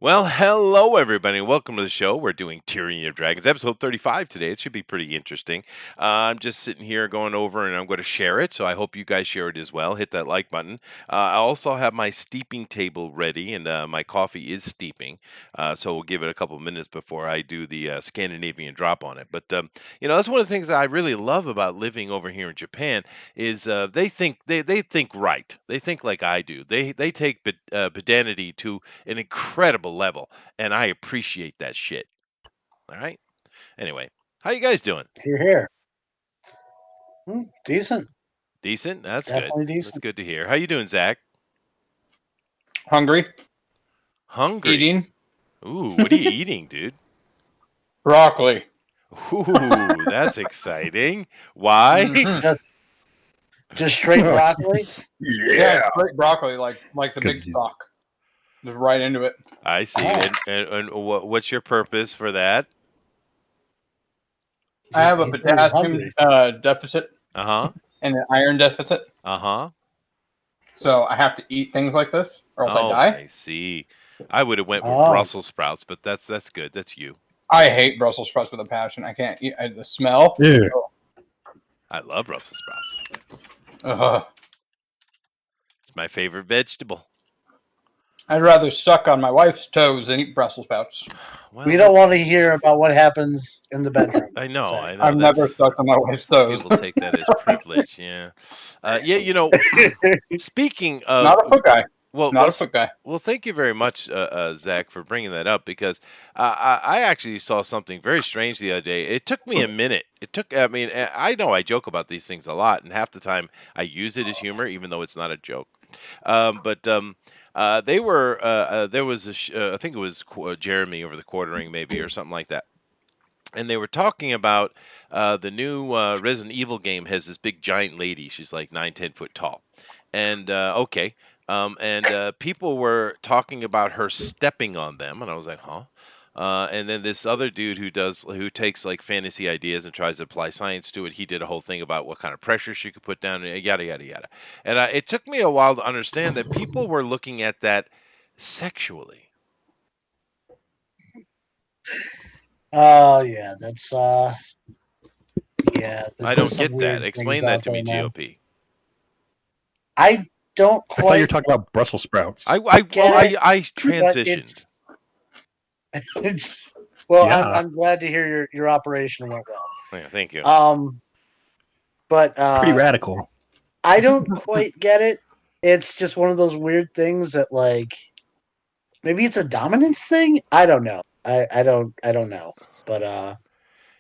Well, hello everybody. Welcome to the show. We're doing Tyranny of Dragons, episode 35 today. It should be pretty interesting. I'm just sitting here going over and I'm going to share it, so I hope you guys share it as well. Hit that like button. I also have my steeping table ready, and my coffee is steeping, so we'll give it a couple of minutes before I do the Scandinavian drop on it. But that's one of the things that I really love about living over here in Japan is they think right. They think like I do. They take pedanity to an incredible level, and I appreciate that shit. All right. Anyway, how you guys doing? Here. Decent. Decent. That's Definitely good. decent. That's good to hear. How you doing, Zach? Hungry. Hungry. Eating. Ooh, what are you eating, dude? Broccoli. Ooh, that's exciting. Why? Just straight broccoli? Yeah, straight broccoli, like the big stock. Just right into it. I see. And what's your purpose for that? I have a potassium deficit. Uh-huh. And an iron deficit. Uh-huh. So I have to eat things like this, or else I die. I see. I would have went with Brussels sprouts, but that's good. That's you. I hate Brussels sprouts with a passion. I can't eat the smell. Yeah. I love Brussels sprouts. It's my favorite vegetable. I'd rather suck on my wife's toes than eat Brussels sprouts. Well, we don't want to hear about what happens in the bedroom. I know. I've never sucked on my wife's toes. People take that as privilege. Yeah. Speaking of... Not a foot guy. Well, not a foot guy. Well, thank you very much, Zach, for bringing that up, because I actually saw something very strange the other day. It took me a minute. I know I joke about these things a lot, and half the time I use it as humor, even though it's not a joke. They were there was I think it was Jeremy over the quartering maybe, or something like that, and they were talking about the new Resident Evil game has this big giant lady. She's like 9-10 foot tall, and people were talking about her stepping on them, and I was like, huh? And then this other dude who takes like fantasy ideas and tries to apply science to it, he did a whole thing about what kind of pressure she could put down, yada yada yada. And it took me a while to understand that people were looking at that sexually. Oh yeah, that's yeah. I don't get that. Explain that to me, GOP. I don't quite... I thought you were talking about Brussels sprouts. I transitioned. I'm glad to hear your operation went well. Yeah, thank you. But pretty radical. I don't quite get it. It's just one of those weird things that, like, maybe it's a dominance thing. I don't know. I don't know. But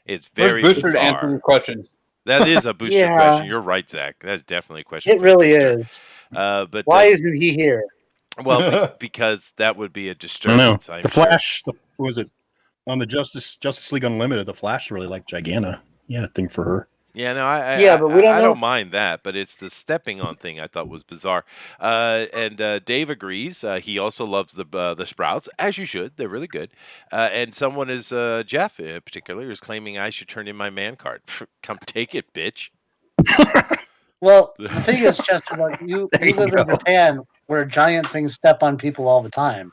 it's very Booster to answer your questions. That is a booster question. You're right, Zach. That's definitely a question. It really is. But why isn't he here? Well, because that would be a disturbance. I know. The Flash, what was it? On the Justice League Unlimited, the Flash really liked Giganna. He had a thing for her. Yeah, no, but we don't I know. don't mind that, but it's the stepping on thing I thought was bizarre. And Dave agrees. He also loves the sprouts, as you should. They're really good. And someone is Jeff, in particular, is claiming I should turn in my man card. Come take it, bitch. Well, the thing is, Chester, like, you live in Japan, where giant things step on people all the time.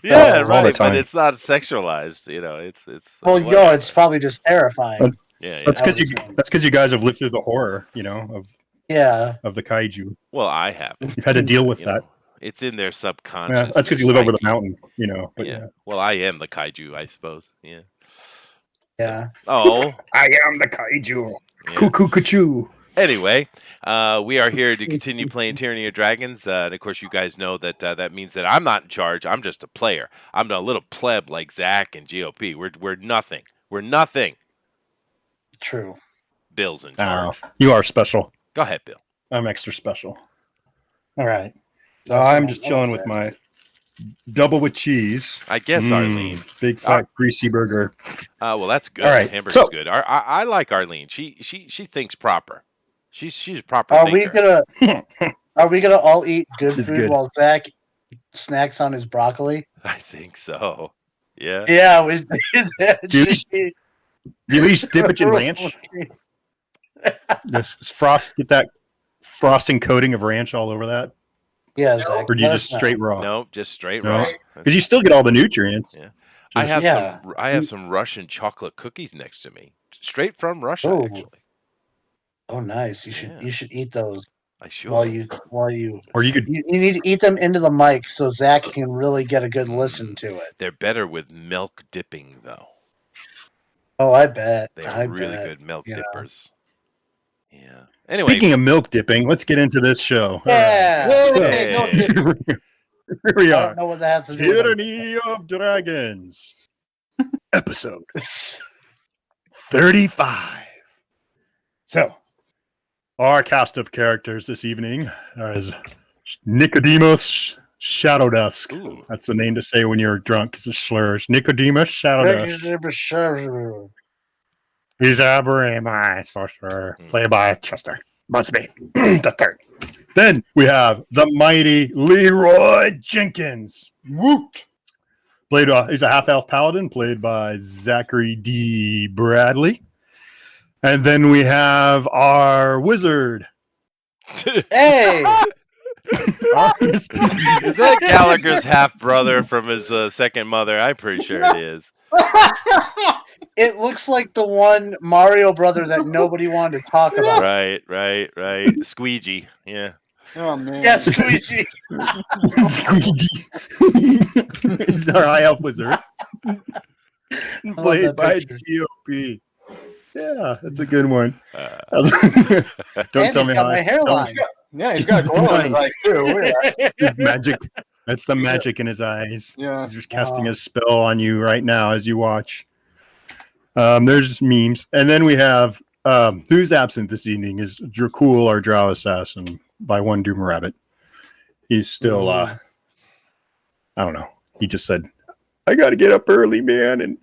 Yeah, right. But it's not sexualized. It's. Well, it's probably just terrifying. That's because you guys have lived through the horror, of the kaiju. Well, I have. You've had to deal with that. It's in their subconscious. Yeah, that's because you live over the mountain, But yeah. Well, I am the kaiju, I suppose. Yeah. Yeah. Oh. I am the kaiju. Yeah. Cuckoo. Anyway, we are here to continue playing Tyranny of Dragons. And of course, you guys know that that means that I'm not in charge. I'm just a player. I'm a little pleb like Zach and GOP. We're nothing. We're nothing. True. Bill's in charge. You are special. Go ahead, Bill. I'm extra special. All right. So I'm just chilling with my double with cheese. I guess Arlene. Big fat greasy burger. Well, that's good. All right. Hamburger's good. I like Arlene. She thinks proper. She's a proper Are thinker. we gonna all eat food while Zach snacks on his broccoli? I think so. Yeah. Yeah. Do you at least dip it in ranch? Just get that frosting coating of ranch all over that. Yeah, Zach. Or do you let just us know. straight raw? No, just straight No. raw. Because you still get all the nutrients. Yeah. I have Yeah. some Russian chocolate cookies next to me, straight from Russia, Oh. actually. Oh, nice. You Yeah. should eat those I should. while you Or you could. you need to eat them into the mic so Zach can really get a good listen to it. They're better with milk dipping, though. Oh, I bet. They are I really bet. good milk Yeah. dippers. Yeah. Anyway, Speaking of milk dipping, let's get into this show. Yeah. All right. Hey, no Hey. dipping. Here we I are. don't know what that has to do with Tyranny of Dragons, episode 35. So, our cast of characters this evening is Nicodemus Shadow Dusk. Ooh. That's the name to say when you're drunk because it slurs. Nicodemus Shadow Dusk. He's a Brahmi sorcerer, played by Chester. Must be the third. Then we have the mighty Leroy Jenkins. Woot. He's a half-elf paladin, played by Zachary D. Bradley. And then we have our wizard. Hey. Is that Gallagher's half brother from his second mother? I'm pretty sure it is. It looks like the one Mario brother that nobody wanted to talk about. Right. Squeegee. Yeah. Oh man. Yeah, Squeegee. Squeegee. He's our high elf wizard. Played that by picture. GOP. Yeah, that's a good one. And Don't tell he's me got how my hairline. Yeah, he's got a glow in his eye too. Look at that. his magic. That's the magic in his eyes. Yeah. He's just casting a spell on you right now as you watch. There's memes. And then we have who's absent this evening is Dracul, our drow assassin, by one Doom Rabbit. He's still I don't know. He just said, I gotta get up early, man,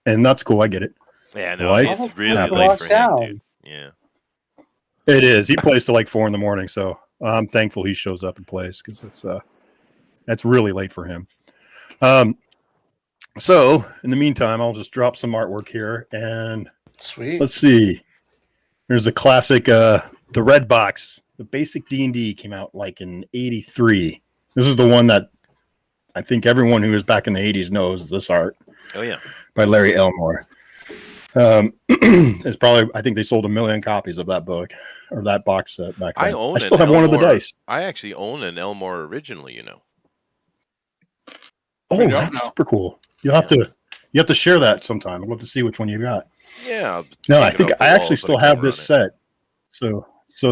and that's cool, I get it. Yeah, no, Life it's really happens. late for him, Down. dude. Yeah. It is. He plays till like 4 a.m, so I'm thankful he shows up and plays because that's really late for him. So in the meantime, I'll just drop some artwork here and Sweet. let's see. There's a classic, the red box. The basic D&D came out like in '83. This is the one that I think everyone who was back in the '80s knows. This art. Oh yeah. By Larry Elmore. It's probably, I think they sold 1 million copies of that book or that box set back then. I still have one of the dice. I actually own an Elmore originally, you know. Oh, that's super cool. You have to share that sometime. I'd love to see which one you got. Yeah. No, I think I actually still have this set. So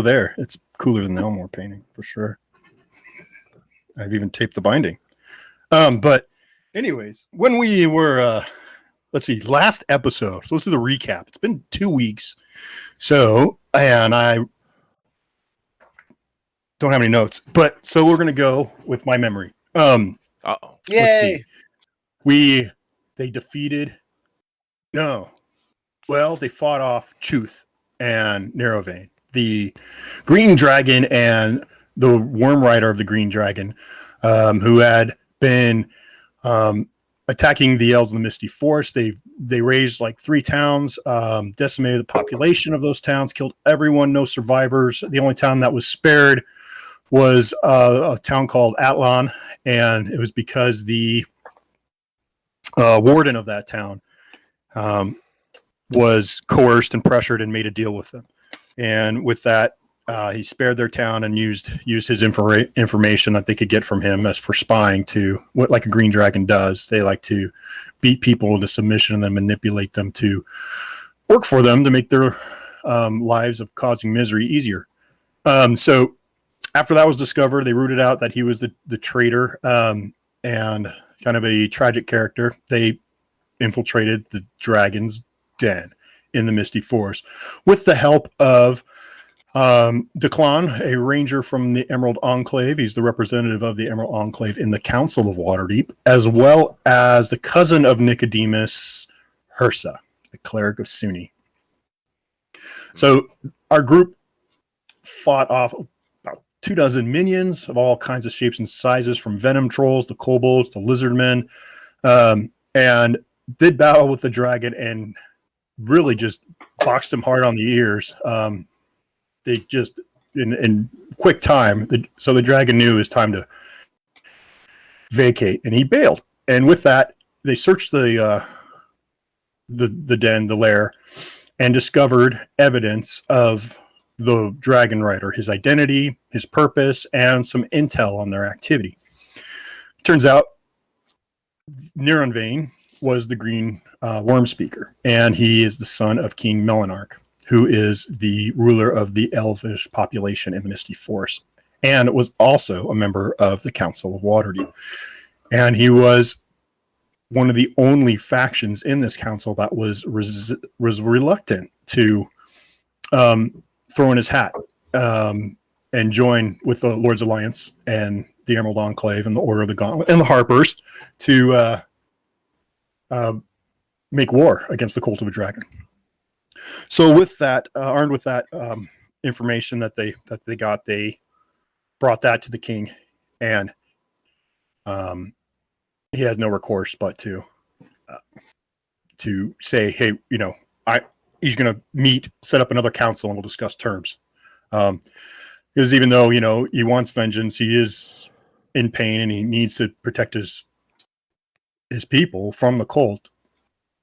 there, it's cooler than the Elmore painting for sure. I've even taped the binding. But anyways, when we were let's see, last episode. So let's do the recap. It's been 2 weeks. So, and I don't have any notes, but so we're gonna go with my memory. Uh-oh. Yay. Let's see. They defeated. No. Well, they fought off Chuth and Narrowvein. The Green Dragon and the Worm Rider of the Green Dragon, who had been attacking the Elves in the Misty Forest. They razed like 3 towns, decimated the population of those towns, killed everyone, no survivors. The only town that was spared was a town called Atlan, and it was because the warden of that town was coerced and pressured and made a deal with them. And with that, he spared their town and used his information that they could get from him as for spying to what like a green dragon does. They like to beat people into submission and then manipulate them to work for them to make their lives of causing misery easier. So after that was discovered, they rooted out that he was the traitor and kind of a tragic character. They infiltrated the dragon's den in the Misty Forest with the help of Declan, a ranger from the Emerald Enclave. He's the representative of the Emerald Enclave in the Council of Waterdeep, as well as the cousin of Nicodemus, Hirsa, the cleric of Sunni. So our group fought off about 24 minions of all kinds of shapes and sizes, from venom trolls to kobolds to lizardmen, and did battle with the dragon and really just boxed him hard on the ears. They just in quick time. So the dragon knew it was time to vacate, and he bailed. And with that, they searched the den, the lair, and discovered evidence of the dragon rider, his identity, his purpose, and some intel on their activity. Turns out Nirunvain was the green worm speaker, and he is the son of King Melanarch, who is the ruler of the elvish population in the Misty Forest, and was also a member of the Council of Waterdeep. And he was one of the only factions in this council that was reluctant to throw in his hat and join with the Lord's Alliance and the Emerald Enclave and the Order of the Gauntlet and the Harpers to make war against the Cult of a Dragon. So with that, armed with that information that they got, they brought that to the king, and he had no recourse but to say, hey, he's going to set up another council, and we'll discuss terms. Because even though he wants vengeance, he is in pain, and he needs to protect his people from the cult.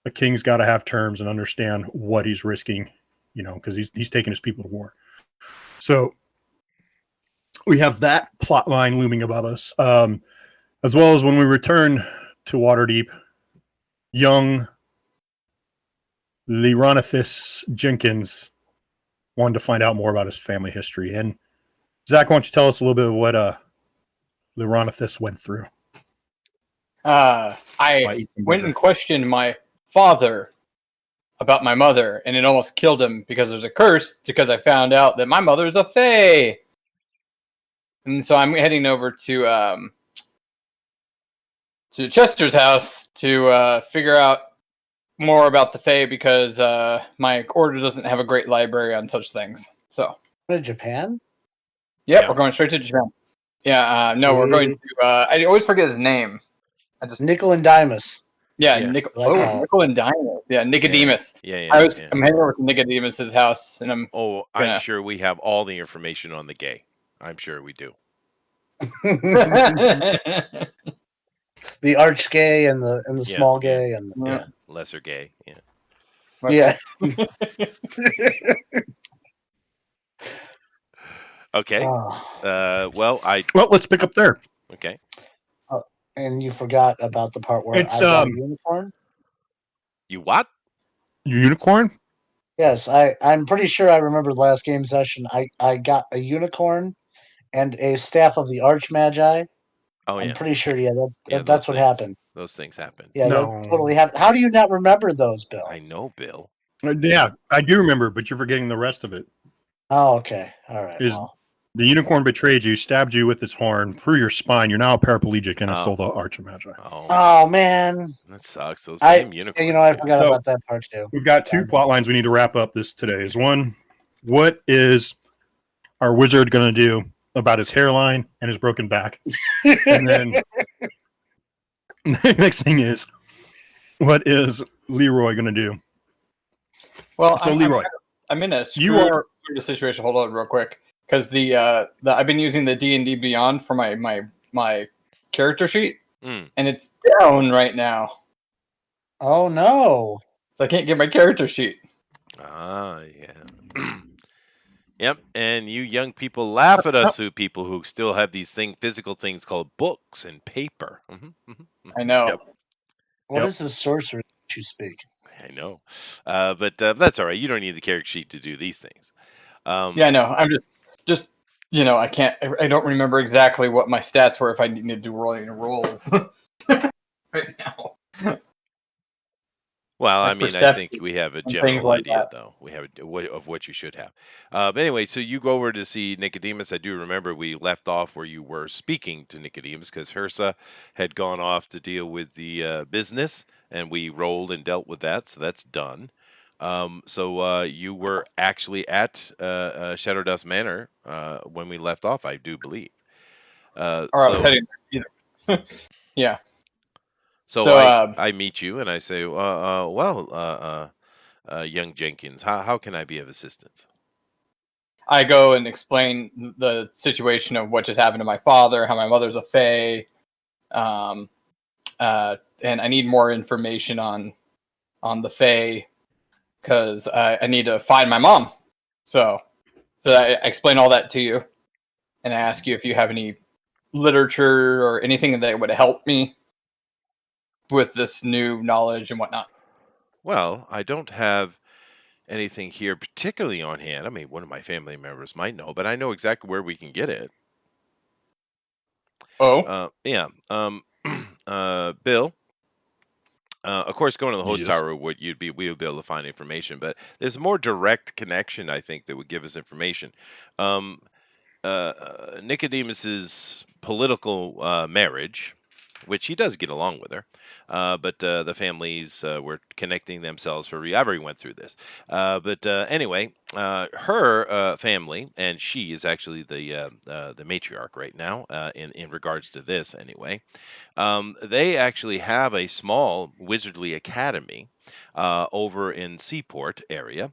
The king's got to have terms and understand what he's risking, because he's taking his people to war. So we have that plot line looming above us, as well as when we return to Waterdeep, young Leronithus Jenkins wanted to find out more about his family history. And Zach, why don't you tell us a little bit of what Leronithus went through? I went and questioned my father about my mother, and it almost killed him because there's a curse, because I found out that my mother is a fae. And so I'm heading over to Chester's house to figure out more about the fae, because my order doesn't have a great library on such things. So to Japan? Yep, Yeah. we're going straight to Japan. Yeah, no, we're going to. I always forget his name. Nickel and Dimas. Yeah, Yeah. Nickel and Dimas. Yeah, Nicodemus. Yeah. I'm heading over to Nicodemus's house, and I'm. I'm sure we have all the information on the gay. I'm sure we do. The arch gay and the small gay and lesser gay. Yeah. Okay. Well, let's pick up there. Okay. And you forgot about the part where It's I got a unicorn? You what? Unicorn? Yes, I'm pretty sure I remember the last game session. I got a unicorn and a staff of the Archmagi. Oh, yeah. I'm pretty sure, that's those what things, happened. Those things happen. Yeah, No. that totally happened. How do you not remember those, Bill? I know, Bill. Yeah, I do remember, but you're forgetting the rest of it. Oh, okay. All right. The unicorn betrayed you, stabbed you with its horn through your spine. You're now a paraplegic, and it's still the Archmagi. Oh, man. That sucks. Those damn unicorns. I forgot about that part, too. We've got two plot lines we need to wrap up today. Is one, what is our wizard going to do about his hairline and his broken back? And then the next thing is, what is Leroy going to do? Well, so Leroy, I'm in a situation. Hold on, real quick, because I've been using the D&D Beyond for my character sheet, and it's down right now. Oh no! So I can't get my character sheet. Ah, yeah. Yep, and you young people laugh at us, people who still have these physical things called books and paper. I know. Yep. What is the sorcery that you speak? I know, but that's all right. You don't need the character sheet to do these things. Yeah, no, I'm just I can't. I don't remember exactly what my stats were if I needed to do rolls right now. Well, I mean, I think we have a general idea, though. We have of what you should have. But anyway, so you go over to see Nicodemus. I do remember we left off where you were speaking to Nicodemus, because Hersa had gone off to deal with the business, and we rolled and dealt with that, so that's done. So you were actually at Shadow Dust Manor when we left off, I do believe. I was heading either. Yeah. So I meet you and I say, young Jenkins, how can I be of assistance? I go and explain the situation of what just happened to my father, how my mother's a fae, and I need more information on the fae because I need to find my mom. So I explain all that to you, and I ask you if you have any literature or anything that would help me with this new knowledge and whatnot. Well, I don't have anything here particularly on hand. I mean, one of my family members might know, but I know exactly where we can get it. Oh, Yeah. Bill. Of course, going to the host Yes. tower we would be able to find information, but there's a more direct connection I think that would give us information. Um, Nicodemus's political marriage, which he does get along with her, but the families were connecting themselves for. I already went through this, but anyway, her family, and she is actually the matriarch right now in regards to this anyway. They actually have a small wizardly academy over in Seaport area.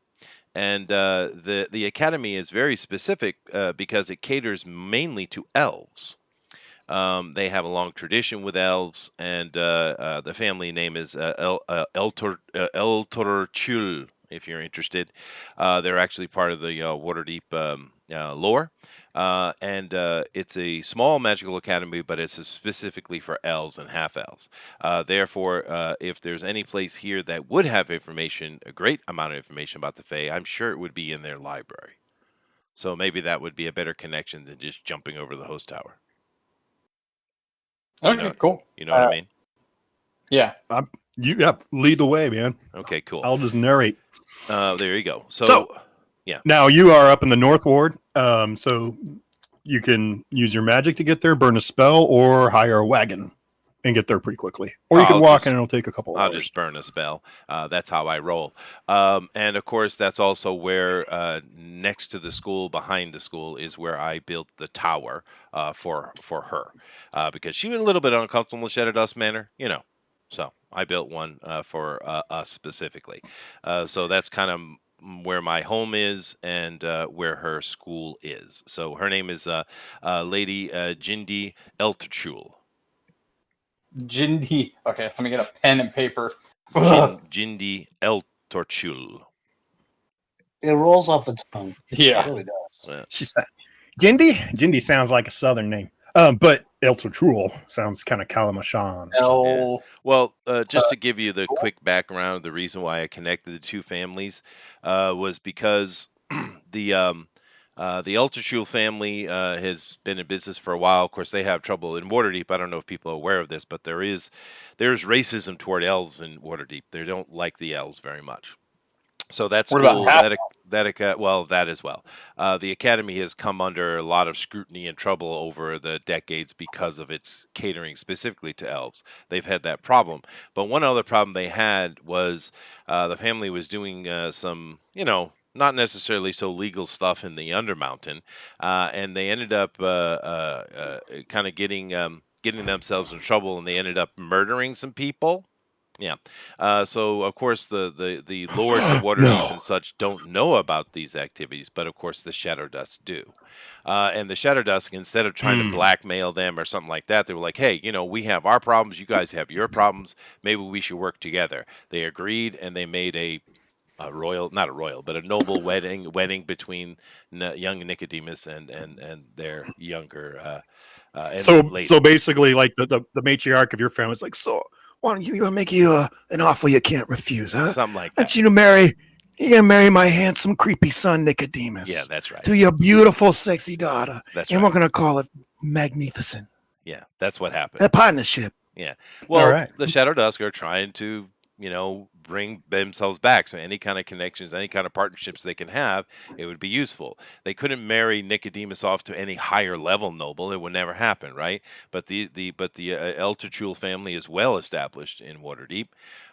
And the academy is very specific because it caters mainly to elves. They have a long tradition with elves, and the family name is Eltorchul, if you're interested. They're actually part of the Waterdeep lore. And it's a small magical academy, but it's specifically for elves and half elves. Therefore, if there's any place here that would have information, a great amount of information about the Fae, I'm sure it would be in their library. So maybe that would be a better connection than just jumping over the host tower. okay, cool. You know what I mean? Yeah. You lead the way, man. Okay, cool. I'll just narrate. There you go. So yeah. Now you are up in the North Ward, so you can use your magic to get there, burn a spell, or hire a wagon and get there pretty quickly. Or you can walk and it'll take a couple I'll hours. just burn a spell. That's how I roll. And of course, that's also where next to the school, behind the school, is where I built the tower for her because she was a little bit uncomfortable with Shadow Dust Manor, you know. So I built one for us specifically. So that's kind of where my home is and where her school is. So her name is Lady Jindi Elterchul. Jindy. Okay, let me get a pen and paper. Jindi Eltorchul. It rolls off the tongue. Yeah. It really does. She said, Jindy? Jindy sounds like a southern name. But El Tortrul sounds kind of Kalamazhan. L. Yeah. Well, just to give you the quick background, the reason why I connected the two families was because the Elterchul family has been in business for a while. Of course, they have trouble in Waterdeep. I don't know if people are aware of this, but there's racism toward elves in Waterdeep. They don't like the elves very much. So that What about school, that as well. The academy has come under a lot of scrutiny and trouble over the decades because of its catering specifically to elves. They've had that problem. But one other problem they had was the family was doing some, not necessarily so legal stuff in the Undermountain, and they ended up kind of getting themselves in trouble, and they ended up murdering some people. Yeah. So of course the lords of Waterdeep and such don't know about these activities, but of course the Shadow Dust do. And the Shadow Dust, instead of trying to blackmail them or something like that, they were like, "Hey, we have our problems, you guys have your problems. Maybe we should work together." They agreed, and they made a noble wedding between young Nicodemus and their younger. So basically, like the matriarch of your family is like, so why don't you make you an offer you can't refuse, huh? Something like I that. want you to marry my handsome, creepy son, Nicodemus. Yeah, that's right. To your beautiful, sexy daughter. That's and right. we're going to call it magnificent. Yeah, that's what happened. A partnership. Yeah. Well, All right. the Shadow Dusk are trying to, bring themselves back. So any kind of connections, any kind of partnerships they can have, it would be useful. They couldn't marry Nicodemus off to any higher level noble; it would never happen, right? But the Elterchul family is well established in Waterdeep,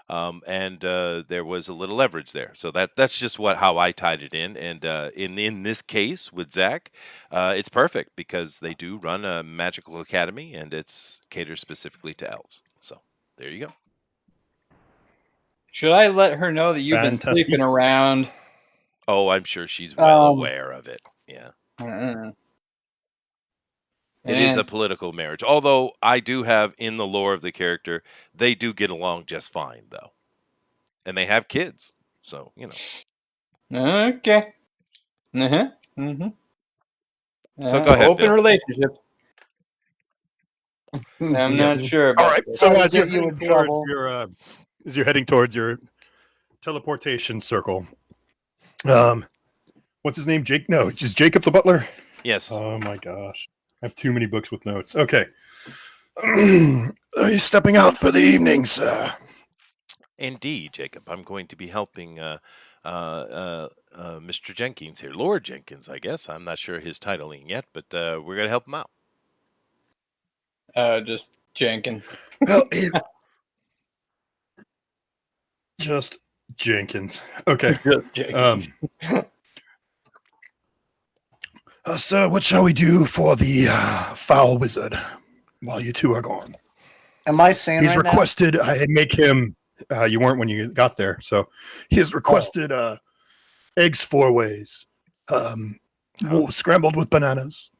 and there was a little leverage there. So that's just how I tied it in. And in this case with Zach, it's perfect because they do run a magical academy, and it's catered specifically to elves. So there you go. Should I let her know that you've Fantastic. been sleeping around? Oh, I'm sure she's well aware of it. Yeah. Mm-mm. It is a And political marriage. Although I do have in the lore of the character, they do get along just fine though. And they have kids. So, okay. Uh-huh. Mm-hmm. So go ahead, Open Bill. relationships. I'm Yep. not sure All about right. this. So Trying to as you're get you heading in towards trouble. your teleportation circle, what's his name? Jake? No, just Jacob the butler. Yes. Oh my gosh, I have too many books with notes. Okay. Are you stepping out for the evening, sir? Indeed, Jacob. I'm going to be helping Mr. Jenkins here. Lord Jenkins, I guess. I'm not sure his titling yet, but we're going to help him out. Just Jenkins. Well, just Jenkins. Okay. Just Jenkins. Sir, what shall we do for the foul wizard while you two are gone? Am I saying He's right requested I make him. You weren't when you got there, so he has requested eggs 4 ways, scrambled with bananas.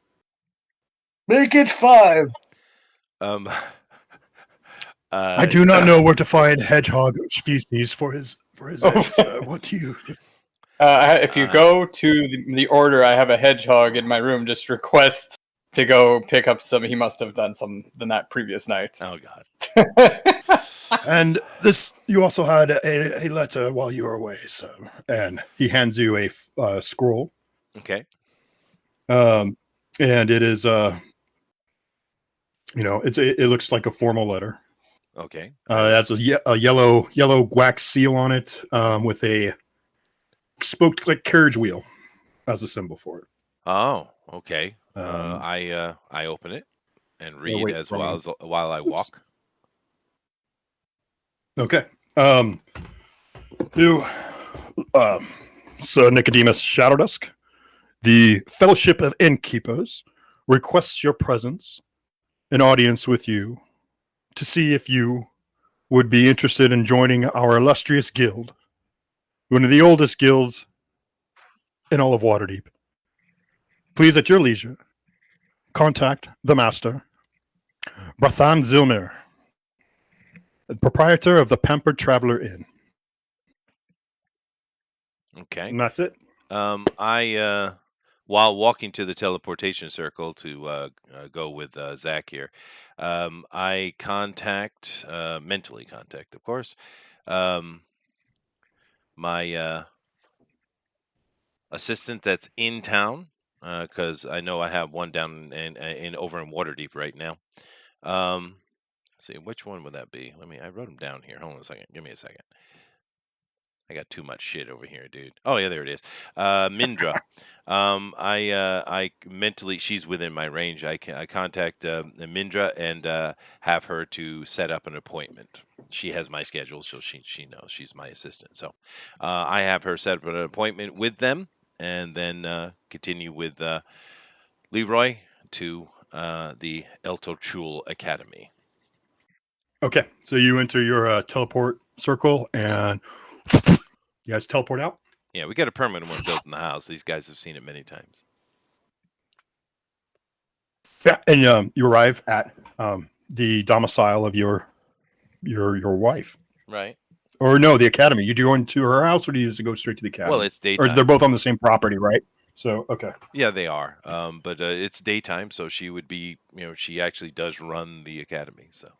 now? Make it 5. Um, I do not know where to find hedgehog feces for his eggs. What do you? If you go to the order, I have a hedgehog in my room. Just request to go pick up some. He must have done some that previous night. Oh, God. And this, you also had a letter while you were away, so. And he hands you a scroll. Okay. And it is, it looks like a formal letter. Okay. That's a yellow wax seal on it, with a spoked like carriage wheel as a symbol for it. Oh, okay. Um, I open it and read wait, as wrong well one. as while I walk. Okay. To Sir Nicodemus Shadowdusk, the Fellowship of Innkeepers requests your presence, an audience with you, to see if you would be interested in joining our illustrious guild, one of the oldest guilds in all of Waterdeep. Please, at your leisure, contact the master, Brathan Zilmer, the proprietor of the Pampered Traveler Inn. Okay. And that's it. I while walking to the teleportation circle to go with Zach here, I mentally contact, of course, my assistant that's in town, because I know I have one down in over in Waterdeep right now. See, which one would that be? I wrote them down here. Hold on a second. Give me a second. I got too much shit over here, dude. Oh yeah, there it is. Mindra. I mentally, she's within my range. I contact Mindra and have her to set up an appointment. She has my schedule, so she knows she's my assistant. So I have her set up an appointment with them, and then continue with Leroy to the Eltochul Academy. Okay, so you enter your teleport circle and you guys teleport out? Yeah, we got a permanent one built in the house. These guys have seen it many times. Yeah, and you arrive at the domicile of your wife. Right. Or no, the academy. You go into her house, or do you just go straight to the academy? Well, it's daytime. Or they're both on the same property, right? So, okay. Yeah, they are. But it's daytime, so she would be, she actually does run the academy. So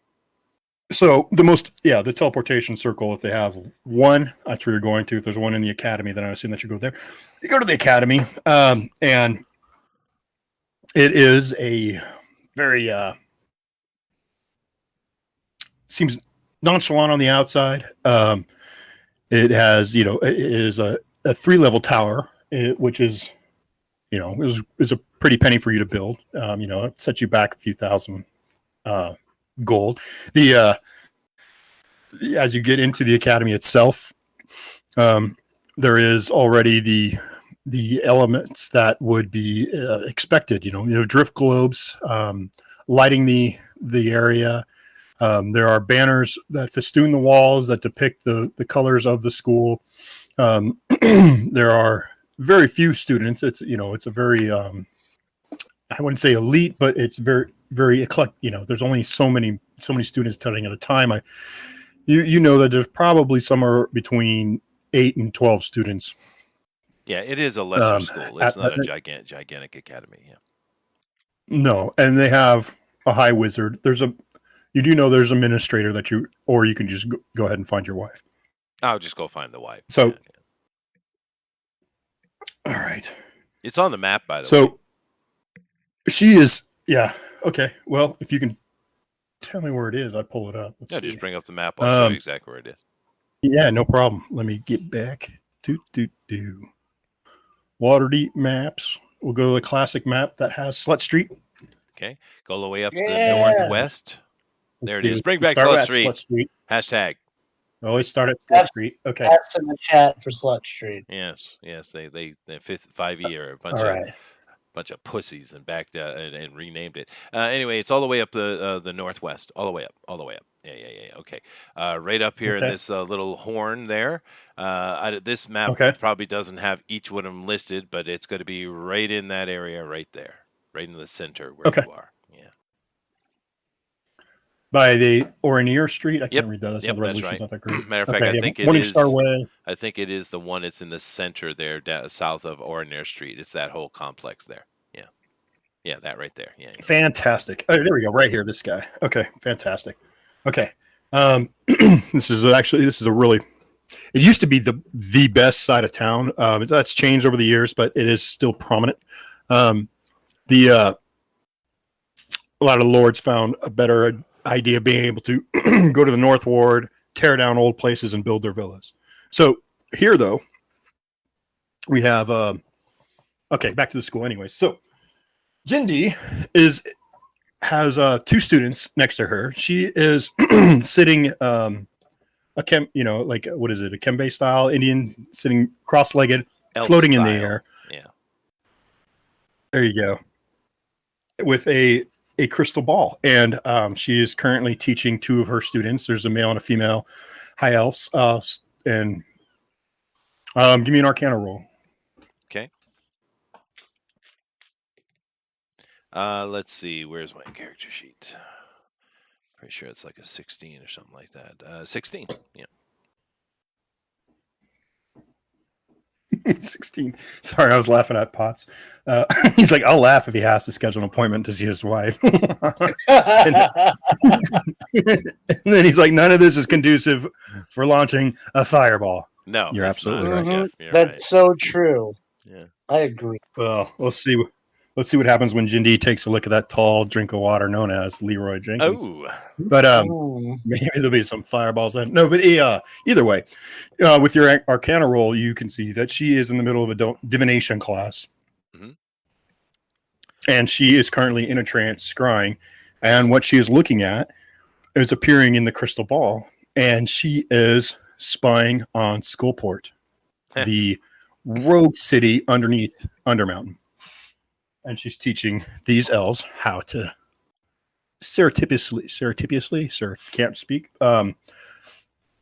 the teleportation circle, if they have one, that's where you're going to. If there's one in the academy, then I assume that you go there. You go to the academy, and it is a very, seems nonchalant on the outside. It has, it is a 3-level tower, which is, is a pretty penny for you to build. It sets you back a few thousand gold. As you get into the academy itself, there is already the elements that would be expected. Drift globes lighting the area. There are banners that festoon the walls that depict the colors of the school. There are very few students. It's it's a very I wouldn't say elite, but it's very eclectic. There's only so many students studying at a time. You know that there's probably somewhere between 8 and 12 students. Yeah, it is a lesser school. It's not a gigantic academy. Yeah. No, and they have a high wizard. You do know there's an administrator or you can just go ahead and find your wife. I'll just go find the wife. So, all right. It's on the map, by the way. So she is, yeah. Okay. Well, if you can tell me where it is, I'd pull it up. Let's see. Just bring up the map. I'll show you exactly where it is. Yeah, no problem. Let me get back. Waterdeep maps. We'll go to the classic map that has Slut Street. Okay. Go all the way up to the northwest. There it is. Bring back Slut Street. Hashtag. Always start at Slut Street. Okay. That's in the chat for Slut Street. Yes. They 5e are a bunch of pussies and backed and renamed it. Anyway, it's all the way up the northwest. All the way up. Yeah. Okay. Right up here in this little horn there. This map probably doesn't have each one of them listed, but it's going to be right in that area right there. Right in the center where you are. Yeah. By the Oranier Street? I can't read that. That's the resolution's not that great. Matter of fact, I think Morningstar Way. I think it is the one that's in the center there, south of Oranier Street. It's that whole complex there. Yeah. Yeah, that right there. Yeah. Fantastic. Oh, there we go. Right here, this guy. Okay, fantastic. Okay. This is a really, it used to be the best side of town. That's changed over the years, but it is still prominent. A lot of lords found a better idea of being able to go to the North Ward, tear down old places, and build their villas. So here, though, we have back to the school anyways. So Jindy has 2 students next to her. She is sitting a Kembe style Indian, sitting cross-legged, floating in the air. Yeah. There you go. With a crystal ball, and she is currently teaching 2 of her students. There's a male and a female high elves, and give me an Arcana roll. Okay. Let's see. Where's my character sheet? Pretty sure it's like a 16 or something like that. 16. Yeah. 16. Sorry, I was laughing at Potts. He's like, I'll laugh if he has to schedule an appointment to see his wife. and then he's like, none of this is conducive for launching a fireball. No, you're absolutely right. Mm-hmm. That's so true. Yeah, I agree. Well, we'll see. Let's see what happens when Jindy takes a look at that tall drink of water known as Leroy Jenkins. Oh, but maybe there'll be some fireballs in. No, but either way, with your Arcana roll, you can see that she is in the middle of a divination class, and she is currently in a trance, scrying. And what she is looking at is appearing in the crystal ball, and she is spying on Skullport, the rogue city underneath Undermountain. And she's teaching these elves how to surreptitiously, can't speak,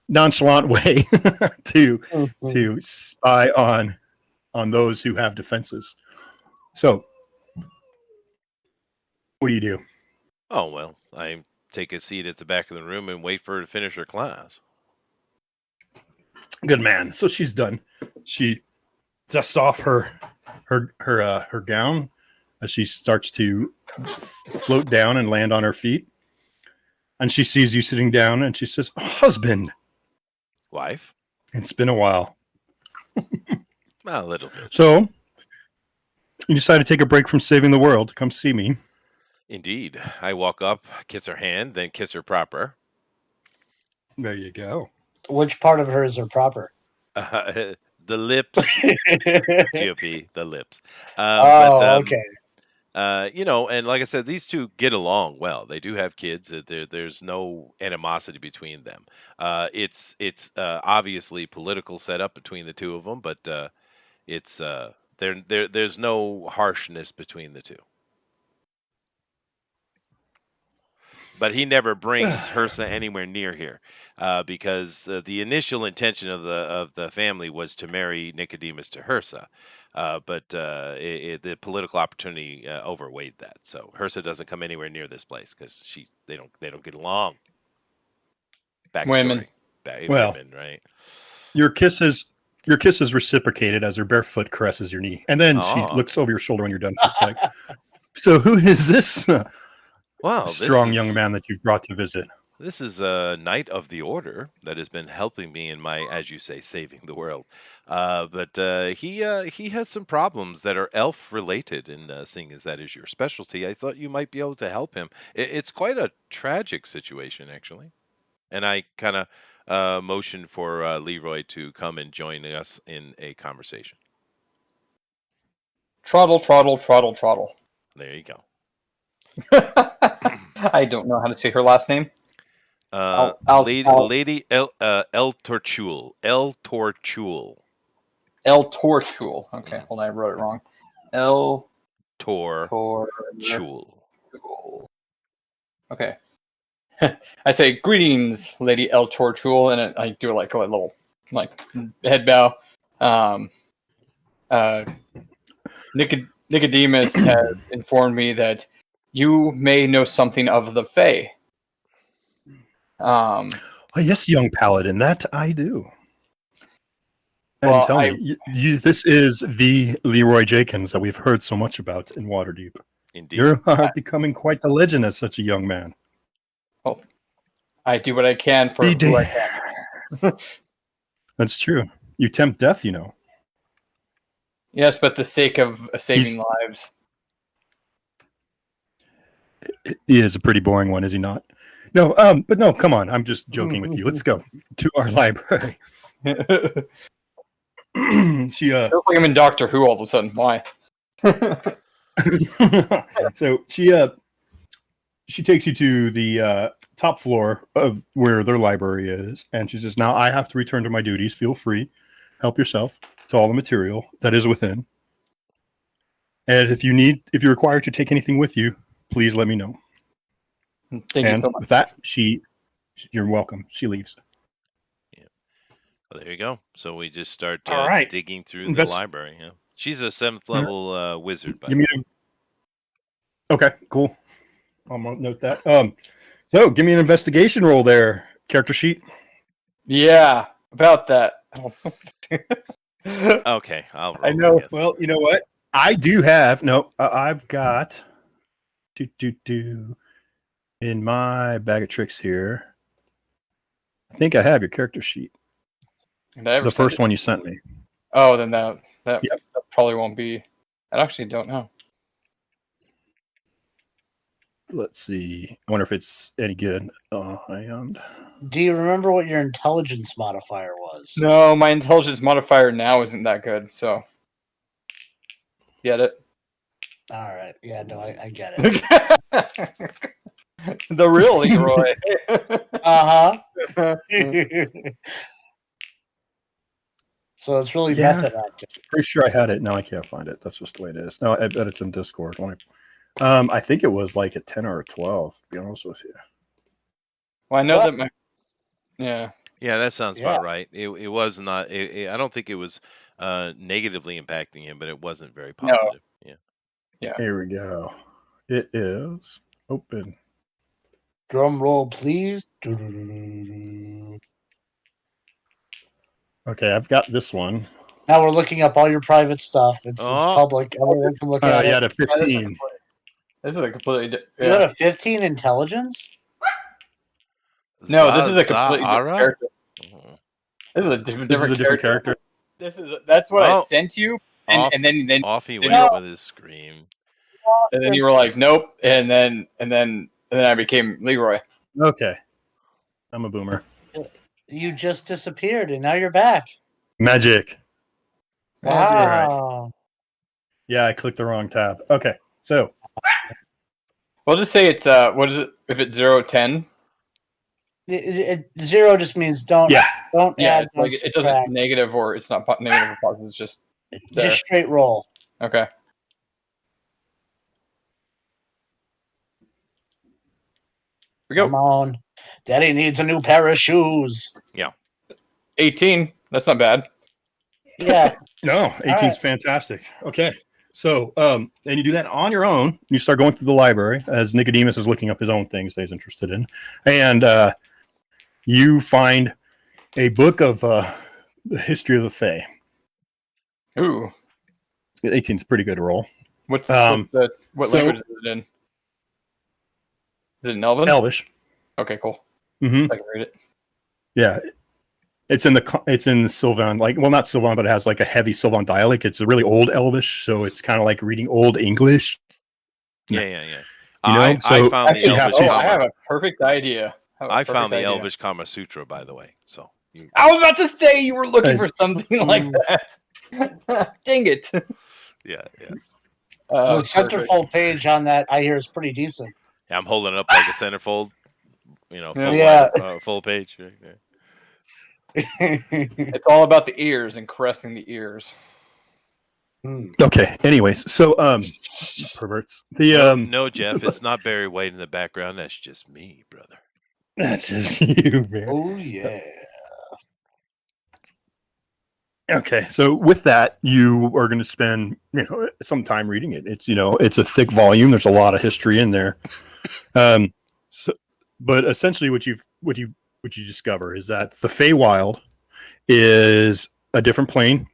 nonchalant way to spy on those who have defenses. So, what do you do? Oh, well, I take a seat at the back of the room and wait for her to finish her class. Good man. So she's done. She dusts off her gown as she starts to float down and land on her feet. And she sees you sitting down and she says, husband. Wife. It's been a while. A little bit. So you decide to take a break from saving the world to come see me. Indeed. I walk up, kiss her hand, then kiss her proper. There you go. Which part of her is her proper? The lips. GOP, the lips. Okay. And like I said, these two get along well. They do have kids. There's no animosity between them. It's obviously political setup between the two of them, but there's no harshness between the two. but he never brings Hersa anywhere near here, because the initial intention of the family was to marry Nicodemus to Hersa, but the political opportunity overweighed that. So Hersa doesn't come anywhere near this place because they don't get along. Women. Backstory, Well, women, right? Your kisses reciprocated as her bare foot caresses your knee, and then she Oh, looks over your shoulder when you're done. She's like, "So who is this well, strong young man that you've brought to visit?" This is a knight of the order that has been helping me in my, as you say, saving the world. But he has some problems that are elf related, and seeing as that is your specialty, I thought you might be able to help him. It's quite a tragic situation, actually. And I kind of motioned for Leroy to come and join us in a conversation. Trottle, trottle, trottle, trottle. There you go. I don't know how to say her last name. Lady El Torchul. El Torchul. El Torchul. Okay, hold on, I wrote it wrong. El Torchul. Okay. I say, greetings, Lady El Torchul, and I do like a little head bow. Nicodemus has informed me that you may know something of the Fae. Oh, yes, young paladin, that I do. And Well, tell me, this is the Leroy Jenkins that we've heard so much about in Waterdeep. Indeed. You are becoming quite the legend as such a young man. Well, I do what I can for who I can. That's true. You tempt death, you know. Yes, but the sake of saving lives. He is a pretty boring one, is he not? No, but no, come on. I'm just joking with you. Let's go to our library. She feels like I'm in Doctor Who all of a sudden. Why? So she takes you to the top floor of where their library is, and she says, "Now I have to return to my duties. Feel free, help yourself to all the material that is within. And if you're required to take anything with you, please let me know." Thank you so much. With that, you're welcome. She leaves. Yeah. Well, there you go. So we just start digging through the library. Yeah. She's a 7th level wizard. Okay, cool. I'll note that. So give me an investigation roll there, character sheet. Yeah, about that. Okay, I'll roll. I know. Well, you know what? I do have I've got in my bag of tricks here. I think I have your character sheet. The first one you sent me. Oh, then that probably won't be. I actually don't know. Let's see. I wonder if it's any good. Do you remember what your intelligence modifier was? No, my intelligence modifier now isn't that good, so. Get it? All right. Yeah, no, I get it. The real Leroy. Uh-huh. So it's really method acting. Pretty sure I had it. No, I can't find it. That's just the way it is. No, I bet it's in Discord. I think it was like a 10 or a 12, to be honest with you. Well, I know that my... Yeah. Yeah, that sounds about right. It was not... I don't think it was negatively impacting him, but it wasn't very positive. No. Yeah. Here we go. It is open. Drum roll, please. Okay, I've got this one. Now we're looking up all your private stuff. It's public. Everyone can look at it. You had a 15. This is a completely... You had a 15 intelligence? No, this is a completely different character. This is a different character. That's what I sent you, and then off he went with his scream. And then you were like, nope, and then I became Leroy. Okay. I'm a boomer. You just disappeared, and now you're back. Magic. Wow. Right. Yeah, I clicked the wrong tab. Okay, so. We'll just say it's, what is it, if it's 0, 10? 0 just means don't add. Like it doesn't negative or it's not negative or positive, it's just there. Just straight roll. Okay. we go. Come on. Daddy needs a new pair of shoes. 18. That's not bad. Yeah. No, 18 is fantastic. Okay. So, and you do that on your own. You start going through the library as Nicodemus is looking up his own things that he's interested in. And you find a book of the history of the Fae. Ooh. 18 is a pretty good roll. What So- language is it in? Is it in Elven? Elvish. Okay, cool. Mm-hmm. I can read it. Yeah. It's in the Sylvan, not Sylvan, but it has like a heavy Sylvan dialect. It's a really old Elvish, so it's kind of like reading old English. Yeah. You know, I so found the actually have Elvish. to- I have a perfect idea. I found the Elvish Kama Sutra, by the way. So I was about to say you were looking for something like that. Dang it. yeah. The centerfold page on that, I hear, is pretty decent. Yeah, I'm holding it up like a centerfold. Full, Yeah. full page. Yeah. It's all about the ears and caressing the ears. Okay. Anyways, so perverts. No, Jeff, it's not Barry White in the background. That's just me, brother. That's just you, man. Oh, yeah. Okay, so with that, you are going to spend some time reading it. It's it's a thick volume. There's a lot of history in there. But essentially, what you discover is that the Feywild is a different plane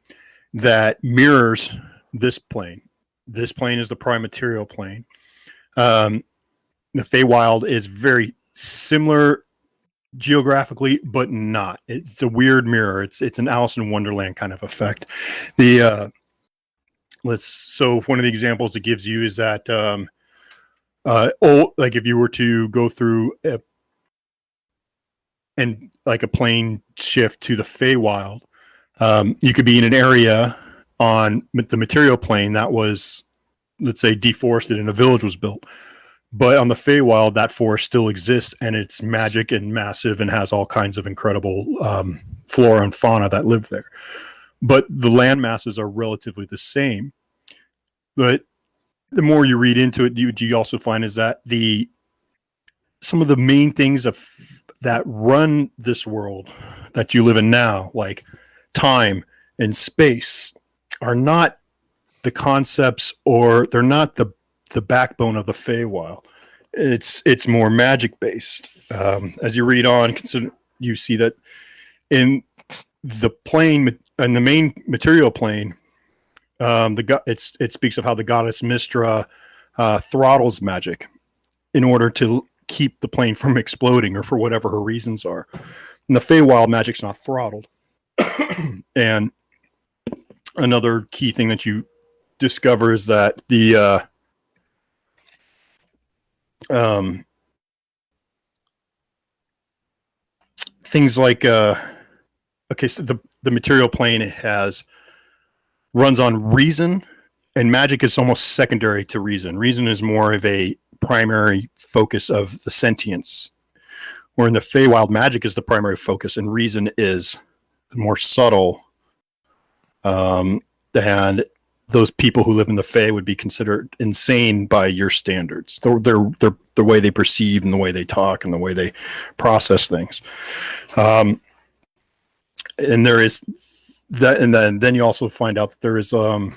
that mirrors this plane. This plane is the prime material plane. The Feywild is very similar geographically, but not. It's a weird mirror. It's an Alice in Wonderland kind of effect. So one of the examples it gives you is that like if you were to go through a plane shift to the Feywild, you could be in an area on the material plane that was, let's say, deforested and a village was built. But on the Feywild, that forest still exists, and it's magic and massive and has all kinds of incredible flora and fauna that live there. But the land masses are relatively the same. But the more you read into it, you also find is that some of the main things that run this world that you live in now, like time and space, are not the concepts, or they're not the backbone of the Feywild. It's more magic based. As you read on, you see that in the plane, in the main material plane, it speaks of how the goddess Mystra throttles magic in order to keep the plane from exploding, or for whatever her reasons are. In the Feywild, magic's not throttled. And another key thing that you discover is that things like so the material plane runs on reason, and magic is almost secondary to reason. Reason is more of a primary focus of the sentience, where in the Feywild, magic is the primary focus and reason is more subtle. And those people who live in the Fae would be considered insane by your standards. The way they perceive and the way they talk and the way they process things. And there is that, and then you also find out that there is a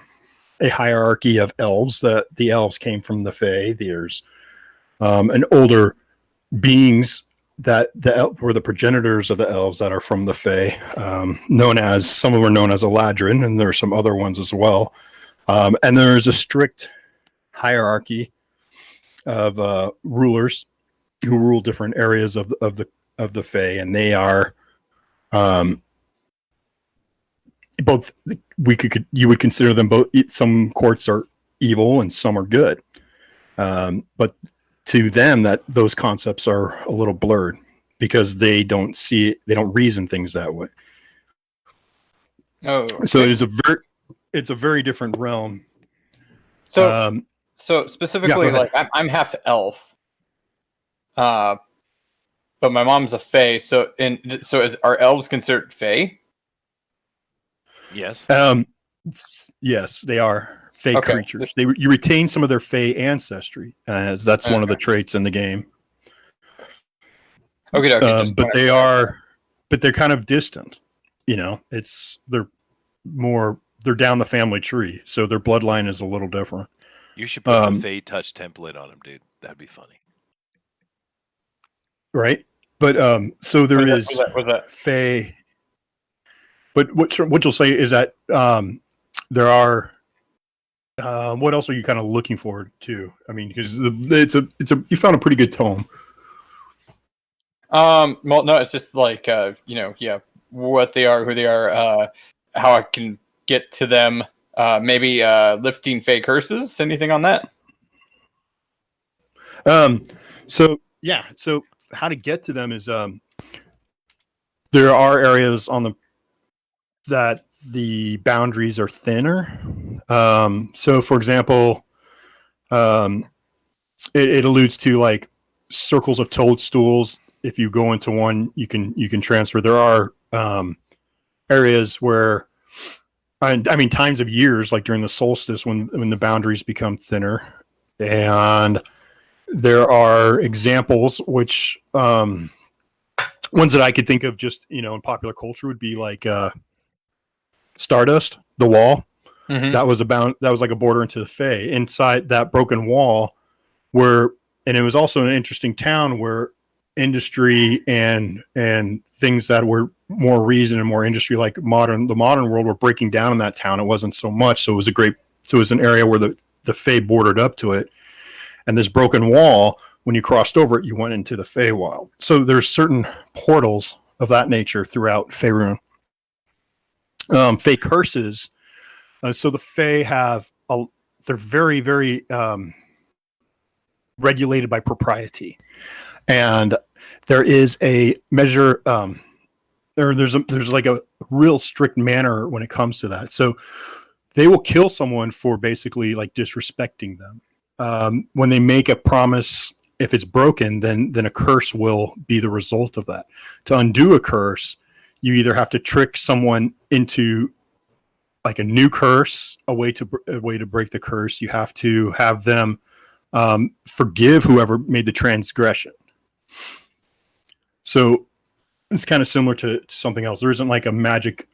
hierarchy of elves. That the elves came from the Fae. There's an older beings that were the progenitors of the elves that are from the Fae. Some of them are known as Eladrin, and there are some other ones as well. And there is a strict hierarchy of rulers who rule different areas of the Fae, and they are both. You would consider them both. Some courts are evil and some are good, but to them, those concepts are a little blurred because they don't reason things that way. Oh, okay. So it's a very different realm. So specifically, yeah, like I'm half elf, but my mom's a Fae. So are elves considered Fae? Yes. Yes, they are Fae creatures. You retain some of their Fae ancestry, as that's one of the traits in the game. Okay, but they're kind of distant. They're down the family tree, so their bloodline is a little different. You should put the Fey Touch template on them, dude. That'd be funny. Right? But so there is that? Fey. But what you'll say is that there are. What else are you kind of looking forward to? I mean, because you found a pretty good tome. Well, no, it's just like what they are, who they are, how I can get to them. Maybe lifting fake curses. Anything on that? So how to get to them is there are areas that the boundaries are thinner. So for example, it alludes to like circles of toadstools. If you go into one, you can transfer. There are areas where, I mean, times of years, like during the solstice, when the boundaries become thinner, and there are examples which ones that I could think of just in popular culture would be like Stardust, the wall. Mm-hmm. That was like a border into the Fae. Inside that broken wall, and it was also an interesting town where industry and things that were more reason and more industry, like the modern world, were breaking down in that town. It wasn't so much. So it was an area where the Fae bordered up to it, and this broken wall, when you crossed over it, you went into the Feywild. So there's certain portals of that nature throughout Faerun. Fey curses. So the Fey they're very, very regulated by propriety, and there is a measure. There's like a real strict manner when it comes to that. So they will kill someone for basically like disrespecting them. When they make a promise, if it's broken, then a curse will be the result of that. To undo a curse, you either have to trick someone into like a new curse, a way to break the curse. You have to have them forgive whoever made the transgression. So it's kind of similar to something else. There isn't like a magic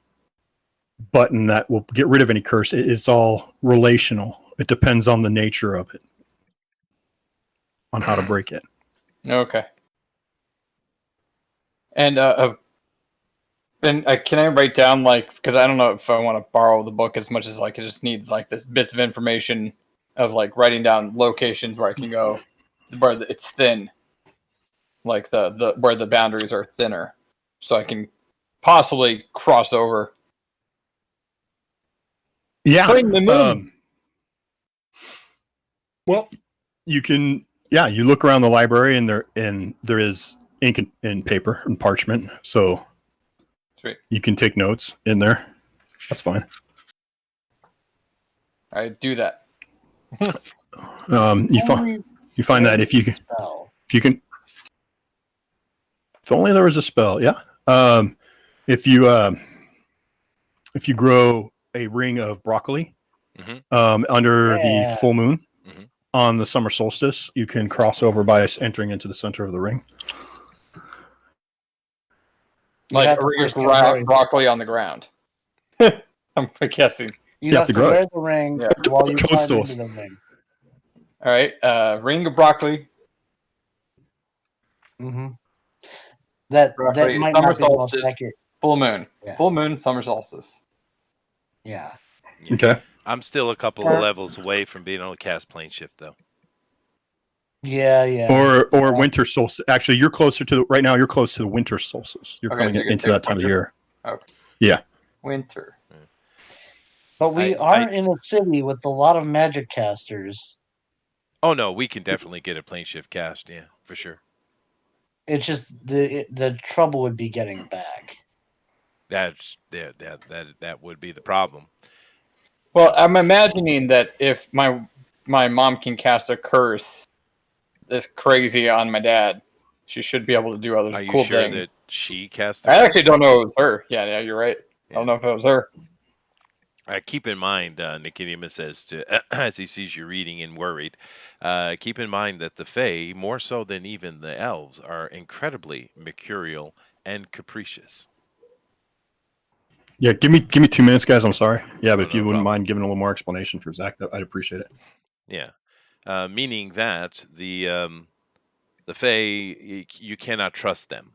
button that will get rid of any curse. It's all relational. It depends on the nature of it, on how to break it. Okay. And can I write down, like, because I don't know if I want to borrow the book as much as like I just need like this bits of information of like writing down locations where I can go where it's thin, like the where the boundaries are thinner, so I can possibly cross over. Yeah. Bring the moon. Well, you can. Yeah, you look around the library, and there is ink and paper and parchment, so Sweet. You can take notes in there. That's fine. I do that. You find that if you can, if only there was a spell. Yeah. If you grow a ring of broccoli under the full moon on the summer solstice, you can cross over by entering into the center of the ring. Like a ring of broccoli on the ground. I'm guessing. You have to wear the ring while you climb into the ring. All right, ring of broccoli. Mm-hmm. That might summer not be solstice, most accurate. Full moon. Yeah. Full moon, summer solstice. Yeah. Okay. I'm still a couple of levels away from being able to cast plane shift, though. Yeah. Or winter solstice. Actually, you're closer to right now. You're close to the winter solstice. You're coming into that time of year. Okay. Yeah. Winter. But we are in a city with a lot of magic casters. Oh no, we can definitely get a plane shift cast. Yeah, for sure. It's just the trouble would be getting back. That would be the problem. Well, I'm imagining that if my mom can cast a curse this crazy on my dad, she should be able to do other cool things. Are you sure that she cast the I curse? actually don't know if it was her. Yeah, you're right. I don't know if it was her. Keep in mind, Nicodemus says to as he sees you reading and worried, keep in mind that the Fae, more so than even the elves, are incredibly mercurial and capricious. Yeah, give me 2 minutes, guys. I'm sorry. Yeah, but Oh, if you no wouldn't problem. mind giving a little more explanation for Zach, I'd appreciate it. Yeah, meaning that the Fae, you cannot trust them.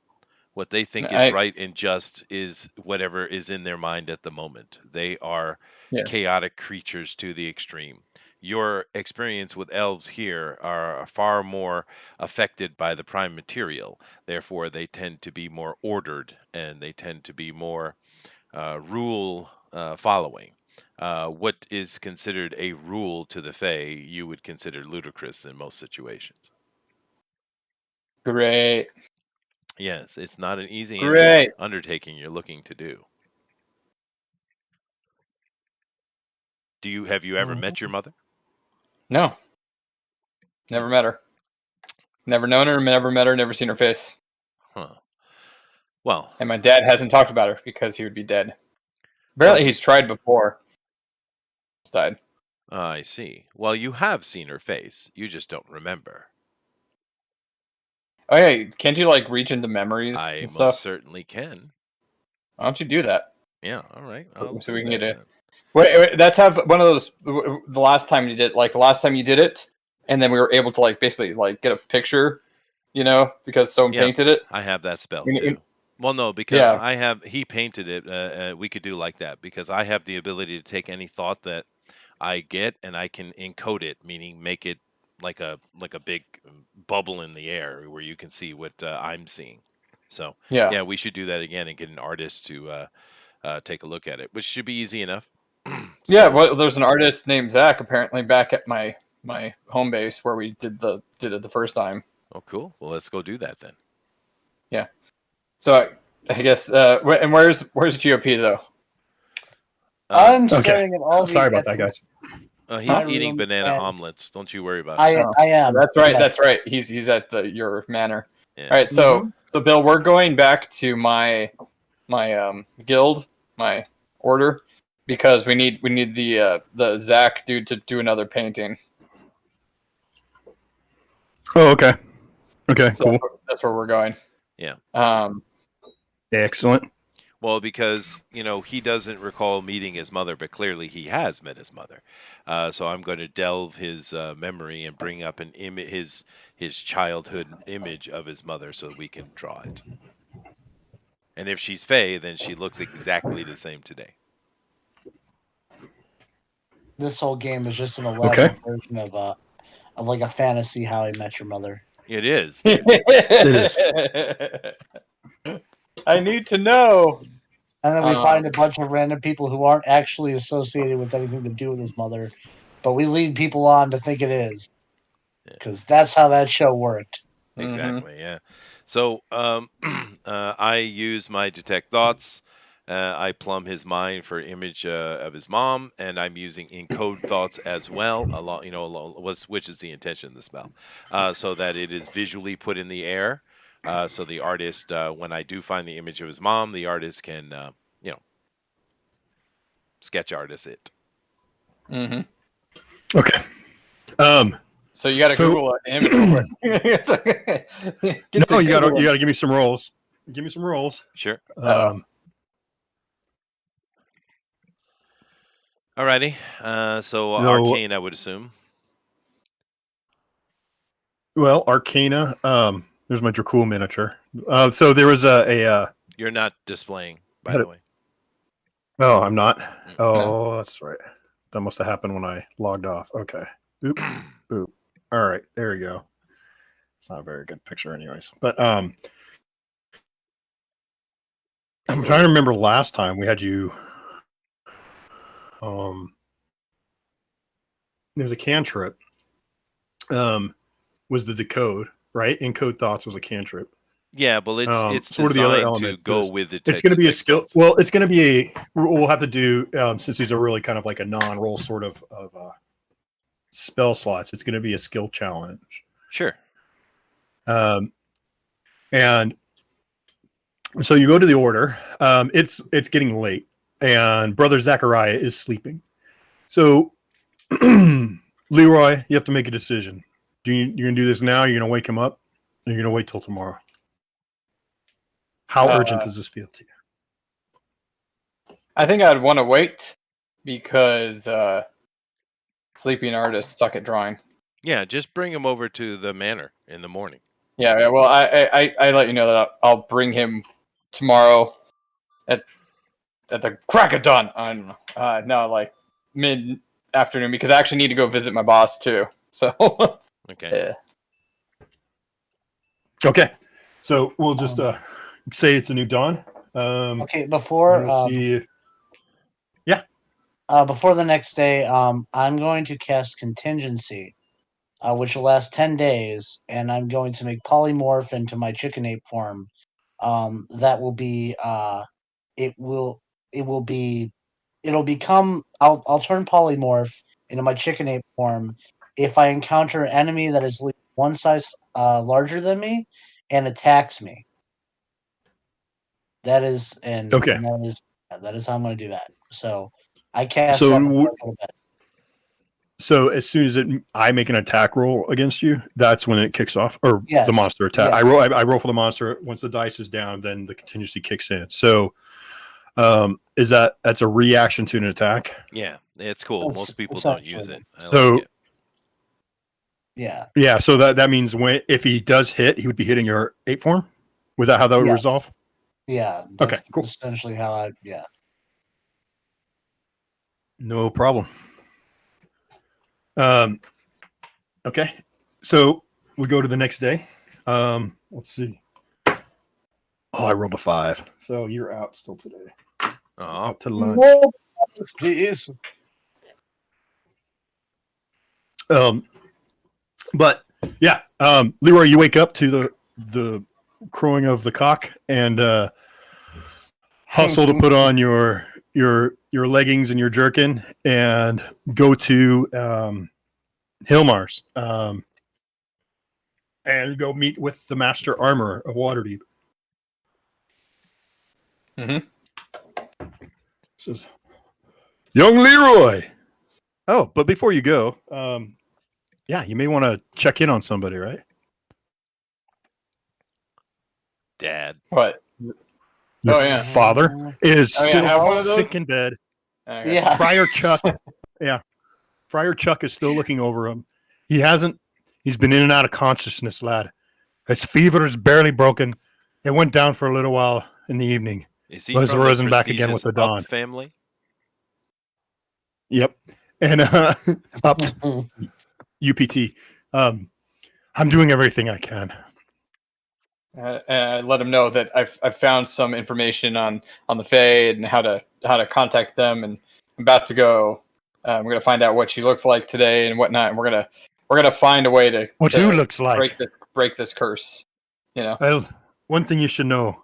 What they think is I right and just is whatever is in their mind at the moment. They are yeah. chaotic creatures to the extreme. Your experience with elves here are far more affected by the prime material. Therefore, they tend to be more ordered and they tend to be more rule following. What is considered a rule to the Fae, you would consider ludicrous in most situations. Great. Yes, it's not an easy Great. undertaking you're looking to do. Have you ever met your mother? No. Never met her. Never known her, never met her, never seen her face. Huh. Well, And my dad hasn't talked about her because he would be dead. well, Apparently he's tried before. He's died. I see. Well, you have seen her face. You just don't remember. Oh yeah, can't you like reach into memories I and most stuff? certainly can. Why don't you do that? Yeah, all right. I'll So do we can that get a then. wait, that's have one of those the last time you did the last time you did it, and then we were able to like basically like get a picture, because someone Yep, painted it. I have that spell You- you- too. Well, no, because Yeah, he painted it. We could do like that because I have the ability to take any thought that I get and I can encode it, meaning make it like a big bubble in the air where you can see what I'm seeing. So yeah, yeah, we should do that again and get an artist to take a look at it, which should be easy enough. yeah. So, Well, there's an artist named Zach apparently back at my home base where we did it the first time. oh, cool. Well, let's go do that then. Yeah. So I guess and where's GOP though? I'm Okay. staring at all Sorry the about that, guys. He's my eating room, banana and omelets. Don't you worry about it. I am. That's right. Yes. That's right. He's at your manor. Yeah. All right. So Bill, we're going back to my guild, my order, because we need the Zach dude to do another painting. Oh, okay. Okay, So cool. that's where we're going. Yeah. Excellent. Well, because he doesn't recall meeting his mother, but clearly he has met his mother. So I'm going to delve his memory and bring up an his childhood image of his mother, so we can draw it. And if she's Faye, then she looks exactly the same today. This whole game is just an Okay. elaborate version of like a fantasy How I Met Your Mother. It is. It is. I need to know. And then we find a bunch of random people who aren't actually associated with anything to do with his mother, but we lead people on to think it is, because that's how that show worked. Exactly. Yeah. So I use my detect thoughts. I plumb his mind for image of his mom, and I'm using encode thoughts as well. Which is the intention of the spell, so that it is visually put in the air. So the artist, when I do find the image of his mom, the artist can, sketch artist it. Mm-hmm. Okay. So you got to Google an image real quick. No, you got to give me some rolls. Give me some rolls. Sure. Alrighty. So arcane, I would assume. Well, Arcana. There's my Dracul miniature. So there was a. You're not displaying, by the way. Oh, I'm not. Oh, that's right. That must have happened when I logged off. Okay. Boop. Boop. All right. There we go. It's not a very good picture, anyways. But I'm trying to remember last time we had you. There's a cantrip. Was the decode, right? Encode thoughts was a cantrip. Yeah, but it's so what are the other designed elements? to go with the. It's going to be a skill. Well, it's going to be a. We'll have to do since these are really kind of like a non-roll sort of spell slots. It's going to be a skill challenge. Sure. And so you go to the order. It's getting late. and Brother Zachariah is sleeping. So, Leroy, you have to make a decision. You're going to do this now? You're going to wake him up? Or you're going to wait till tomorrow? How urgent does this feel to you? I think I'd want to wait because sleeping artists suck at drawing. Yeah, just bring him over to the manor in the morning. Yeah, well, I let you know that I'll bring him tomorrow at the crack of dawn. I don't know. No, like mid-afternoon, because I actually need to go visit my boss, too. So, Okay. yeah. Okay. So we'll just say it's a new dawn. Okay, before before the next day, I'm going to cast Contingency, which will last 10 days, and I'm going to make polymorph into my chicken ape form. That will be it'll become I'll turn polymorph into my chicken ape form if I encounter an enemy that is one size larger than me and attacks me. That is Okay. and that is how I'm going to do that. So I cast So that before I go to bed. So as soon as I make an attack roll against you, that's when it kicks off, or Yes. the monster attack. Yes. I roll for the monster. Once the dice is down, then the contingency kicks in. So, that's a reaction to an attack? Yeah, it's cool. It's- Most people it's don't use actually- it. I So- like it. Yeah. Yeah. So that means if he does hit, he would be hitting your ape form. Was that how that would Yeah. resolve? Yeah. Okay, That's cool. essentially how yeah. No problem. Okay. So we go to the next day. Let's see. Oh, I rolled a 5. So you're out still today. Oh, Out to lunch. No, please. But yeah, Leroy, you wake up to the crowing of the cock and hustle to put on your leggings and your jerkin and go to Hilmar's and go meet with the master armorer of Waterdeep. Mm-hmm. Says, young Leroy. Oh, but before you go, yeah, you may want to check in on somebody, right? Dad. What? Your Oh, yeah. father is Oh, yeah, still have one of those? sick in bed. Okay. Yeah. Friar Chuck, yeah, Friar Chuck is still looking over him. He's been in and out of consciousness, lad. His fever is barely broken. It went down for a little while in the evening. Is he Was from the risen back again with prestigious the dawn. Up family? Yep. And ups UPT. I'm doing everything I can. I let him know that I've found some information on the Fae and how to contact them, and I'm about to go. We're gonna find out what she looks like today and whatnot, and we're gonna find a way to Who looks like? break this curse. You know. Well, one thing you should know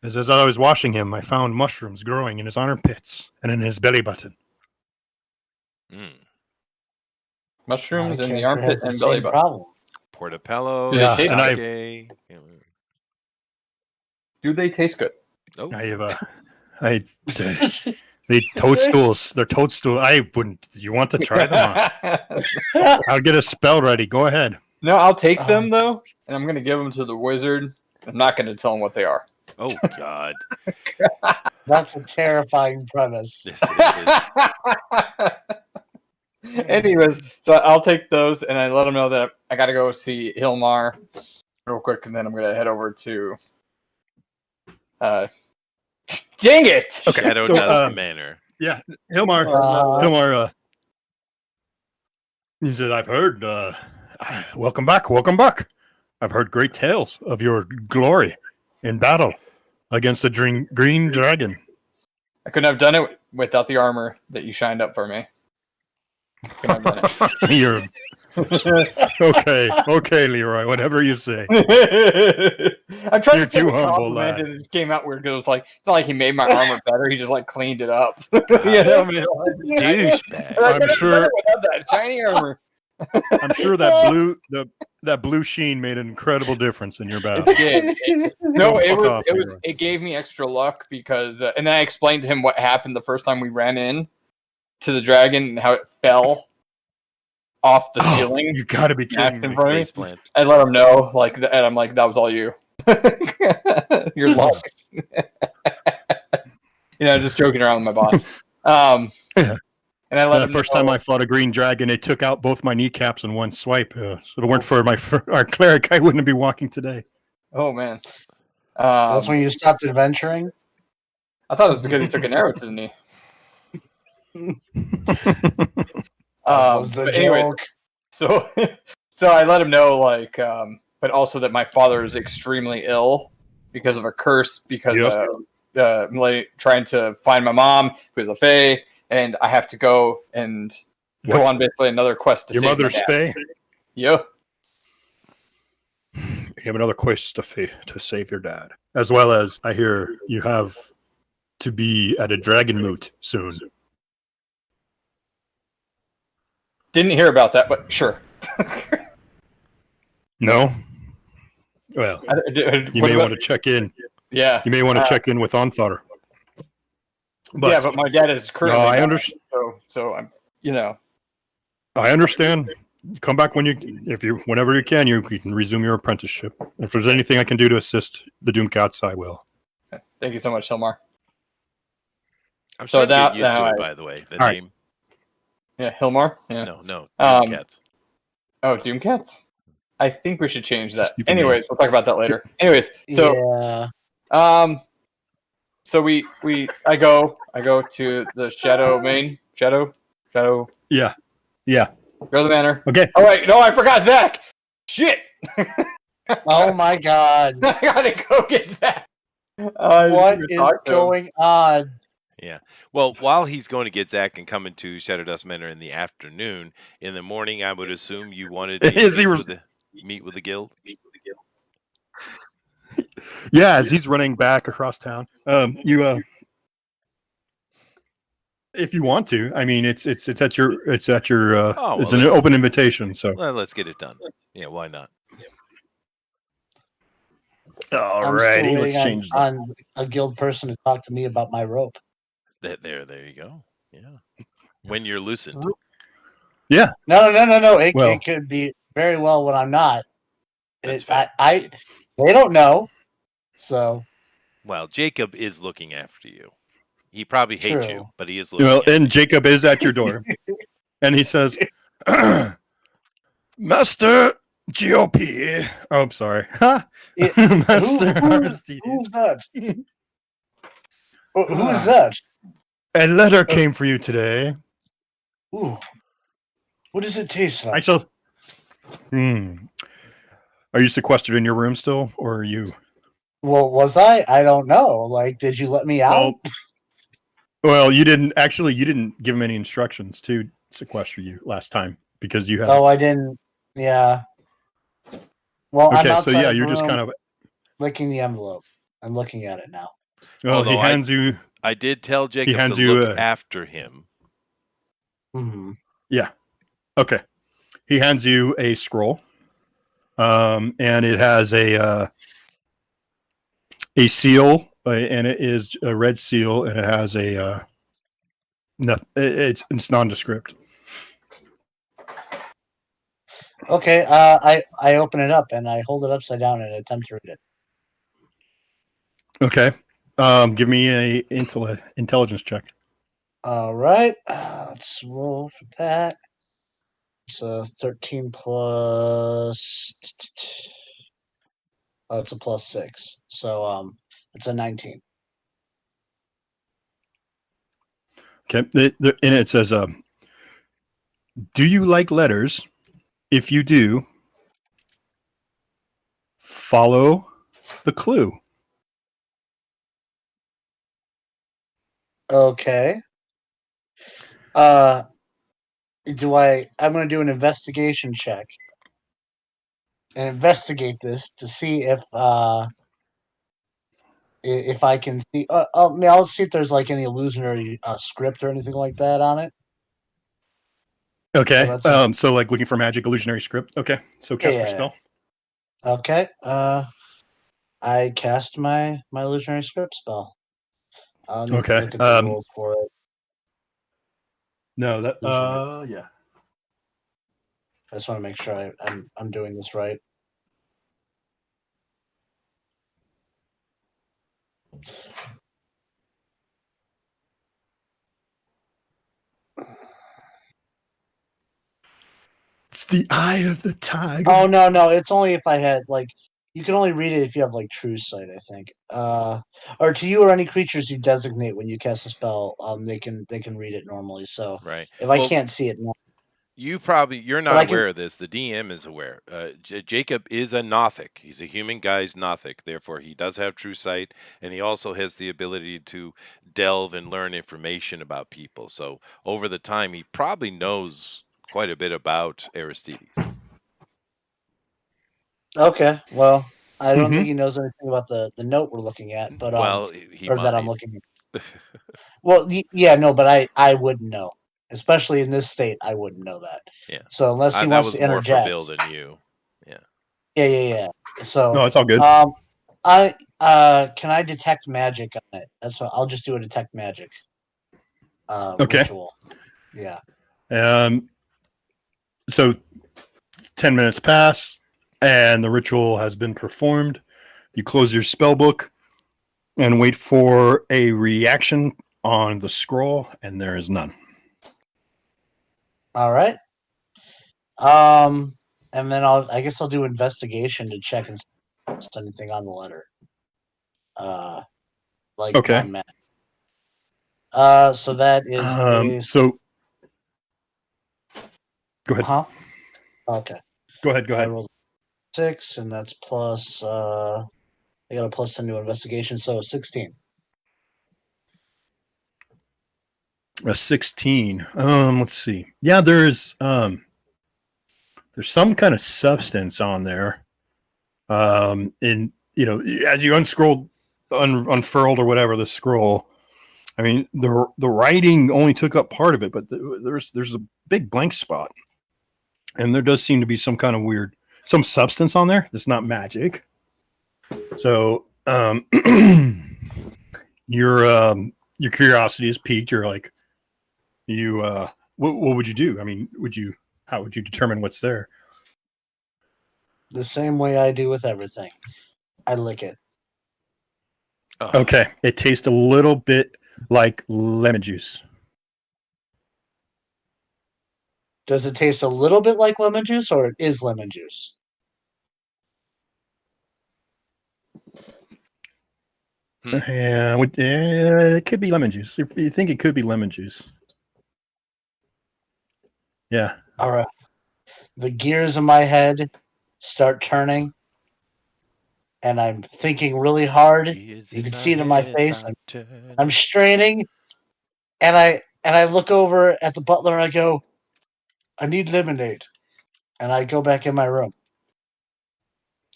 is as I was washing him, I found mushrooms growing in his armpits and in his belly button. Mm. Mushrooms My in the character has armpit the and belly same button. problem. Portobello. Yeah, and I've- sake. Do they taste good? Oh, They toadstools. They're toadstool. I wouldn't. You want to try them? I'll get a spell ready. Go ahead. No, I'll take them though, and I'm gonna give them to the wizard. I'm not gonna tell him what they are. oh God. That's a terrifying premise. Yes, it is. Anyways, so I'll take those, and I let him know that I got to go see Hilmar real quick, and then I'm gonna head over to. Dang it! Okay. Shadow so, Dust Manor. Yeah, Hilmar. He said, "I've heard. Welcome back. Welcome back. I've heard great tales of your glory in battle against the green dragon." I couldn't have done it without the armor that you shined up for me. Couldn't have done it. You're okay, Leroy. Whatever you say. I tried You're to take too a humble, compliment, lad. and it just came out weird because it's not like he made my armor better. He just like cleaned it up. You know, I mean, Douchebag. I I'm could've sure- done it without that shiny armor. I'm sure that that blue sheen made an incredible difference in your battle. It did. No, Oh, it fuck was. off, It was. Leroy. It gave me extra luck because, and then I explained to him what happened the first time we ran in to the dragon and how it fell off the ceiling. You gotta be smashed kidding in me. front of me. Face plant. I let him know, like, and I'm like, that was all you. Your luck. Just joking around with my boss. And I let The him first know. time I fought a green dragon, it took out both my kneecaps in one swipe. So if it weren't for our cleric, I wouldn't be walking today. Oh man. That's when you stopped adventuring. I thought it was because he took an arrow to the knee. Was the But anyways, joke. so I let him know, like, but also that my father is extremely ill because of a curse, because I'm trying to find my mom, who's a fae, and I have to go and go on basically another quest to Your save mother's my dad. fae? Yeah. You have another quest to save your dad. As well as, I hear you have to be at a dragon moot soon. Didn't hear about that, but sure. No? Well, you may want to check in. Yeah. You may want to check in with Ontharr. Yeah, but my dad is currently. No, I understand. So I'm, I understand. Come back whenever you can. You can resume your apprenticeship. If there's anything I can do to assist the Doomcats, I will. Thank you so much, Hilmar. I'm So starting to that- get used to now it, I- by the way. The All right. name. Yeah, Hilmar. Yeah. No. Um, Cats. Oh, Doomcats. I think we should change It's a that. stupid Anyways, we'll talk about that later. Anyways, so yeah. so I go to the Shadow Main. Shadow. Yeah. Go to the manor. Okay. Oh wait, no, I forgot Zach. Shit. Oh my god. I gotta go get Zach. What is going on? Yeah. Well, while he's going to get Zach and coming to Shadow Dust Manor in the afternoon, in the morning, I would assume you wanted to meet with the guild. Yeah, as he's running back across town. If you want to, I mean, it's at your it's an open invitation. So Well, let's get it done. Yeah, why not? alrighty, let's I'm still change waiting that. on a guild person to talk to me about my rope. There you go. Yeah. When you're loosened. Yeah. No. It Well- could be very well when I'm not. That's They don't know. So Well, Jacob is looking after you. He probably hates True. you, but he is looking Well, after and you. Jacob is at your door, and he says, "Master GOP." Oh, I'm sorry. Master Aristides. who's that? Who is that? A letter came for you today. Ooh. What does it taste like? I shall. Are you sequestered in your room still, or are you? Well, was I? I don't know. Like, did you let me out? Well, you didn't. Actually, you didn't give him any instructions to sequester you last time because you had. Oh, I didn't. Yeah. Well, I'm Okay, so outside yeah, the you're just room kind of. licking the envelope. I'm looking at it now. Well, Although he hands you. I did tell Jacob hands to you look after him. Mm-hmm. Yeah. Okay. He hands you a scroll, and it has a seal, and it is a red seal, and it has a. No, it's nondescript. Okay. I open it up and I hold it upside down and attempt to read it. Okay. Give me a intelligence check. All right. Let's roll for that. It's a 13 plus. Oh, it's a plus 6. So it's a 19. Okay. And it says, "Do you like letters? If you do, follow the clue." Okay. I'm going to do an investigation check and investigate this to see if I can see. I'll see if there's like any illusionary script or anything like that on it. Okay. So like looking for magic illusionary script. Okay. So cast your spell. Okay. I cast my illusionary script spell. Okay. Look at the rules for it. No, that yeah. I just want to make sure I'm doing this right. It's the eye of the tiger. Oh no! It's only if I had like you can only read it if you have like true sight, I think. Or to you or any creatures you designate when you cast a spell, they can read it normally. So Right. if I can't see it, You're not aware of this. The DM is aware. Jacob is a Nothic. He's a human guy's Nothic. Therefore, he does have true sight, and he also has the ability to delve and learn information about people. So over the time, he probably knows quite a bit about Aristides. Okay, well, I don't think he knows anything about the note we're looking at, but he or might. that I'm looking at. Well, yeah, no, but I wouldn't know, especially in this state. I wouldn't know that. Yeah. So unless he that wants was to more for interject, Bill than you. Yeah. Yeah. So no, it's all good. I can I detect magic on it? That's what I'll just do a detect magic. Okay. Ritual. Yeah. So 10 minutes pass, and the ritual has been performed. You close your spell book and wait for a reaction on the scroll, and there is none. All right. And then I guess I'll do investigation to check and see if there's anything on the letter. Like okay. non-magic. So that is so go ahead. Huh? Okay. Go ahead. I rolled 6, and that's plus. I got a plus 10 to investigation, so 16. A 16. Let's see. Yeah, there's some kind of substance on there. And as you unfurled or whatever the scroll, I mean, the writing only took up part of it, but there's a big blank spot, and there does seem to be some kind of some substance on there that's not magic. So your curiosity is piqued. You're like, what would you do? I mean, how would you determine what's there? The same way I do with everything. I lick it. Oh. Okay, it tastes a little bit like lemon juice. Does it taste a little bit like lemon juice, or it is lemon juice? Yeah, it could be lemon juice. You think it could be lemon juice? Yeah. All right. The gears in my head start turning, and I'm thinking really hard. You can see it in my face. I'm straining, and I look over at the butler and I go, I need lemonade. And I go back in my room.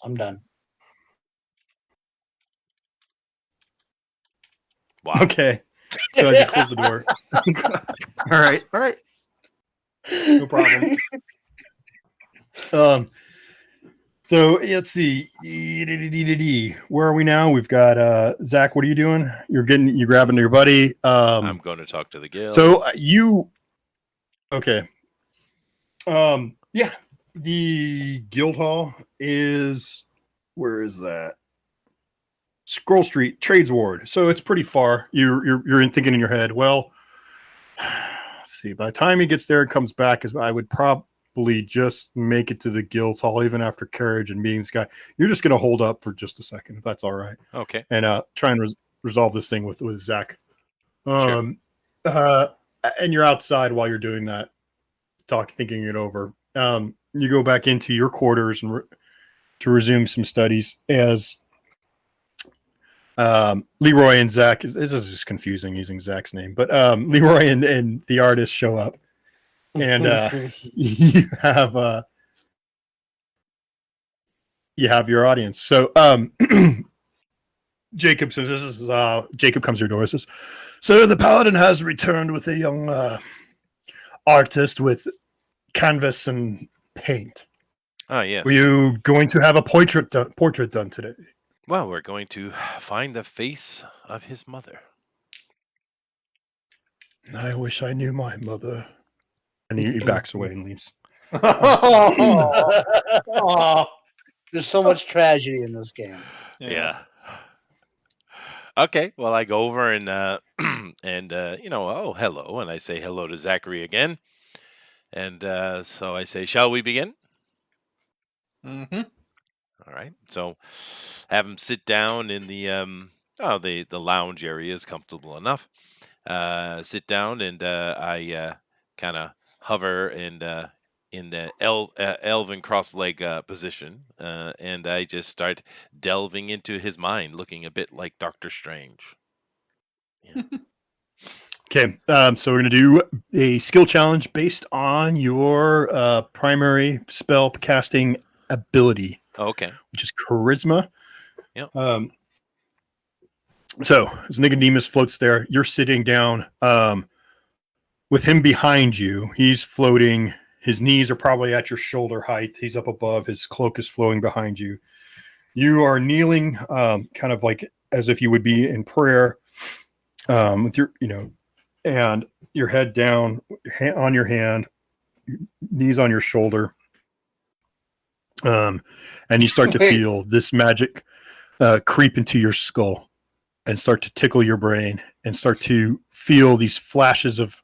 I'm done. Wow. Okay. So as you close the door. All right. No problem. So let's see. Where are we now? We've got Zach. What are you doing? You're grabbing your buddy. I'm going to talk to the guild. So okay. Yeah. The guild hall is, where is that? Scroll Street Trades Ward. So it's pretty far. You're thinking in your head, well, let's see. By the time he gets there and comes back, I would probably just make it to the guild hall, even after carriage and meeting this guy. You're just going to hold up for just a second, if that's all right. Okay. And try and resolve this thing with Zach. Sure. And you're outside while you're doing that, thinking it over. You go back into your quarters and to resume some studies as Leroy and Zach. This is just confusing using Zach's name, but Leroy and the artist show up, and you have your audience. So Jacob, since this is Jacob comes to your door and says, "So the paladin has returned with a young artist with canvas and paint. Ah, yes. Were you going to have a portrait done today? Well, we're going to find the face of his mother. I wish I knew my mother. And he backs away and leaves. Aw. There's so much tragedy in this game. Yeah. Okay. Well, I go over and and oh, hello, and I say hello to Zachary again, and so I say, shall we begin? Mm-hmm. All right. So have him sit down in the lounge area is comfortable enough. Sit down and I kind of hover and in the elven cross leg position, and I just start delving into his mind, looking a bit like Doctor Strange. Yeah. Okay, so we're going to do a skill challenge based on your primary spell casting ability, Okay. which is charisma. Yep. So as Nicodemus floats there, you're sitting down with him behind you. He's floating. His knees are probably at your shoulder height. He's up above. His cloak is flowing behind you. You are kneeling, kind of like as if you would be in prayer, with your, and your head down, on your hand, knees on your shoulder. And you start to feel this magic creep into your skull and start to tickle your brain and start to feel these flashes of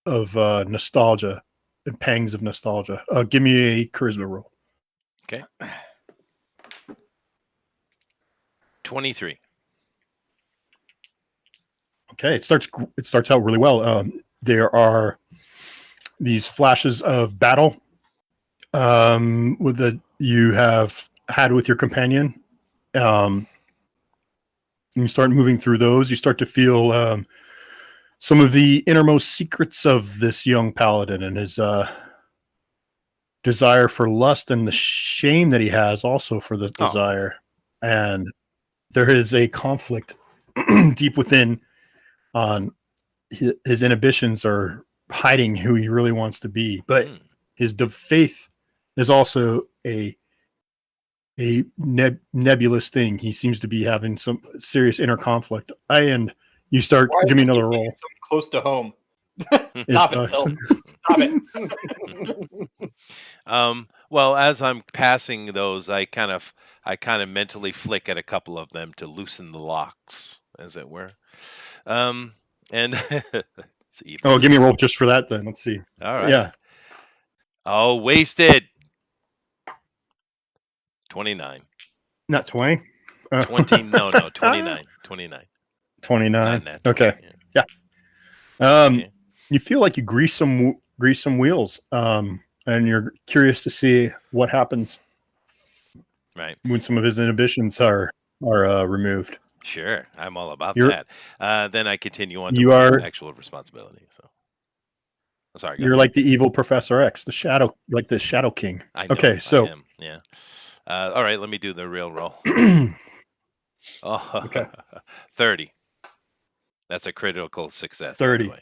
nostalgia and pangs of nostalgia. Give me a charisma roll. Okay. 23. Okay, it starts out really well. There are these flashes of battle you have had with your companion. You start moving through those. You start to feel some of the innermost secrets of this young paladin and his desire for lust and the shame that he has also for the desire. And there is a conflict deep within on his inhibitions are hiding who he really wants to be. But his faith is also a nebulous thing. He seems to be having some serious inner conflict. And you start, give me another roll. So close to home. Stop it, Phil. Stop it. Well, as I'm passing those, I kind of mentally flick at a couple of them to loosen the locks, as it were. And give me a roll just for that then. Let's see. All right. Yeah. Oh, wasted. 29. Not 20? 20. No, 29. 29. 29. Okay. Yeah. Okay. You feel like you grease some wheels, and you're curious to see what happens. Right. When some of his inhibitions are removed. Sure, I'm all about that. Then I continue on to my actual responsibility. So, I'm sorry. You're like the evil Professor X, the Shadow King. I know, okay, so yeah. All right, let me do the real roll. Okay. 30. That's a critical success. 30. By the way.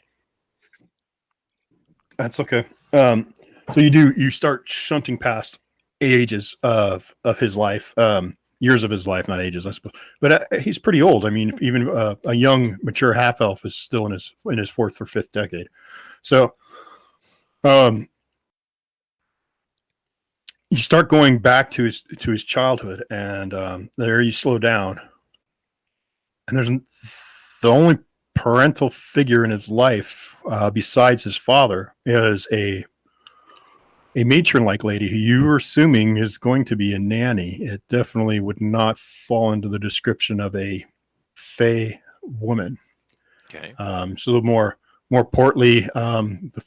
That's okay. So you start shunting past ages of his life, years of his life, not ages, I suppose. But he's pretty old. I mean, even a young, mature half elf is still in his fourth or fifth decade. So, you start going back to his childhood, and there you slow down, and there's the only parental figure in his life besides his father is a matron-like lady who you were assuming is going to be a nanny. It definitely would not fall into the description of a fey woman. Okay. She's a little more portly, the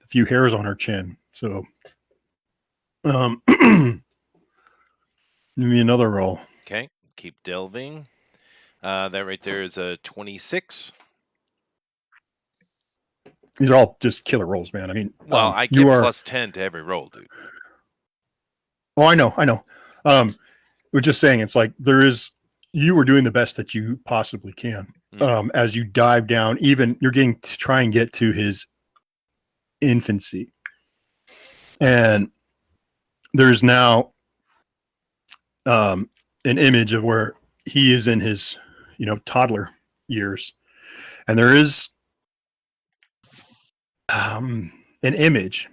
few hairs on her chin. So, give me another roll. Okay. Keep delving. That right there is a 26. These are all just killer rolls, man. I mean, well, I get plus 10 to every roll, dude. Oh, I know. We're just saying, it's like you were doing the best that you possibly can. As you dive down, even you're getting to try and get to his infancy. And there's now an image of where he is in his, toddler years. And there is an image,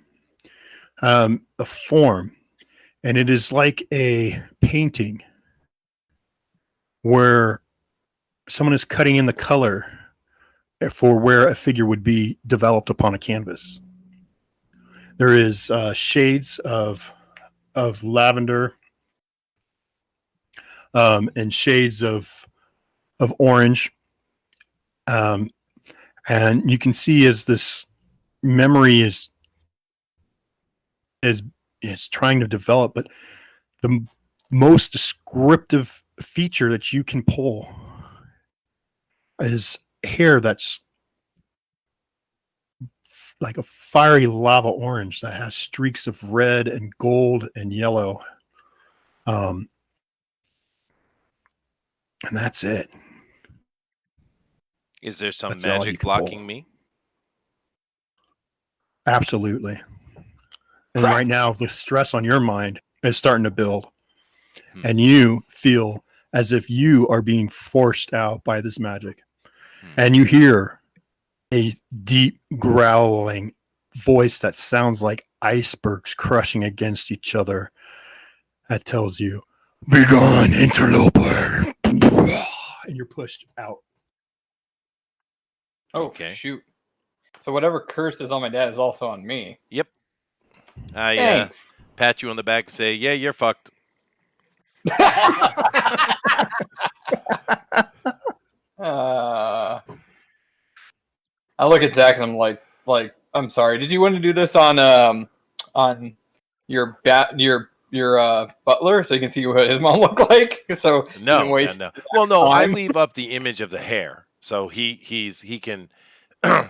a form, and it is like a painting where someone is cutting in the color for where a figure would be developed upon a canvas. There is shades of lavender, and shades of orange, and you can see as this memory is trying to develop, but the most descriptive feature that you can pull is hair that's like a fiery lava orange that has streaks of red and gold and yellow. And that's it. Is there some That's all you magic can blocking pull. me? Absolutely. And Crap. right now, the stress on your mind is starting to build. And you feel as if you are being forced out by this magic. And you hear a deep growling voice that sounds like icebergs crushing against each other that tells you, "Be gone, interloper." And you're pushed out. Oh, Okay. shoot. So whatever curse is on my dad is also on me. Yep. I Thanks. pat you on the back and say, "Yeah, you're fucked." I look at Zach and I'm like, I'm sorry. Did you want to do this on your butler so you can see what his mom looked like? So you No, didn't waste no. Well, no, I time? leave up the image of the hair, so he can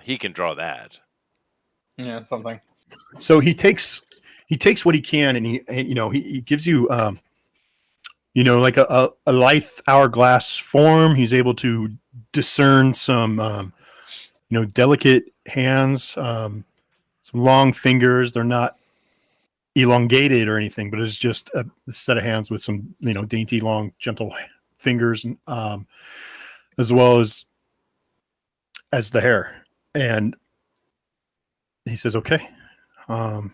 he can draw that. Yeah, something. So he takes what he can, and he gives you like a lithe hourglass form. He's able to discern some delicate hands, some long fingers. They're not elongated or anything, but it's just a set of hands with some dainty, long, gentle fingers, and as well as the hair. And he says, "Okay, that'll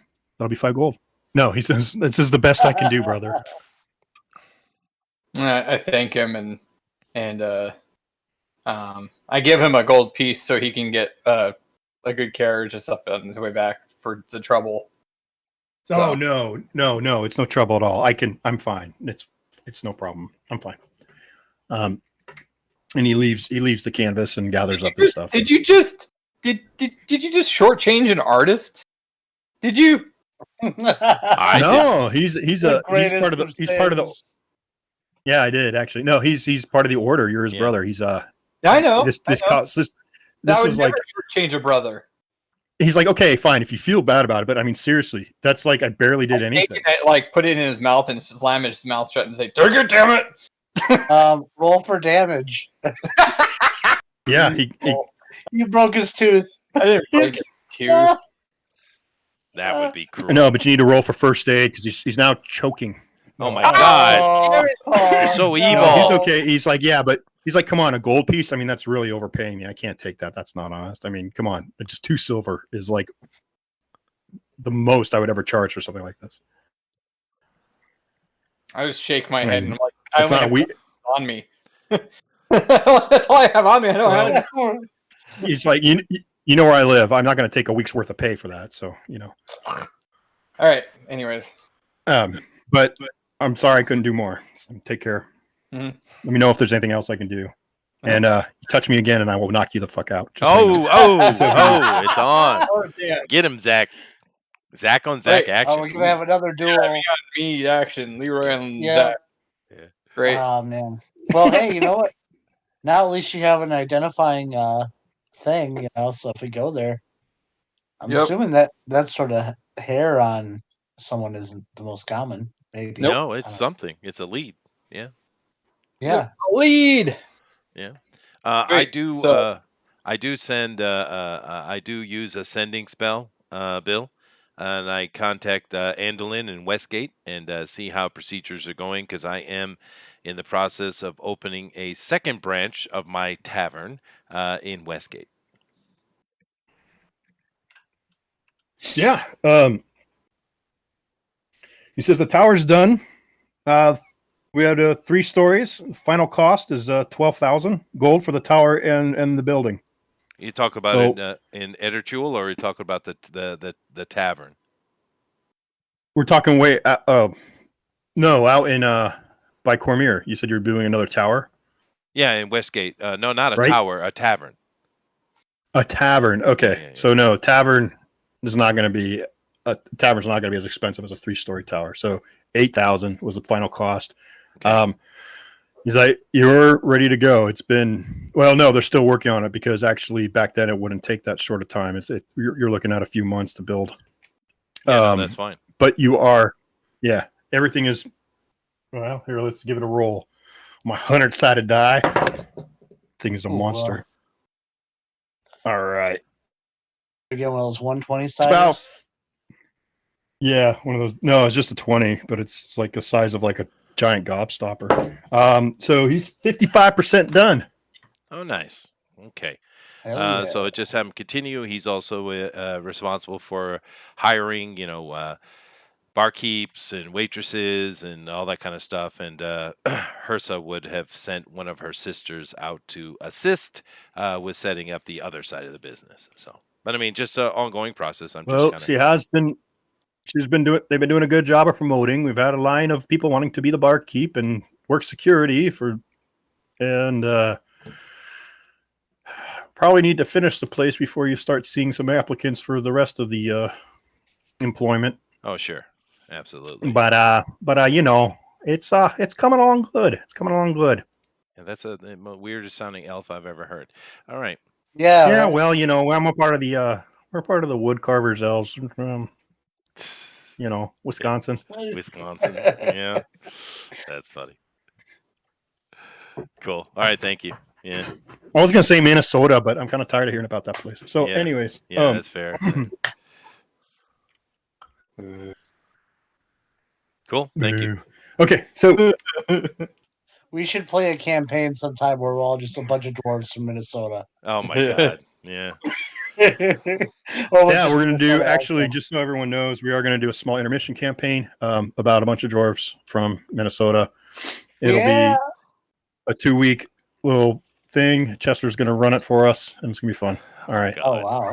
be 5 gold." No, he says, "This is the best I can do, brother." I thank him and I give him a gold piece so he can get a good carriage and stuff on his way back for the trouble. Oh, no, it's no trouble at all. I'm fine. It's no problem. I'm fine. And he leaves the canvas and gathers up his stuff. Did you just shortchange an artist? Did you? I he's part of the. Yeah, I did actually. No, he's part of the order. You're his brother. He's I know. This That was like change a brother. He's like, "Okay, fine. If you feel bad about it, but I mean, seriously, that's like I barely did anything." Put it in his mouth and slam his mouth shut and say, "Take it, damn it!" Roll for damage. Yeah, you broke his tooth. I didn't break his tooth. That would be cruel. No, but you need to roll for first aid because he's now choking. Oh my god! You're so evil. No, he's okay. He's like, yeah, but he's like, come on, a gold piece. I mean, that's really overpaying me. I can't take that. That's not honest. I mean, come on, just 2 silver is like the most I would ever charge for something like this. I just shake my head and I'm like, it's not on me. That's all I have on me. I don't have it. He's like, you know where I live. I'm not going to take a week's worth of pay for that. So, All right. Anyways. But I'm sorry I couldn't do more. So take care. Mm-hmm. Let me know if there's anything else I can do. And you touch me again and I will knock you the fuck out. It's on. Oh, get him, Zach. Zach on Zach action. Oh, we're gonna have another duel. Yeah, we got me action, Leroy and Zach. Yeah. Great. Oh man. Well, hey, you know what? Now at least you have an identifying thing, so if we go there, I'm assuming that sort of hair on someone isn't the most common. Maybe. No, it's something. It's a lead. Yeah. Yeah. A lead. Yeah. Great. I do use a sending spell Bill, and I contact Andelin and Westgate and see how procedures are going, because I am in the process of opening a second branch of my tavern in Westgate. Yeah. He says the tower's done. We had 3 stories. The final cost is 12,000 gold for the tower and the building. You talk about it in Ederchul, or you talk about the tavern? We're talking no, out in by Cormier. You said you're doing another tower? Yeah, in Westgate. No, not a Right? tower, a tavern. A tavern. Okay. Yeah. So no, tavern is not going to be tavern's not going to be as expensive as a 3-story tower. So 8,000 was the final cost. Okay. He's like, you're ready to go. It's been, well, no, they're still working on it, because actually back then it wouldn't take that short of time. You're looking at a few months to build. Yeah, no, that's fine. But you are, yeah, everything is, well, here, let's give it a roll. My 100-sided die. Thing is a monster. Wow. All right. You get one of those 120 It's sided. about, yeah, one of those. No, it's just a 20, but it's like the size of like a giant gobstopper. So he's 55% done. Oh, nice. Okay. Yeah. So it just have him continue. He's also responsible for hiring, barkeeps and waitresses and all that kind of stuff. And Hersa would have sent one of her sisters out to assist with setting up the other side of the business. So, but I mean, just an ongoing process. They've been doing a good job of promoting. We've had a line of people wanting to be the barkeep and work security and probably need to finish the place before you start seeing some applicants for the rest of the employment. Oh, sure. Absolutely. But it's coming along good. It's coming along good. Yeah, that's the weirdest sounding elf I've ever heard. All right. Yeah. Yeah. Right. Well, I'm a part of the we're part of the wood carvers elves from Wisconsin. Wisconsin. Yeah. That's funny. Cool. All right. Thank you. Yeah. I was going to say Minnesota, but I'm kind of tired of hearing about that place. So, Yeah. anyways. Yeah, that's fair. Cool. Thank you. Okay. So we should play a campaign sometime where we're all just a bunch of dwarves from Minnesota. Oh my god. Yeah. We're going to do, actually, just so everyone knows, we are going to do a small intermission campaign about a bunch of dwarves from Minnesota. It'll be a 2-week little thing. Chester's going to run it for us, and it's going to be fun. All right. Oh, wow.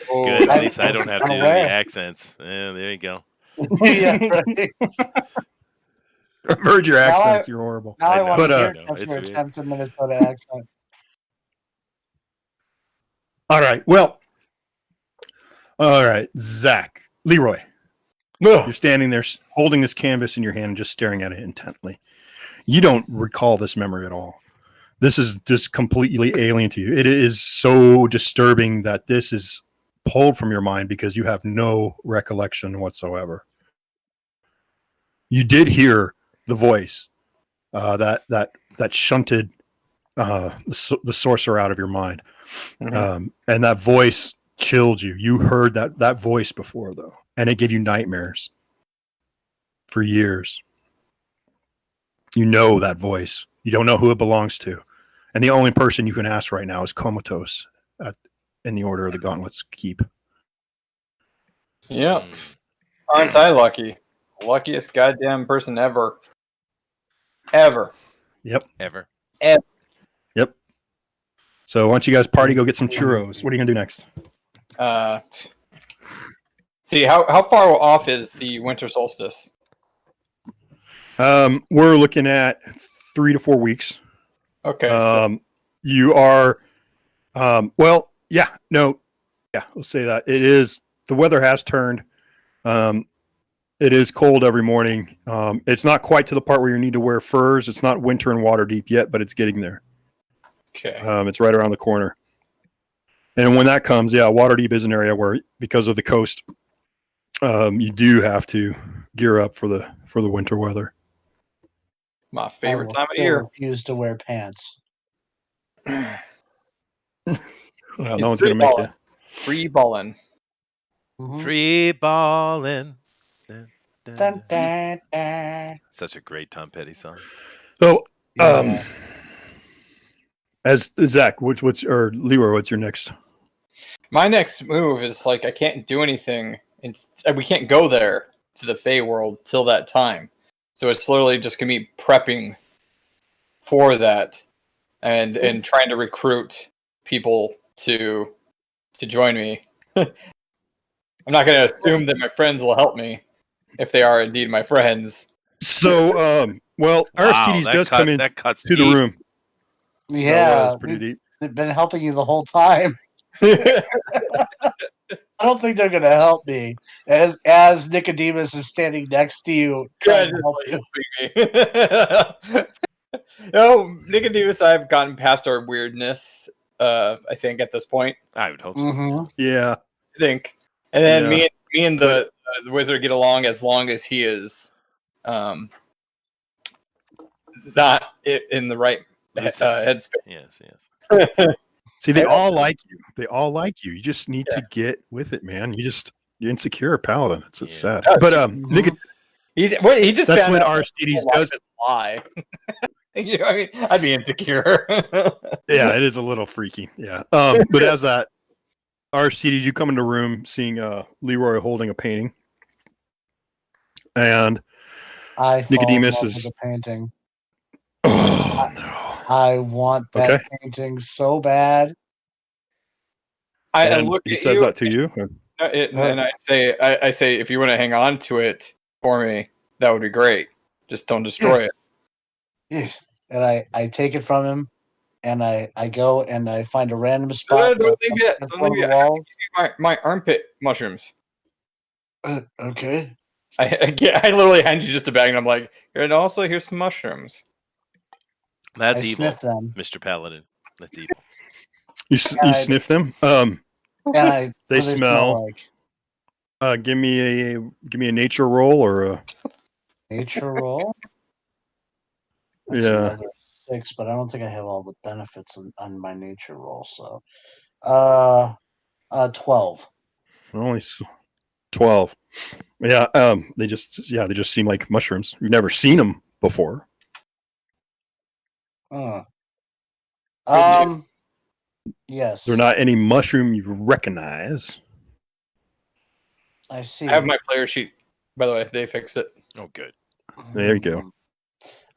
Good. At least I don't have to do the accents. Yeah, there you go. Yeah, right. I've heard your accents. You're horrible. Now I want to hear Chester attempt a Minnesota accent. All right. Well, all right. Zach, Leroy, you're standing there holding this canvas in your hand and just staring at it intently. You don't recall this memory at all. This is just completely alien to you. It is so disturbing that this is pulled from your mind because you have no recollection whatsoever. You did hear the voice that shunted the sorcerer out of your mind. Mm-hmm. And that voice chilled you. You heard that voice before, though, and it gave you nightmares for years. You know that voice. You don't know who it belongs to. And the only person you can ask right now is Comatose in the Order of the Gauntlets Keep. Yep. Aren't I lucky? Luckiest goddamn person ever. Ever. Yep. Ever. Yep. So why don't you guys party, go get some churros. What are you going to do next? See, how far off is the winter solstice? We're looking at 3 to 4 weeks. Okay. You are, let's say that it is, the weather has turned. It is cold every morning. It's not quite to the part where you need to wear furs. It's not winter and water deep yet, but it's getting there. Okay. It's right around the corner. And when that comes, Waterdeep is an area where, because of the coast, you do have to gear up for the winter weather. My favorite time of year. Refuse to wear pants. Well, no one's going to make you. Free balling. Mhm. Free balling. Dun, dun, Dun, dun. dun, dun. Such a great Tom Petty song. So, Yeah. as Zach, what's or Leroy, what's your next? My next move is like I can't do anything, and we can't go there to the Fey world till that time. So it's literally just gonna be prepping for that, and trying to recruit people to join me. I'm not gonna assume that my friends will help me if they are indeed my friends. So, well, Wow, Aristides does come in that cuts to the deep. room. Yeah. That was pretty deep. They've been helping you the whole time. I don't think they're gonna help me as Nicodemus is standing next to you trying to help you. No, Nicodemus, I've gotten past our weirdness. I think at this point, I would hope so. Mm-hmm. Yeah. I think, and then Yeah. me and the wizard get along as long as he is, not in the right Loose headspace. Yes, yes. See, they I all also- like you. They all like you. You just need to get with it, man. You're insecure, paladin. It's Yeah. sad. Yeah, But Mhm. he just that's found when out Aristides a lot does. of it's a lie. You know, I mean, I'd be insecure. Yeah, it is a little freaky. Yeah. But as that Aristides, you come into the room seeing Leroy holding a painting, and I fall Nicodemus in love is. with the painting. Oh no. I want that Okay. painting so bad. I And look he at says you, that to you. and I say, if you want to hang on to it for me, that would be great. Just don't destroy it. Yes. And I take it from him, and I go and I find a random No, spot don't leave it. in Don't one leave of it. the walls. My armpit mushrooms. Okay. I literally hand you just a bag, and I'm like, and also here's some mushrooms. That's I evil, sniff them, Mr. Paladin. That's evil. You And I- sniff them. and I. They what do smell. like Give me a nature roll or a nature roll. That's yeah. another 6, but I don't think I have all the benefits on my nature roll. So, 12. Only 12. Yeah. They just seem like mushrooms. You've never seen them before. Yes. They're not any mushroom you recognize. I see. I have my player sheet. By the way, they fixed it. Oh, good. There you go.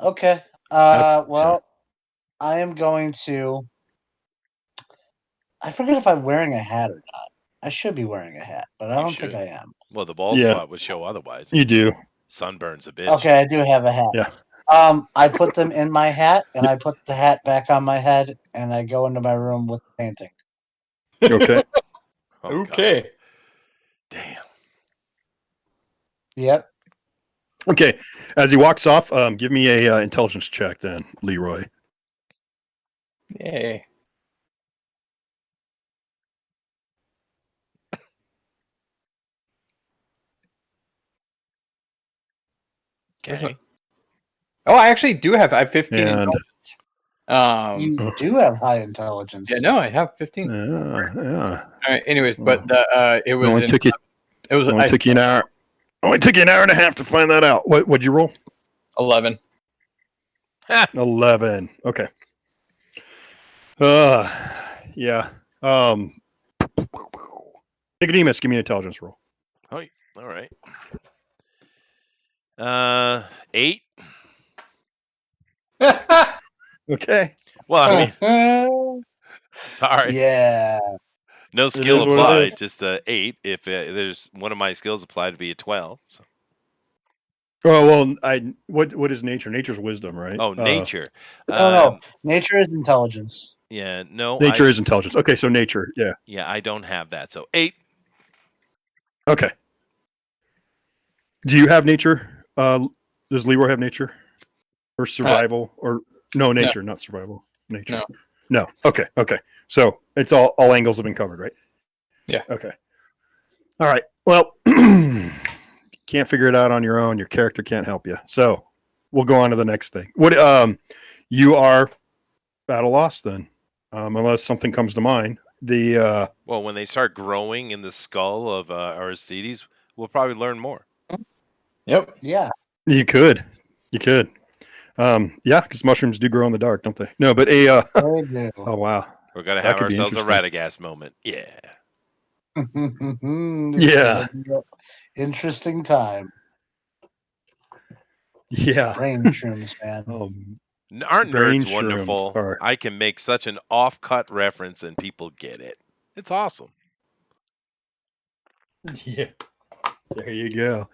Okay. I've- Well, I am going to. I forget if I'm wearing a hat or not. I should be wearing a hat, but I You don't think should. I am. Well, the bald Yeah. spot would show otherwise. You do. Sunburns a bitch. Okay, I do have a hat. Yeah. I put them in my hat, and I put the hat back on my head, and I go into my room with the painting. Okay. Oh, God. Okay. Damn. Yep. Okay. As he walks off, give me a intelligence check then, Leroy. Yay. Okay. Oh, I actually do have. I have 15 And intelligence. You do have high intelligence. Yeah, no, I have 15. yeah. All right. Anyways, but it was. Only took you. It was. Only took you an hour. Only took you an hour and a half to find that out. What'd you roll? 11. 11. Okay. Yeah. Nicodemus, give me an intelligence roll. Oh, all right. 8. Okay. Well, I mean, sorry. Yeah. No is skill what it applied. is. Just 8. If there's one of my skills applied to be a 12. So. Oh well, what is nature? Nature's wisdom, right? Oh, nature. No. Nature is intelligence. Yeah. No. Nature is intelligence. Okay, so nature. Yeah. Yeah, I don't have that. So 8. Okay. Do you have nature? Does Leroy have nature or survival or no nature, not survival? Nature. No. Okay. So it's all angles have been covered, right? Yeah. Okay. All right. Well, can't figure it out on your own. Your character can't help you. So we'll go on to the next thing. What you are battle lost then, unless something comes to mind. Well, when they start growing in the skull of Aristides, we'll probably learn more. Yep. Yeah. You could. Yeah, because mushrooms do grow in the dark, don't they? No, but They do. oh wow, We're gonna That have could be ourselves a interesting. Radagast moment. Yeah. It's Yeah. gonna be an interesting time. Yeah. Brain shrooms, man. Aren't Brain nerds wonderful? shrooms are. I can make such an off-cut reference and people get it. It's awesome. Yeah. There you go.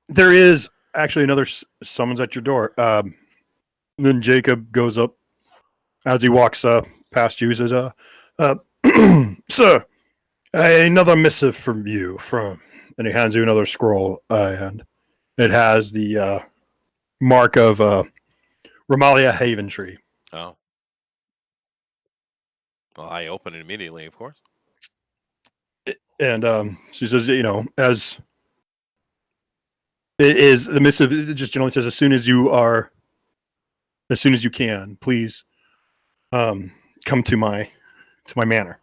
There is actually another summons at your door. Then Jacob goes up as he walks past you. He says, "Sir, another missive from you." And he hands you another scroll, and it has the mark of Romalia Haven Tree. Oh. Well, I open it immediately, of course. And she says, as it is the missive, it just generally says, as soon as you can, please come to my manor.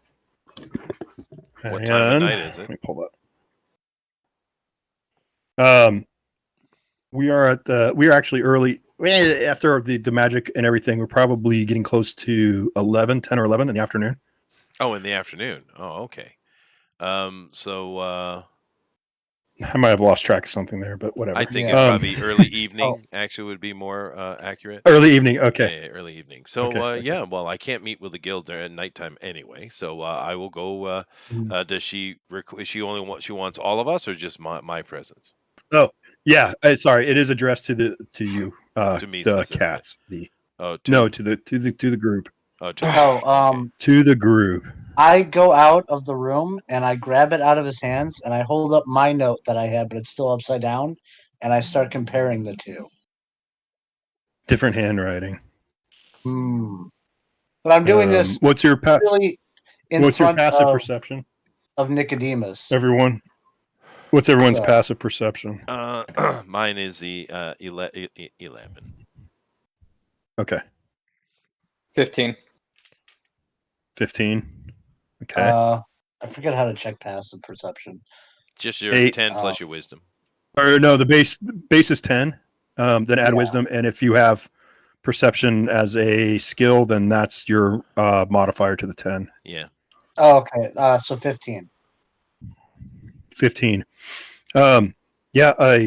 What time of night is Let it? me pull that. We are actually early after the magic and everything. We're probably getting close to 10 or 11 in the afternoon. Oh, in the afternoon. Oh, okay. So I might have lost track of something there, but whatever. I think Yeah. it's probably early evening. Actually, would be more accurate. Early evening. Okay. Yeah, early evening. So Okay. yeah, well, I can't meet with the guild at nighttime anyway. So I will go. Does she? Is she only she wants all of us, or just my presence? Oh, yeah. Sorry, it is addressed to you, To me the specifically. cats. Oh, No, to the group. Oh, to Oh, To the group. I go out of the room and I grab it out of his hands and I hold up my note that I had, but it's still upside down, and I start comparing the two. Different handwriting. But I'm doing this What's your really in What's your front passive perception? of Nicodemus. Everyone. What's everyone's So- passive perception? Mine is the 11. Okay. 15. 15. Okay. I forget how to check passive perception. Just your 8. 10 plus your wisdom. Or no, the base is 10. Then add Yeah. wisdom, and if you have perception as a skill, then that's your modifier to the 10. Yeah. Oh, okay. So 15. 15. Yeah.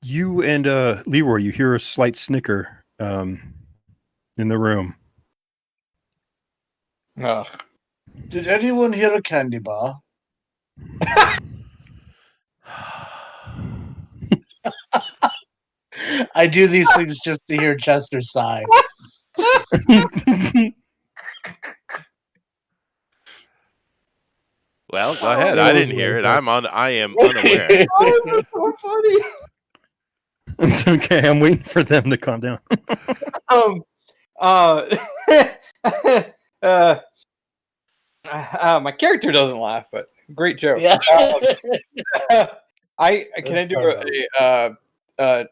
You and Leroy, you hear a slight snicker in the room. Ugh. Did anyone hear a candy bar? I do these things just to hear Chester sigh. Well, go ahead. I didn't hear it. I am unaware. Oh, that's so funny. It's okay. I'm waiting for them to calm down. My character doesn't laugh, but great joke. Yeah. Can I do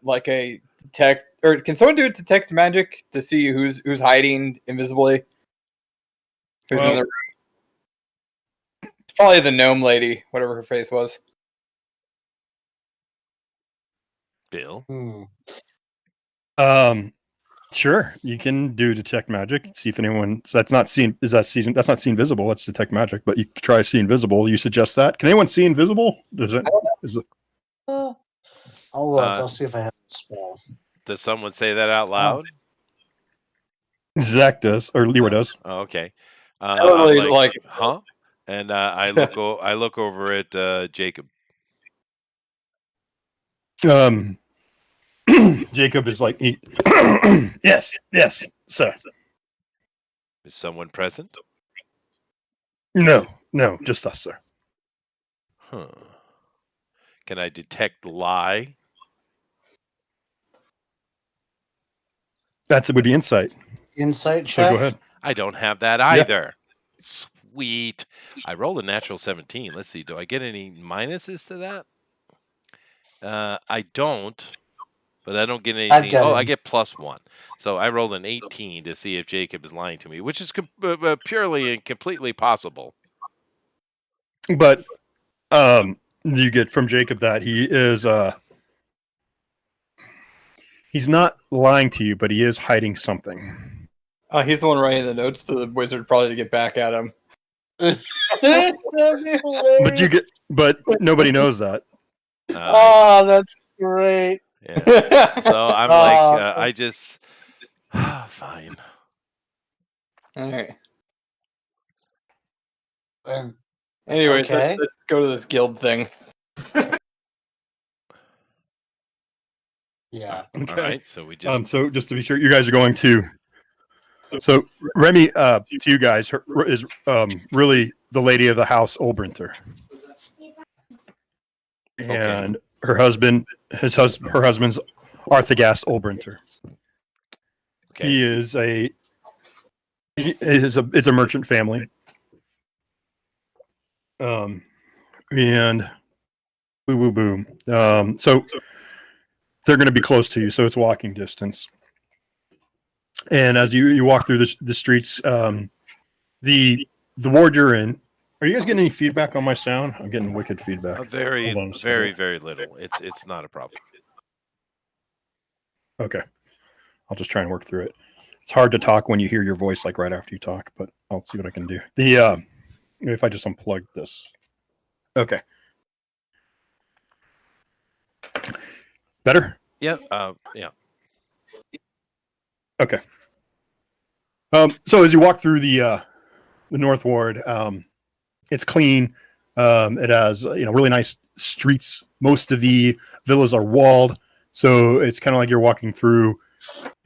like a detect, or can someone do a detect magic to see who's hiding invisibly? Who's in the room? It's probably the gnome lady, whatever her face was. Bill. Sure, you can do detect magic. See if anyone. So that's not seen. That's not see invisible. That's detect magic. But you can try see invisible. You suggest that? Can anyone see invisible? Does it? I'll look. I'll see if I have a spell. Does someone say that out loud? Zach does, or Leroy does. Oh, okay. Totally I'm like, huh? And I look over at Jacob. Jacob is like, yes, sir. Is someone present? No, just us, sir. Huh. Can I detect lie? That would be insight. Insight So check. go ahead. I don't have that either. Sweet. I rolled a natural 17. Let's see. Do I get any minuses to that? I don't. but I don't get I've anything. got Oh, it. I get +1. So I rolled an 18 to see if Jacob is lying to me, which is purely and completely possible. But you get from Jacob that he is he's not lying to you, but he is hiding something. He's the one writing the notes to the wizard, probably to get back at him. That'd be hilarious. But nobody knows that. Oh, that's great. Yeah. So I'm like, I just fine. All right. And, Anyways, okay. let's go to this guild thing. Yeah. All right. So we just So just to be sure, you guys are going to. So Remy, to you guys, is really the lady of the house, Olbrinter, and her husband, her husband's Arthagast Olbrinter. okay. He is it's a merchant family. And boom. So they're going to be close to you, so it's walking distance. And as you walk through the streets, the ward you're in, are you guys getting any feedback on my sound? I'm getting wicked feedback. Very little. It's not a problem. Okay. I'll just try and work through it. It's hard to talk when you hear your voice like right after you talk, but I'll see what I can do. If I just unplug this. Okay. Better? Yeah. Yeah. Okay. So as you walk through the North Ward, it's clean. It has really nice streets. Most of the villas are walled, so it's kind of like you're walking through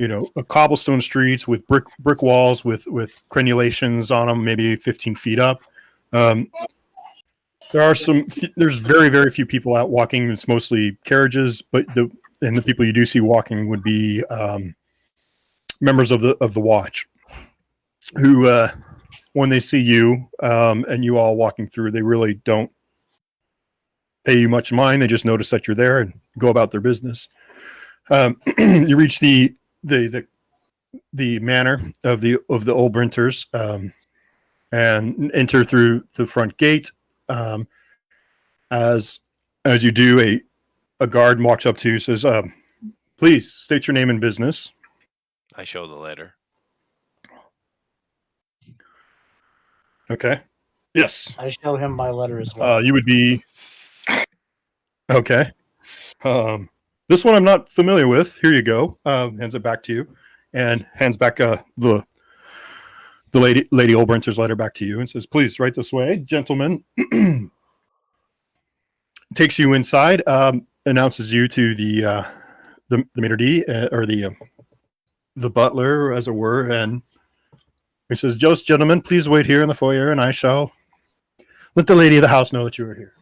a cobblestone streets with brick walls with crenulations on them, maybe 15 feet up. There's very, very few people out walking. It's mostly carriages, but the people you do see walking would be members of the watch, who when they see you and you all walking through, they really don't pay you much mind. They just notice that you're there and go about their business. You reach the manor of the Olbrinters and enter through the front gate. As you do, a guard walks up to you, says, "Please state your name and business." I show the letter. Okay. Yes. I show him my letter as well. You would be okay. This one I'm not familiar with. Here you go. Hands it back to you, and hands back the lady Olbrinter's letter back to you, and says, "Please write this way, gentlemen." Takes you inside. Announces you to the maitre d' or the butler, as it were, and he says, "Just gentlemen, please wait here in the foyer, and I shall let the lady of the house know that you are here."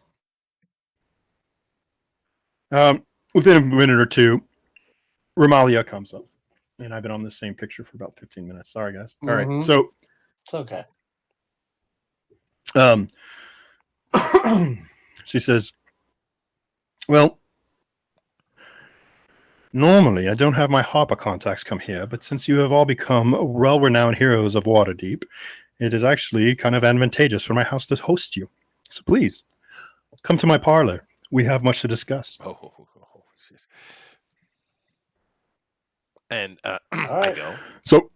Within a minute or two, Romalia comes up, and I've been on this same picture for about 15 minutes. Sorry, guys. All right, so it's okay. She says, "Well, normally I don't have my harper contacts come here, but since you have all become well-renowned heroes of Waterdeep, it is actually kind of advantageous for my house to host you. So please, come to my parlor. We have much to discuss." And All I right. go. So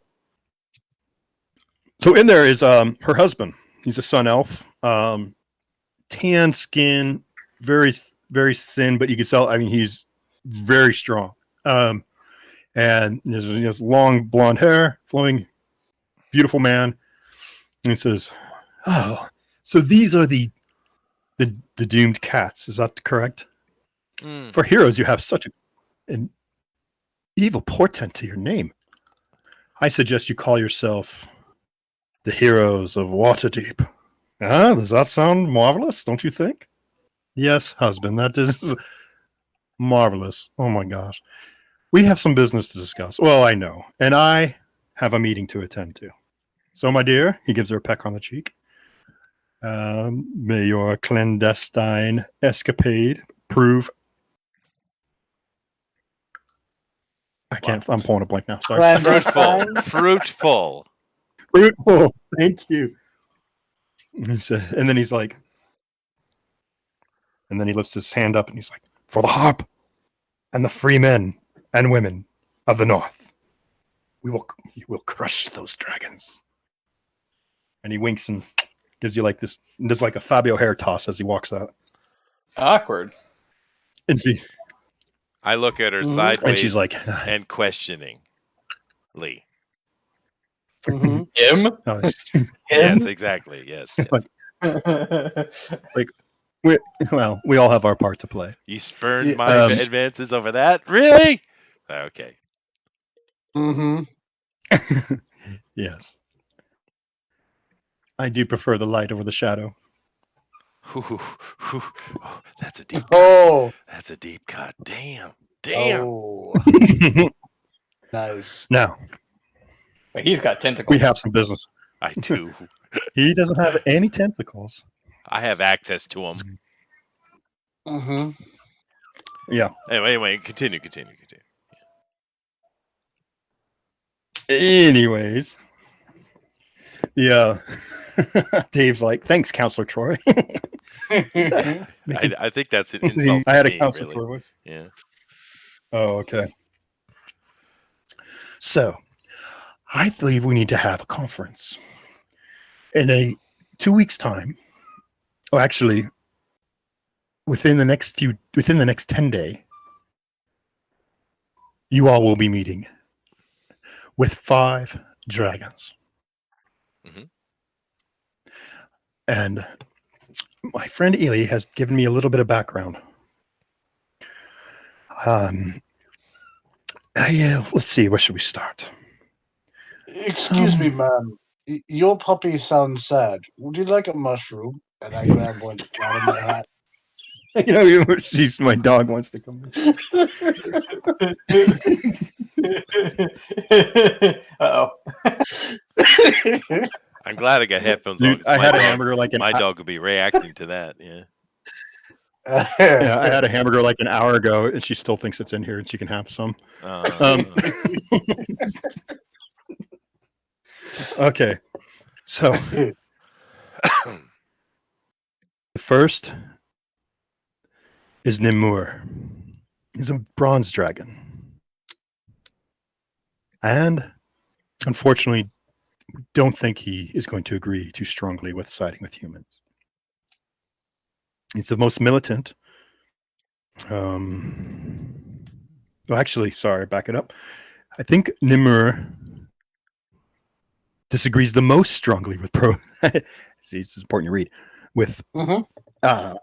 in there is her husband. He's a sun elf, tan skin, very, very thin, but you can tell. I mean, he's very strong. And he has long blonde hair, flowing, beautiful man. And he says, "Oh, so these are the doomed cats. Is that correct? For heroes, you have such an evil portent to your name. I suggest you call yourself the heroes of Waterdeep." Does that sound marvelous, don't you think? Yes, husband, that is marvelous. Oh my gosh. We have some business to discuss. Well, I know. And I have a meeting to attend to. So, my dear, he gives her a peck on the cheek. May your clandestine escapade prove I can't. I'm pulling a blank now. Sorry. Clandestine? Fruitful. Fruitful. Thank you. And then he's like, and then he lifts his hand up and he's like, for the harp and the free men and women of the North, we will crush those dragons. And he winks and gives you like this, does like a Fabio hair toss as he walks out. Awkward. And see, I look at her Mhm. sideways and she's like, and questioning. Lee. Mhm. Him? oh, Yes, exactly. Yes. yes. well, we all have our part to play. You spurned Yeah, my advances over that? Really? Okay. Mhm. Yes. I do prefer the light over the shadow. Oh, that's a deep cut. Oh. That's a deep cut. Damn. Damn. Oh. Nice. Now, But he's got tentacles. we have some business. I do. He doesn't have any tentacles. I have access to them. Mhm. Yeah. Anyway, continue. Anyways. Yeah. Dave's like, thanks, Counselor Troy. I think that's an insult. I had a to me, Counselor really. Troy voice. Yeah. Oh, okay. So, I believe we need to have a conference in 2 weeks' time. Oh, actually, within the next 10 days, you all will be meeting with 5 dragons. Mhm. And my friend Ely has given me a little bit of background. Let's see, where should we start? Excuse me, ma'am. Your puppy sounds sad. Would you like a mushroom? And I grab one out of my hat. You know, my dog wants to come in. Uh-oh. I'm glad I got headphones Dude, on. 'Cause I my had a dog- hamburger like My dog would be reacting to that. Yeah. yeah, I had a hamburger like an hour ago, and she still thinks it's in here, and she can have some. Okay, so the first is Nimur. He's a bronze dragon, and unfortunately, don't think he is going to agree too strongly with siding with humans. He's the most militant. Well, actually, sorry, back it up. I think Nimur disagrees the most strongly with pro. See, it's important you read. With Mhm. I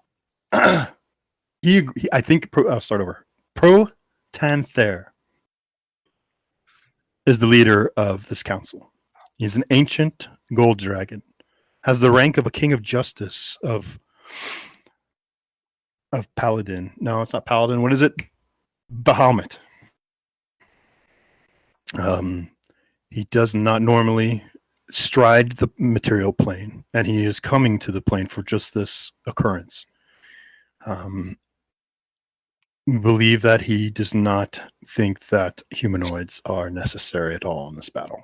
think I'll start over. Pro Tanther is the leader of this council. He's an ancient gold dragon, has the rank of a king of justice of paladin. No, it's not paladin. What is it? Bahamut. He does not normally stride the material plane, and he is coming to the plane for just this occurrence. We believe that he does not think that humanoids are necessary at all in this battle.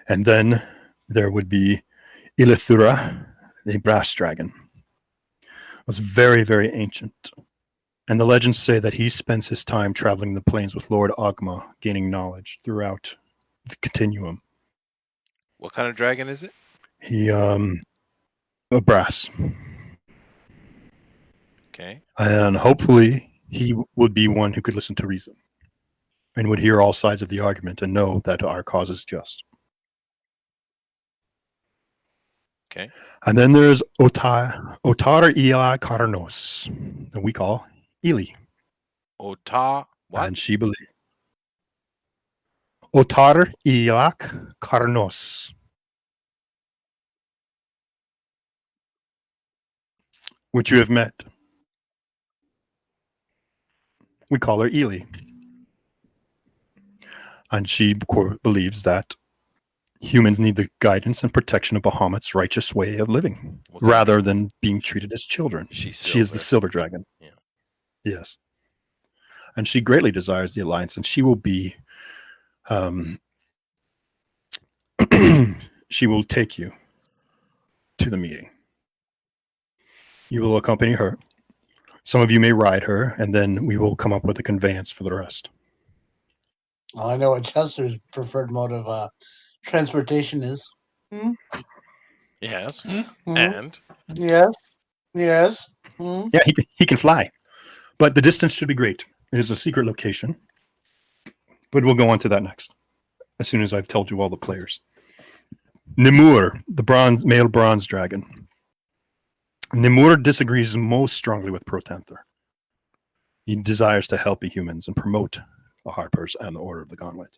And then there would be Ilithura, the brass dragon. Was very, very ancient. And the legends say that he spends his time traveling the plains with Lord Ogma, gaining knowledge throughout the continuum. What kind of dragon is it? He, a brass. Okay. And hopefully he would be one who could listen to reason and would hear all sides of the argument and know that our cause is just. Okay. And then there's Otar Ia Karnos, that we call Eli. Ota. What? And she believes. Otar Iak Karnos, which you have met. We call her Eli. And she believes that humans need the guidance and protection of Bahamut's righteous way of living, What kind of rather than being treated as children. She's She is the silver dragon. Yeah. Yes. and she greatly desires the alliance, and she will be, she will take you to the meeting. You will accompany her. Some of you may ride her, and then we will come up with a conveyance for the rest. I know what Chester's preferred mode of transportation is. Yes. Mm-hmm. And Yes. Yes. Mm-hmm. Yeah, he can fly, but the distance should be great. It is a secret location, but we'll go on to that next, as soon as I've told you all the players. Nimur, the male bronze dragon. Nimur disagrees most strongly with Protanther. He desires to help the humans and promote the Harpers and the Order of the Gauntlet.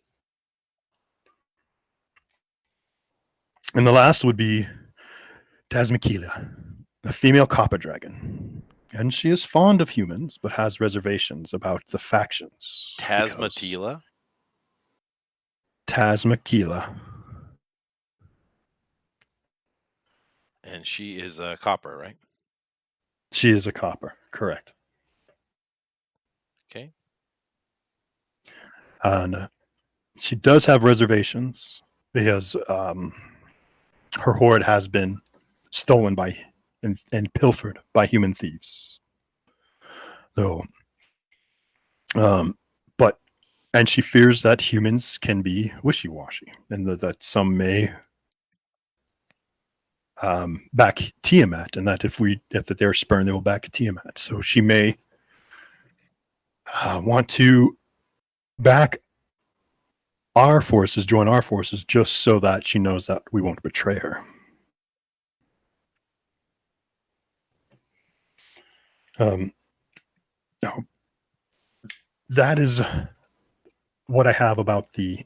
And the last would be Tasmakila, a female copper dragon. And she is fond of humans, but has reservations about the factions. Tasmatila? Tasmakila. And she is a copper, right? She is a copper, correct. Okay. And she does have reservations because her hoard has been stolen by and pilfered by human thieves. So, and she fears that humans can be wishy-washy, and that some may back Tiamat, and that if they're spurned, they will back Tiamat. So she may want to back our forces, join our forces, just so that she knows that we won't betray her. Now, that is what I have about the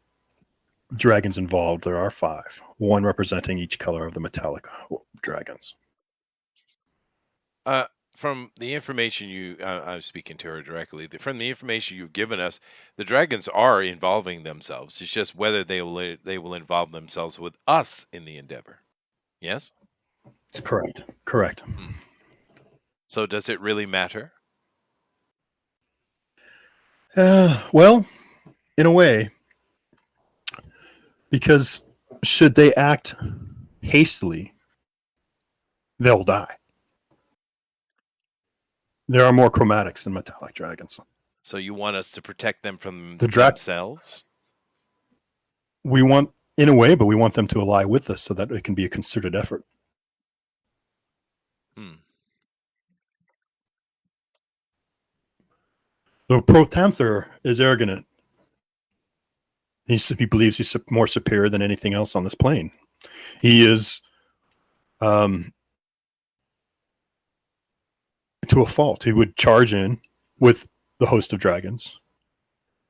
dragons involved. There are 5, one representing each color of the metallic dragons. From the information I'm speaking to her directly. From the information you've given us, the dragons are involving themselves. It's just whether they will involve themselves with us in the endeavor. Yes? It's correct. Correct. So does it really matter? Well, in a way, because should they act hastily, they'll die. There are more chromatics than metallic dragons. So you want us to protect them from themselves? We want, in a way, but we want them to ally with us so that it can be a concerted effort. The Protanther is arrogant. He believes he's more superior than anything else on this plane. He is, to a fault. He would charge in with the host of dragons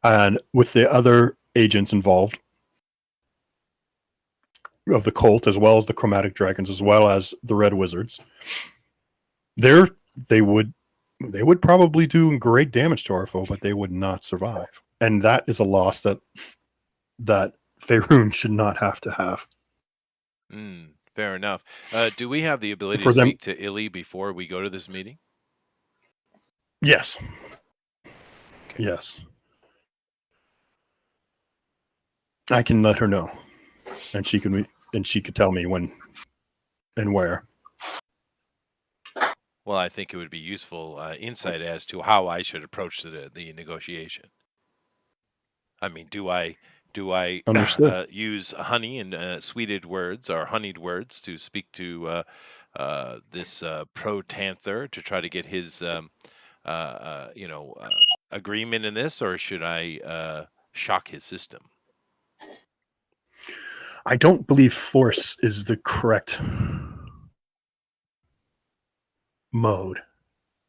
and with the other agents involved of the cult, as well as the chromatic dragons, as well as the red wizards. They would probably do great damage to our foe, but they would not survive. And that is a loss that Faerun should not have to have. Fair enough. Do we have the ability to speak to Illy before we go to this meeting? Yes. Okay. Yes. I can let her know, and she could tell me when and where. Well, I think it would be useful insight as to how I should approach the negotiation. I mean, do I use honey and sweeted words or honeyed words to speak to this Protanther to try to get his agreement in this, or should I shock his system? I don't believe force is the correct mode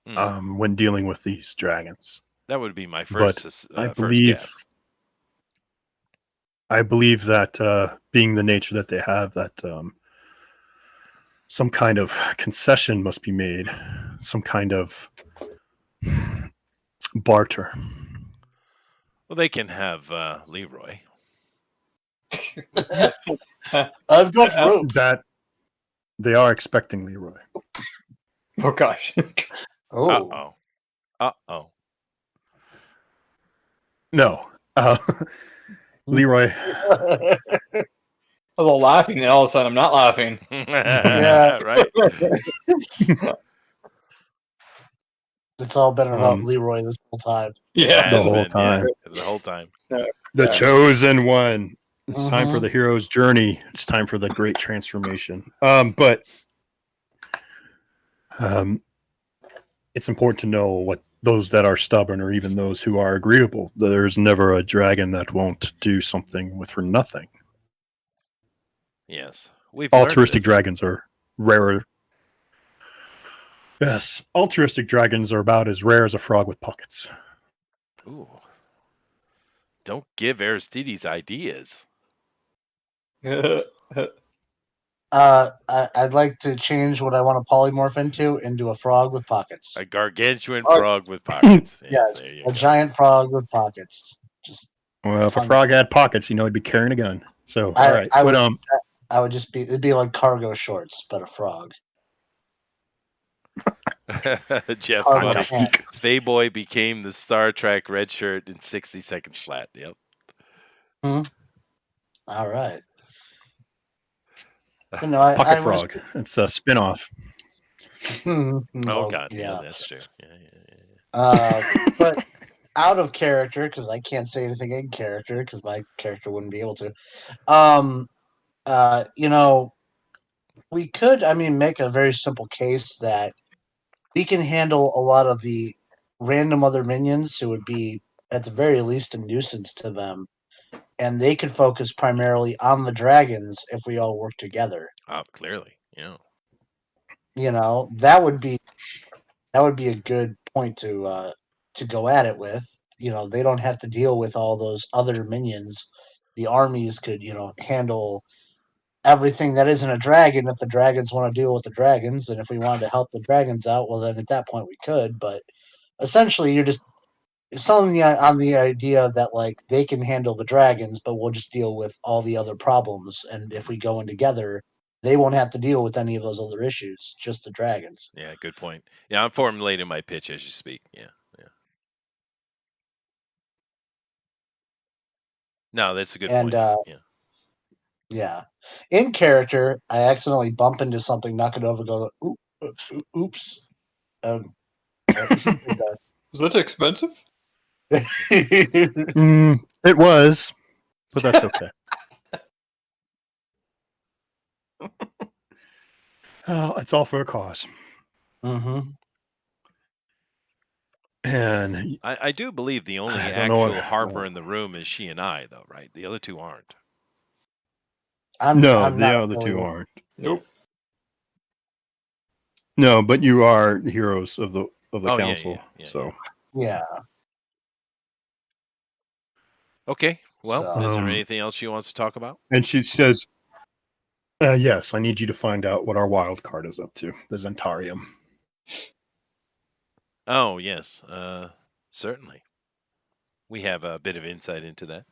when dealing with these dragons. That would be my first. But I believe that being the nature that they have, that some kind of concession must be made, some kind of barter. Well, they can have Leroy. I've got rope. That they are expecting Leroy. Oh gosh. Oh. Uh-oh. No. Leroy. I was all laughing, and all of a sudden, I'm not laughing. Yeah. Right. It's all been about Um, Leroy this whole time. Yeah. The whole time. Yeah, the whole time. The chosen one. It's time for Mhm. the hero's journey. It's time for the great transformation. But it's important to know what those that are stubborn, or even those who are agreeable. There's never a dragon that won't do something with for nothing. Yes. We've Altruistic learned this. dragons are rarer. Yes, altruistic dragons are about as rare as a frog with pockets. Ooh. Don't give Aristides ideas. I'd like to change what I want to polymorph into a frog with pockets. A gargantuan frog with pockets. Yes, There you a go. giant frog with pockets. Just Well, if a fun. frog had pockets, he'd be carrying a gun. So, all right. I But would just be, it'd be like cargo shorts, but a frog. Jeff, Cargo funny. pants. Fayboy became the Star Trek red shirt in 60 seconds flat. Yep. All right. But no, Pocket I Frog. It's a spin-off. Oh well, God, yeah, yeah. that's true. Yeah. But out of character, because I can't say anything in character, because my character wouldn't be able to. You know, we could, make a very simple case that we can handle a lot of the random other minions who would be, at the very least, a nuisance to them, and they could focus primarily on the dragons if we all work together. Oh, clearly, yeah. That would be a good point to go at it with. They don't have to deal with all those other minions. The armies could, handle everything that isn't a dragon if the dragons want to deal with the dragons, and if we wanted to help the dragons out, well, then at that point we could. But essentially, you're just selling on the idea that like they can handle the dragons, but we'll just deal with all the other problems. And if we go in together, they won't have to deal with any of those other issues, just the dragons. Yeah, good point. Yeah, I'm formulating my pitch as you speak. Yeah. No, that's a good And point. Yeah. yeah, in character, I accidentally bump into something, knock it over, go, oops. Was that expensive? It was, but that's okay. It's all for a cause. Mm-hmm. And I do believe the only I don't know actual what- Harper in the room is she and I, though, right? The other two aren't. I'm the not other really two aren't. Nope. No, but you are heroes of the Oh, yeah, council. yeah, so Yeah. Okay. Well, So- is there anything else she wants to talk about? And she says, yes, I need you to find out what our wild card is up to, the Zentarium. Oh, yes. Certainly. We have a bit of insight into that.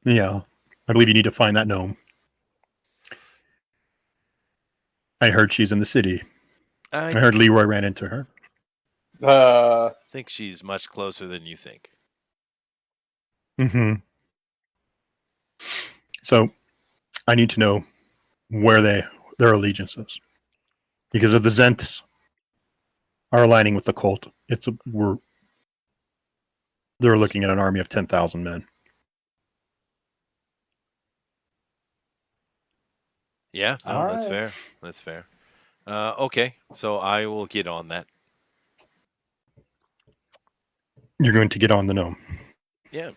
Yeah, I believe you need to find that gnome. I heard she's in the city. I heard Leroy ran into her. I think she's much closer than you think. Mm-hmm. So I need to know where their allegiance is. Because if the Zents are aligning with the cult, they're looking at an army of 10,000 men. Yeah, no, All that's right. fair. That's fair. Okay, so I will get on that. You're going to get on the gnome. Yeah.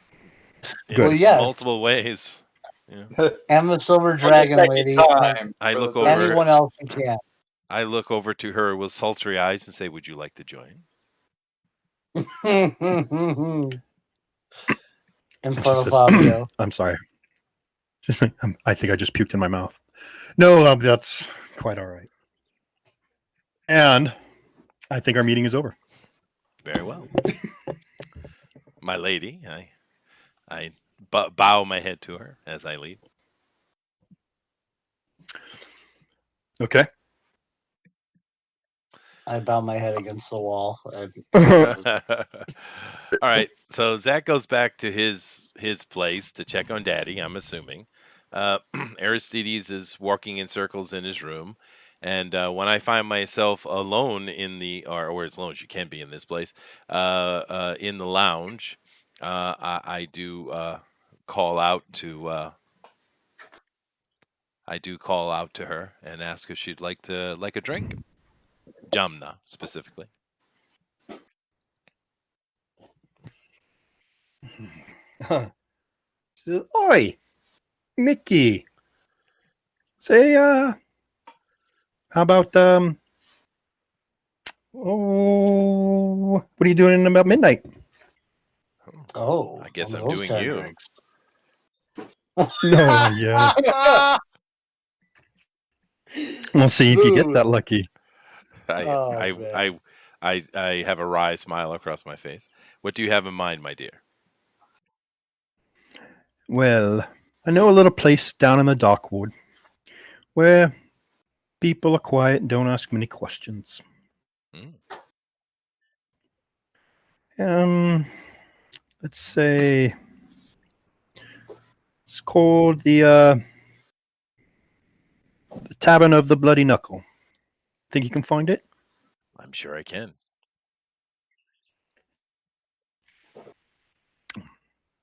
In Good. Well, yes. multiple ways. Yeah. And the silver dragon lady. And I look for over. anyone else who can. I look over to her with sultry eyes and say, "Would you like to join?" In She front of says, Fabio. I'm sorry. Just like, I think I just puked in my mouth. No, that's quite all right. And I think our meeting is over. Very well. My lady, I bow my head to her as I leave. Okay. I bow my head against the wall. All right, so Zach goes back to his place to check on Daddy. I'm assuming. Aristides is walking in circles in his room, and when I find myself alone in the or as alone as you can be in this place, in the lounge, I do call out to her and ask if she'd like a drink, Jamna specifically. Oi, Mickey. Say, how about what are you doing about midnight? Oh, I guess one of I'm those doing kind of you. drinks. No, yeah. We'll see if you get that lucky. I have a wry smile across my face. What do you have in mind, my dear? Well, I know a little place down in the Dockwood where people are quiet and don't ask many questions. Mm. Let's say it's called the Tavern of the Bloody Knuckle. Think you can find it? I'm sure I can.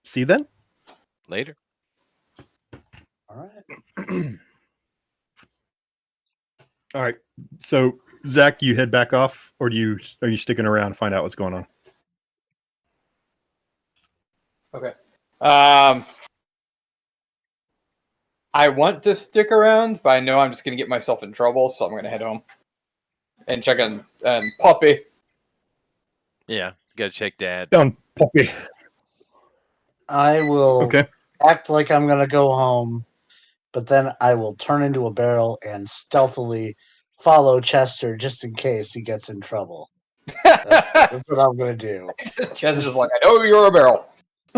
See you then. Later. All right. All right. So, Zach, you head back off, or are you sticking around to find out what's going on? Okay. I want to stick around, but I know I'm just going to get myself in trouble, so I'm going to head home and check on Poppy. Yeah, gotta check Dad. Down, Poppy. I will Okay. act like I'm going to go home, but then I will turn into a barrel and stealthily follow Chester just in case he gets in trouble. That's what I'm going to do. Chester's like, I know you're a barrel.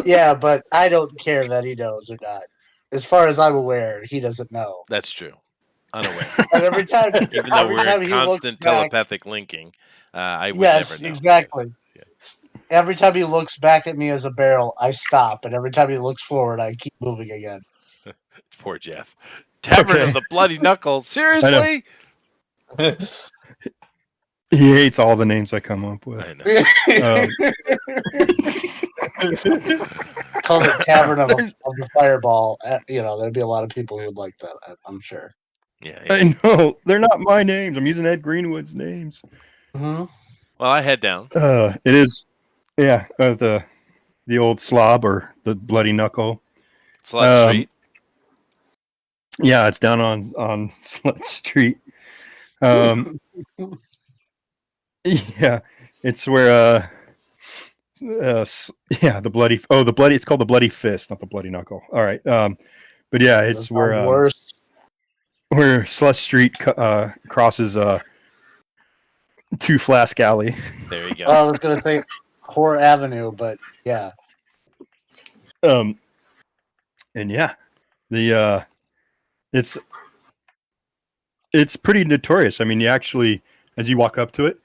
Yeah, but I don't care that he knows or not. As far as I'm aware, he doesn't know. That's true. Unaware. And every time, Even though we're in he looks constant back, telepathic linking, I would yes, never know. exactly. Yes. Every time he looks back at me as a barrel, I stop, and every time he looks forward, I keep moving again. Poor Jeff. Tavern Okay. of the Bloody Knuckles. Seriously? He hates all the names I come up with. I know. Call it Tavern of the Fireball. There'd be a lot of people who would like that, I'm sure. Yeah. I know. They're not my names. I'm using Ed Greenwood's names. Mm-hmm. Well, I head down. It is, yeah, the old slob or the Bloody Knuckle. Slut Street. Yeah, it's down on Slut Street. Yeah, it's where the bloody it's called the Bloody Fist, not the Bloody Knuckle. All right. But yeah, it's where Slut Street crosses Two Flask Alley. There you go. I was gonna say Whore Avenue, but yeah. And yeah, it's pretty notorious. I mean, you actually, as you walk up to it,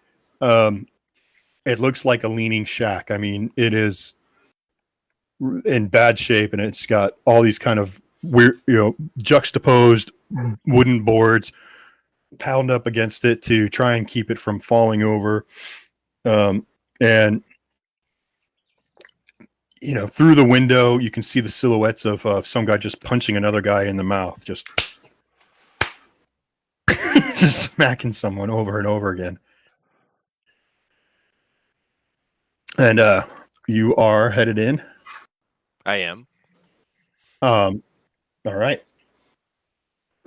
it looks like a leaning shack. I mean, it is in bad shape, and it's got all these kind of weird, juxtaposed wooden boards piled up against it to try and keep it from falling over. And through the window, you can see the silhouettes of some guy just punching another guy in the mouth, just smacking someone over and over again. And you are headed in? I am. All right.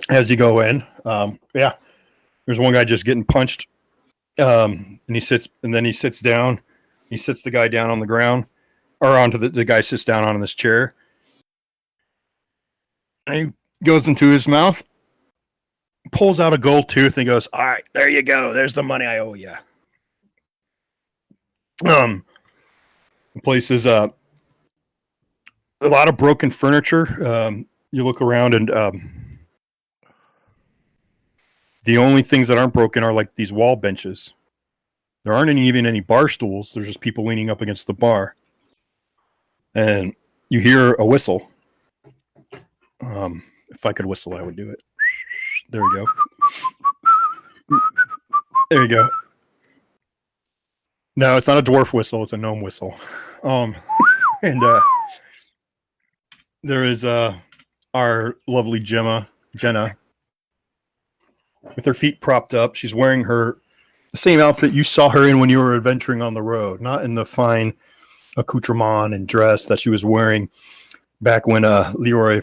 As you go in, there's one guy just getting punched. And he sits down. He sits the guy down on the ground, or onto the guy sits down on this chair. And he goes into his mouth, pulls out a gold tooth, and goes, "All right, there you go. There's the money I owe you." The place is a lot of broken furniture. You look around, and the only things that aren't broken are like these wall benches. There aren't even any bar stools. There's just people leaning up against the bar. and you hear a whistle. If I could whistle, I would do it. There we go. There you go. No, it's not a dwarf whistle. It's a gnome whistle. And there is our lovely Jenna, with her feet propped up. She's wearing the same outfit you saw her in when you were adventuring on the road, not in the fine accoutrement and dress that she was wearing back when Leroy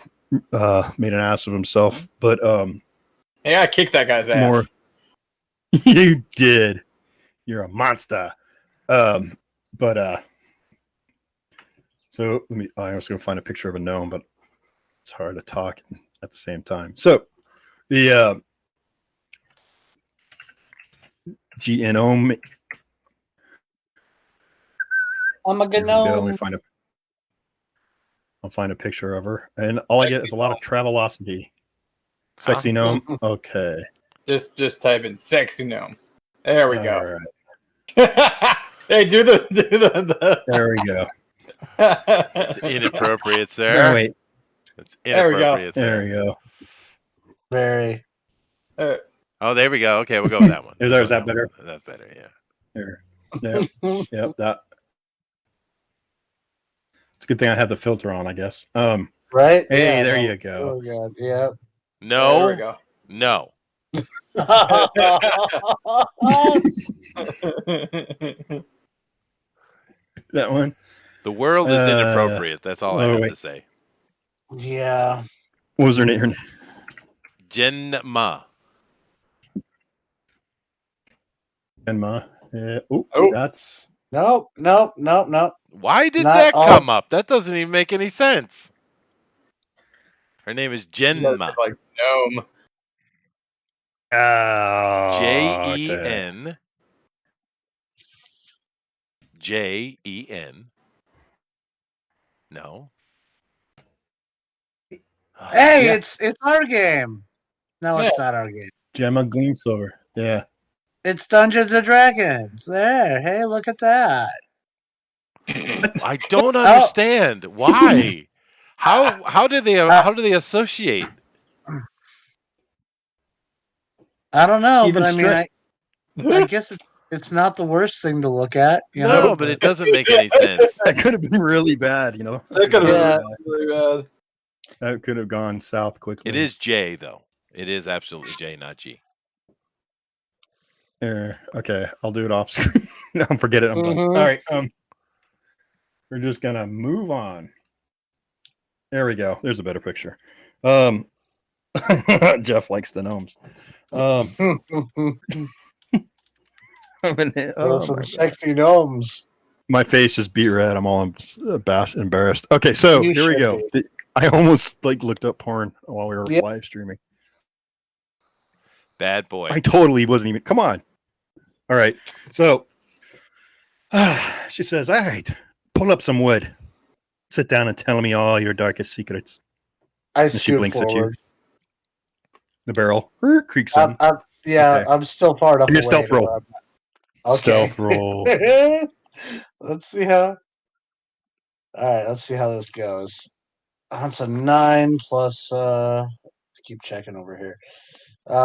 made an ass of himself. But hey, I kicked that guy's ass. More, you did. You're a monster. But so I was going to find a picture of a gnome, but it's hard to talk at the same time. So the GNome. I'm a gnome. I'll find a picture of her, and all I get is a lot of Travelocity. Sexy gnome. Okay. Just type in sexy gnome. There we go. All right. Hey, do the. There we go. It's inappropriate, sir. No, wait. It's inappropriate. There we go. Very. Oh, there we go. Okay, we'll go with that one. Is that better? That's better, yeah. There. Yep. That. It's a good thing I have the filter on, I guess. Right? Hey, there you go. Oh god. Yeah. No. There we go. No. That one. The world is inappropriate. That's all I have to say. Yeah. What was her name? Jenma. Jenma. That's. Nope. Why did Not that all- come up? That doesn't even make any sense. Her name is Jenma. Like gnome. Jen. Jen. No. Hey, Yeah. it's our game. No, it's not our game. Gemma Gleamsilver. Yeah. It's Dungeons and Dragons. There. Hey, look at that. I don't understand why. How do they associate? I don't know, Even but I mean, I guess it's not the worst thing to look at. You know, But it doesn't make any sense. That could have been really bad, That could have Yeah. been really bad. That could have gone south quickly. It is J though. It is absolutely J, not G. Okay, I'll do it off screen. No, forget it. I'm done. All right. We're just gonna move on. There we go. There's a better picture. Jeff likes the gnomes. Some sexy gnomes. My face is beat red. I'm all embarrassed. Okay, so You here we should go. I almost looked up porn while we were live streaming. Bad boy. I totally wasn't even. Come on. All right. So she says, "All right, pull up some wood. Sit down and tell me all your darkest secrets." I And she blinks forward. at you. The barrel creaks in. I'm still far enough. Give me a away stealth to roll. where I'm not- Okay. Stealth roll. Let's see how. All right, let's see how this goes. That's a 9 plus. Let's keep checking over here.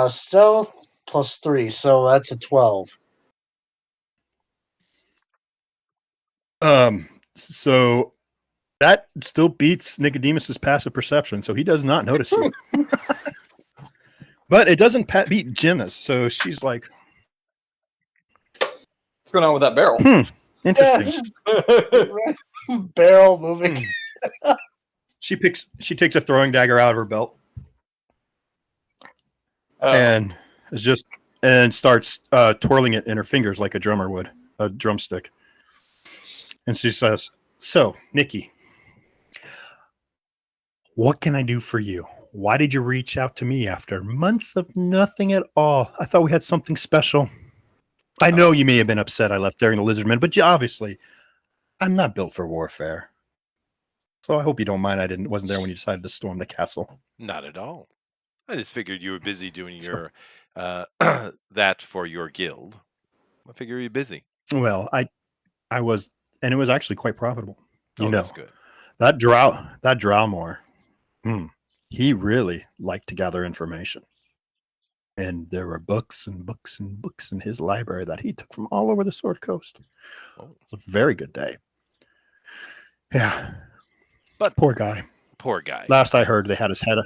Stealth plus 3, so that's a 12. So that still beats Nicodemus's passive perception, so he does not notice you. But it doesn't beat Jenna's, so she's like, What's going on with that barrel? interesting. Barrel moving. She takes a throwing dagger out of her belt and starts twirling it in her fingers like a drummer would, a drumstick. And she says, "So, Nikki, what can I do for you? Why did you reach out to me after months of nothing at all? I thought we had something special. I know you may have been upset I left during the Lizardmen, but obviously, I'm not built for warfare. So I hope you don't mind I wasn't there when you decided to storm the castle." Not at all. I just figured you were busy doing your that for your guild. I figure you're busy. Well, I was, and it was actually quite profitable. That's good. That Drowmore, he really liked to gather information. And there were books and books and books in his library that he took from all over the Sword Coast. Oh. It's a very good day. Yeah. But poor guy. Poor guy. Last I heard they had his head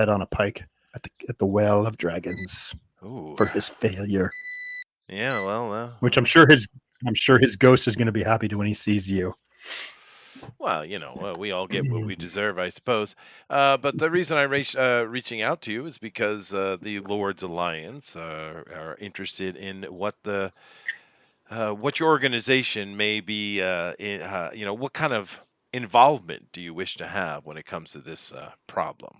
on a pike at the Well of Dragons. Ooh. For his failure. Yeah, well, which I'm sure his ghost is going to be happy to when he sees you. Well, we all get what we deserve, I suppose. But the reason I reaching out to you is because the Lord's Alliance are interested in what your organization may be. What kind of involvement do you wish to have when it comes to this problem?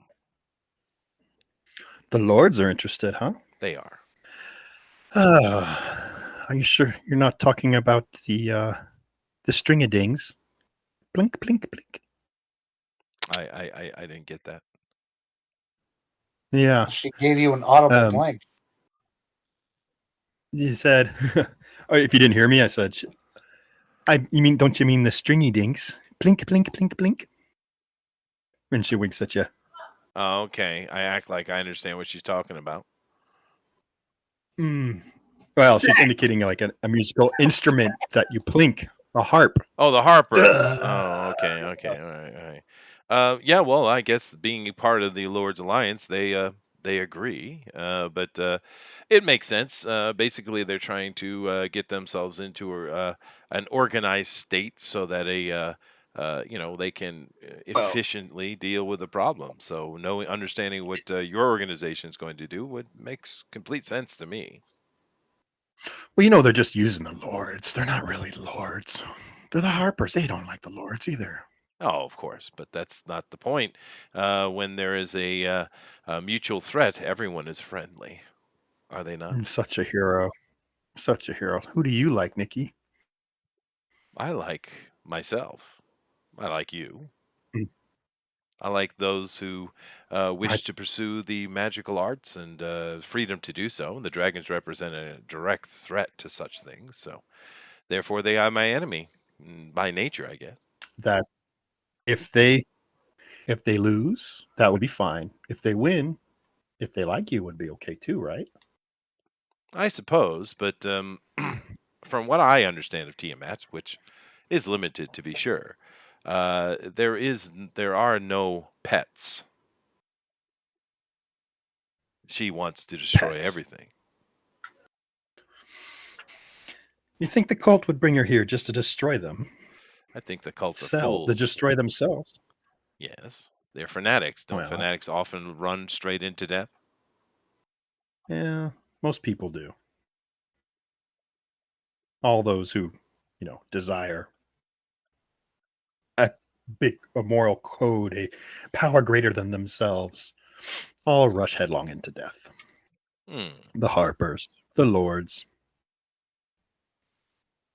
The Lords are interested, huh? They are. Are you sure you're not talking about the string-a-dings? Blink, blink, blink. I didn't get that. Yeah. She gave you an audible blank. You said, if you didn't hear me, I said, don't you mean the stringy dinks? Blink, blink, blink, blink. And she winks at you. Oh, okay. I act like I understand what she's talking about. Well, she's indicating like a musical instrument that you plink, a harp. Oh, the harper. Oh, okay. All right. Yeah, well, I guess being a part of the Lord's Alliance, they agree. But it makes sense. Basically, they're trying to get themselves into an organized state so that they can efficiently deal with the problem. So, understanding what your organization is going to do makes complete sense to me. Well, they're just using the Lords. They're not really Lords. They're the Harpers. They don't like the Lords either. Oh, of course, but that's not the point. When there is a mutual threat, everyone is friendly. Are they not? Such a hero. Such a hero. Who do you like, Nikki? I like myself. I like you. Mm. I like those who wish to pursue the magical arts and freedom to do so. And the dragons represent a direct threat to such things. So, therefore, they are my enemy by nature, I guess. That if they lose, that would be fine. If they win, if they like you, would be okay too, right? I suppose, but from what I understand of Tiamat, which is limited to be sure, there are no pets. She wants to destroy everything. You think the cult would bring her here just to destroy them? I think the cult of fools. To destroy themselves. Yes, they're fanatics. Don't fanatics often run straight into death? Yeah, most people do. All those who, desire a moral code, a power greater than themselves, all rush headlong into death. The Harpers, the Lords.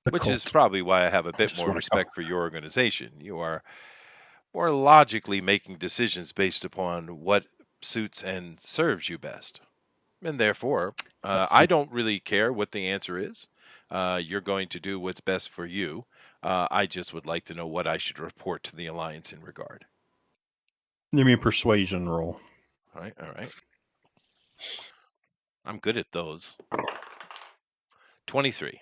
Which is probably why I have a bit more respect for your organization. You are more logically making decisions based upon what suits and serves you best. And therefore, I don't really care what the answer is. You're going to do what's best for you. I just would like to know what I should report to the Alliance in regard. Give me a persuasion roll. All right. I'm good at those. 23.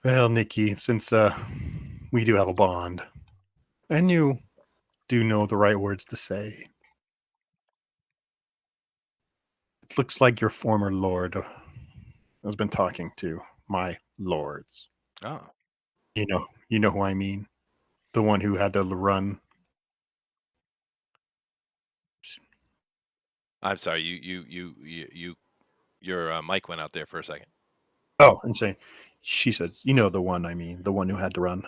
Well, Nikki, since we do have a bond, and you do know the right words to say, it looks like your former lord has been talking to my lords. Oh. You know who I mean? The one who had to run. I'm sorry, your mic went out there for a second. Oh, insane. She says, the one I mean, the one who had to run.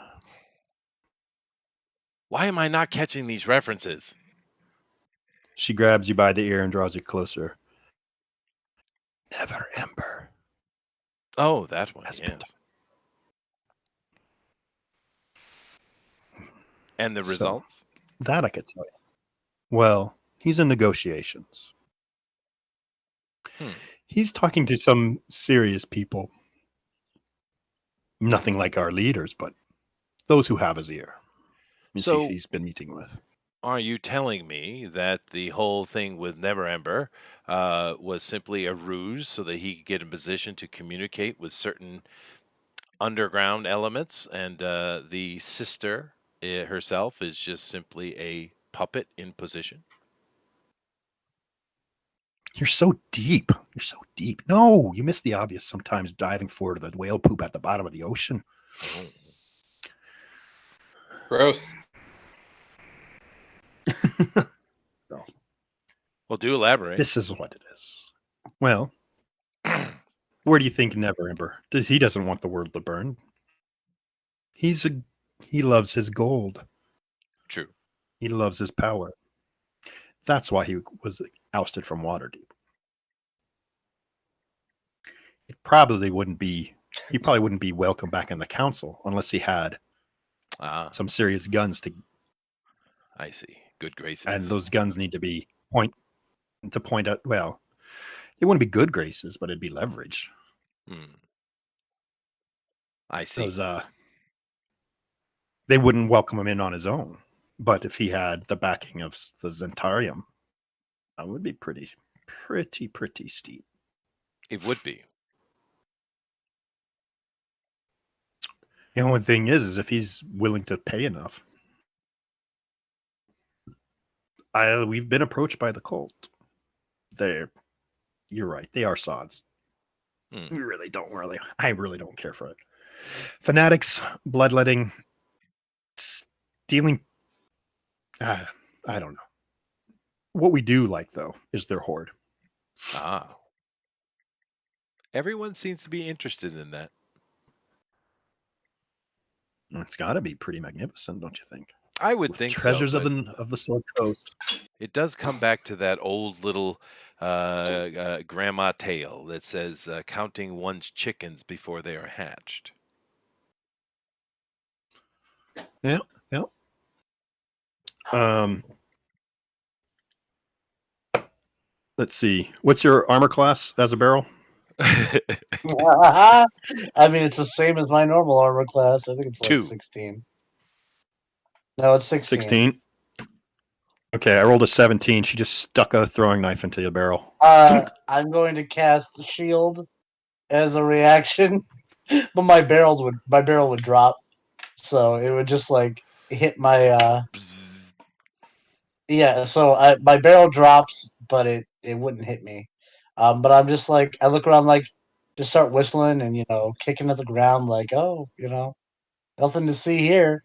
Why am I not catching these references? She grabs you by the ear and draws you closer. Never Ember. Oh, that one, yes. And the results? That I could tell you. Well, he's in negotiations. He's talking to some serious people. Nothing like our leaders, but those who have his ear. So, He's been meeting with. are you telling me that the whole thing with Never Ember was simply a ruse so that he could get in position to communicate with certain underground elements, and the sister herself is just simply a puppet in position? You're so deep. You're so deep. No, you miss the obvious sometimes diving forward to the whale poop at the bottom of the ocean. Oh. Gross. No. Well, do elaborate. This is what it is. Well, where do you think Never Ember? He doesn't want the world to burn. He loves his gold. True. He loves his power. That's why he was ousted from Waterdeep. He probably wouldn't be welcome back in the council unless he had some serious guns to. I see. Good graces. And those guns need to be point out. Well, it wouldn't be good graces, but it'd be leverage. I see. Those, they wouldn't welcome him in on his own, but if he had the backing of the Zentarium, that would be pretty steep. It would be. The only thing is if he's willing to pay enough. We've been approached by the cult. You're right. They are sods. I really don't care for it. Fanatics, bloodletting, stealing. I don't know. What we do like, though, is their horde. Everyone seems to be interested in that. It's got to be pretty magnificent, don't you think? I would think treasures so. Treasures of the Sword Coast. It does come back to that old little grandma tale that says counting one's chickens before they are hatched. Yeah. Let's see. What's your armor class as a barrel? I mean, it's the same as my normal armor class. I think it's like 2. 16. No, it's 16. 16? Okay, I rolled a 17. She just stuck a throwing knife into the barrel. I'm going to cast the shield as a reaction, but my barrel would drop, so it would just like hit my. Yeah, so my barrel drops, but it wouldn't hit me. But I'm just like I look around, like just start whistling and kicking at the ground, like nothing to see here.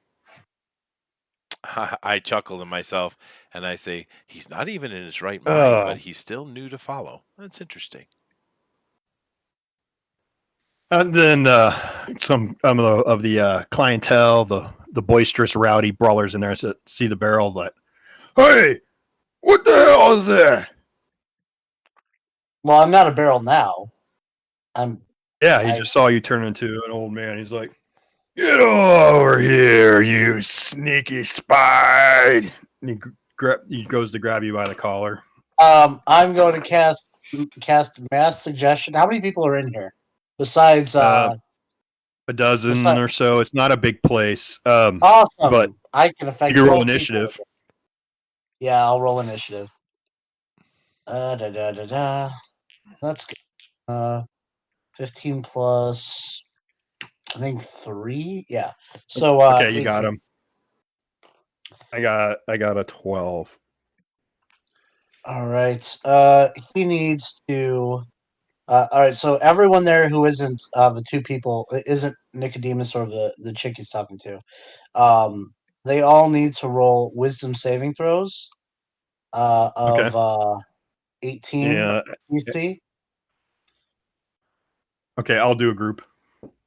I chuckle to myself and I say, he's not even in his right mind, but he's still new to follow. That's interesting. And then some of the clientele, the boisterous, rowdy brawlers in there see the barrel, like, hey, what the hell is that? Well, I'm not a barrel now. He just saw you turn into an old man. He's like, get over here, you sneaky spy. And he goes to grab you by the collar. I'm going to cast mass suggestion. How many people are in here? Besides a dozen or so. It's not a big place. Awesome. But I can affect. You can roll initiative. Yeah, I'll roll initiative. Let's go. 15 plus, I think 3. Yeah. So okay, you 18. got him. I got a 12. All right. He needs to. All right. So everyone there who isn't the 2 people, isn't Nicodemus or the chick he's talking to, they all need to roll wisdom saving throws. Of 18. Yeah. DC. Okay, I'll do a group.